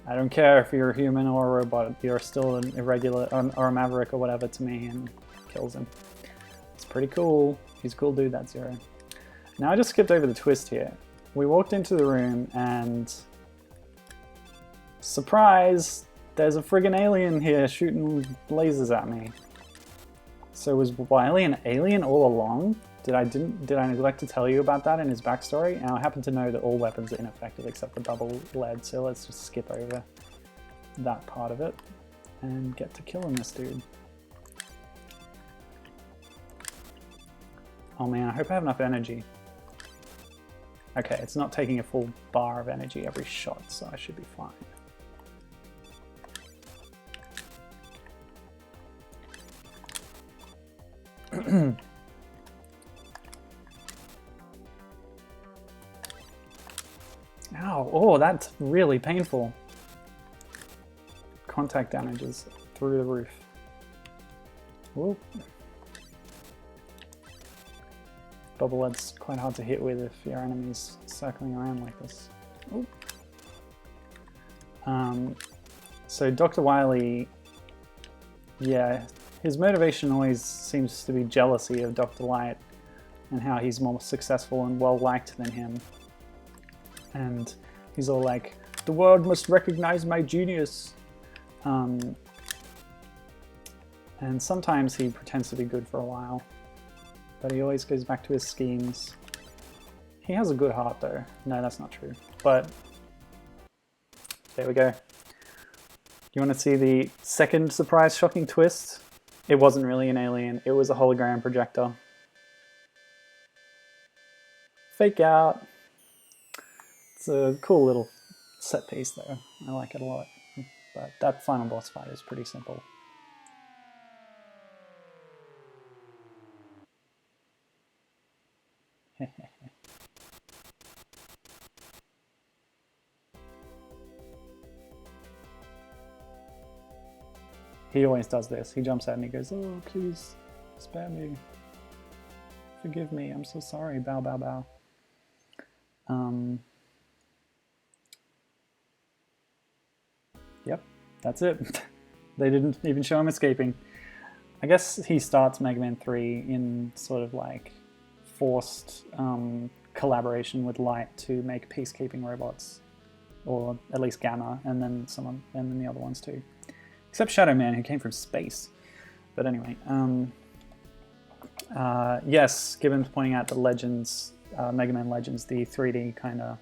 I don't care if you're a human or a robot, you're still an irregular, or a maverick or whatever to me, and kills him. It's pretty cool. He's a cool dude, that Zero. Now I just skipped over the twist here. We walked into the room and... surprise! There's a friggin' alien here shooting lasers at me. So was Wily an alien all along? Did I neglect to tell you about that in his backstory? And I happen to know that all weapons are ineffective except the double lead, so let's just skip over that part of it and get to killing this dude. Oh man, I hope I have enough energy. Okay, it's not taking a full bar of energy every shot, so I should be fine. Ow, oh, that's really painful. Contact damage is through the roof. Whoop. Double lead's quite hard to hit with if your enemy's circling around like this. Oop. So Dr. Wily, yeah, his motivation always seems to be jealousy of Dr. Light and how he's more successful and well-liked than him. And he's all like, the world must recognize my genius. And sometimes he pretends to be good for a while, but he always goes back to his schemes. He has a good heart though. No, that's not true. But there we go. You want to see the second surprise shocking twist? It wasn't really an alien, it was a hologram projector. Fake out. It's a cool little set piece though. I like it a lot. But that final boss fight is pretty simple. He always does this. He jumps out and he goes, "Oh, please spare me. Forgive me. I'm so sorry. Bow, bow, bow." Yep, that's it. They didn't even show him escaping. I guess he starts Mega Man 3 in sort of like forced collaboration with Light to make peacekeeping robots, or at least Gamma, and then the other ones too. Except Shadow Man, who came from space. But anyway, yes, Gibbons pointing out the Legends, Mega Man Legends, the 3D kind of,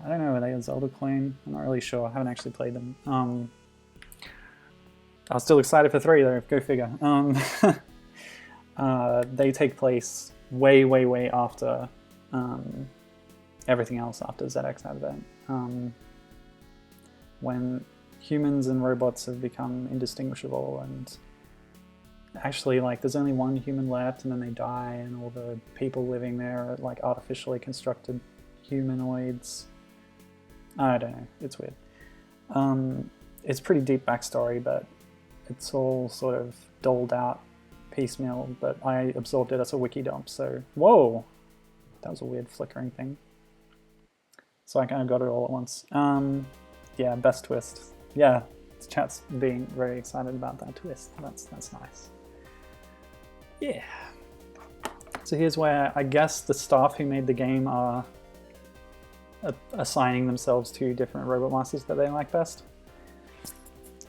I don't know, are they a Zelda clone? I'm not really sure. I haven't actually played them. I was still excited for 3 though, go figure. They take place way, way, way after everything else after ZX Advent. When humans and robots have become indistinguishable, and actually like there's only one human left and then they die, and all the people living there are like artificially constructed humanoids. I don't know, it's weird. It's pretty deep backstory, but it's all sort of doled out piecemeal, but I absorbed it as a wiki dump, so whoa, that was a weird flickering thing. So I kind of got it all at once. Yeah, best twist. Yeah, chat's being very excited about that twist. That's nice. Yeah. So here's where I guess the staff who made the game are assigning themselves to different robot masters that they like best.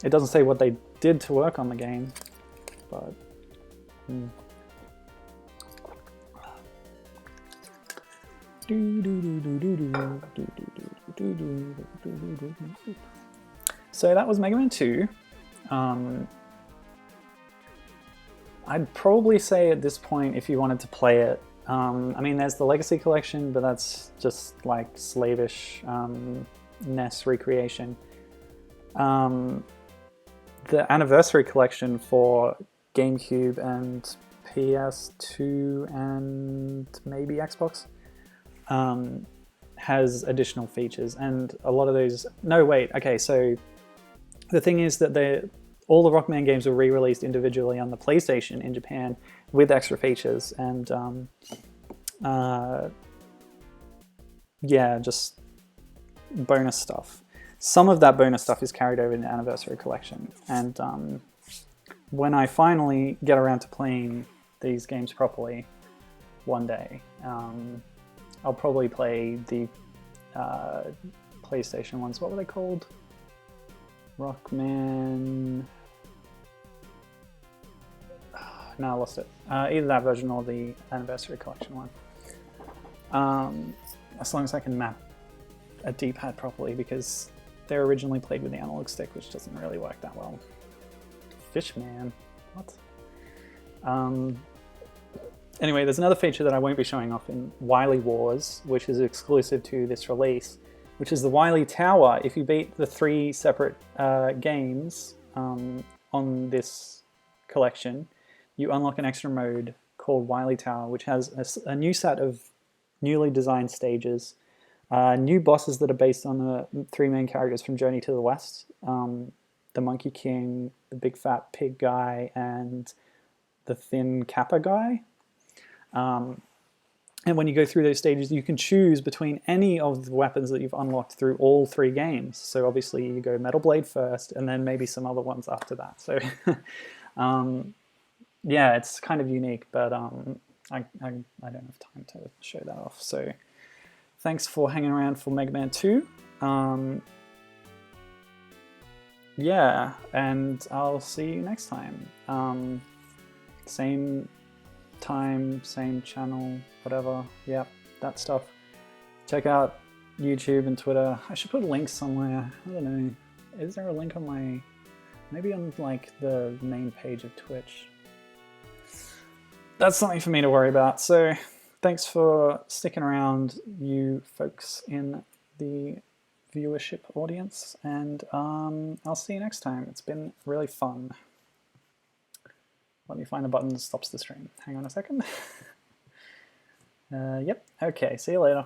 It doesn't say what they did to work on the game, but so that was Mega Man 2. I'd probably say at this point, if you wanted to play it, I mean, there's the Legacy Collection, but that's just like slavish NES recreation. The Anniversary Collection for GameCube and PS2 and maybe Xbox has additional features, and a lot of those... No, wait, okay, so the thing is that all the Rockman games were re-released individually on the PlayStation in Japan with extra features, and yeah, just bonus stuff. Some of that bonus stuff is carried over in the Anniversary Collection, and when I finally get around to playing these games properly one day, I'll probably play the PlayStation ones. What were they called? Rockman... No, I lost it. Either that version or the Anniversary Collection one. As long as I can map a D-pad properly, because they're originally played with the analog stick, which doesn't really work that well. Fishman? What? Anyway, there's another feature that I won't be showing off in Wily Wars, which is exclusive to this release, which is the Wily Tower. If you beat the 3 separate games on this collection, you unlock an extra mode called Wily Tower, which has a new set of newly designed stages, new bosses that are based on the 3 main characters from Journey to the West, the Monkey King, the big fat pig guy, and the thin Kappa guy. And when you go through those stages, you can choose between any of the weapons that you've unlocked through all 3 games. So obviously you go Metal Blade first, and then maybe some other ones after that. So yeah, it's kind of unique, but I don't have time to show that off. So thanks for hanging around for Mega Man 2. Yeah, and I'll see you next time. Same time, same channel, whatever. Yeah, that stuff. Check out YouTube and Twitter. I should put links somewhere. I don't know. Is there a link on my... Maybe on like the main page of Twitch? That's something for me to worry about. So thanks for sticking around, you folks in the viewership audience, and I'll see you next time. It's been really fun. Let me find the button that stops the stream. Hang on a second. Yep, okay, see you later.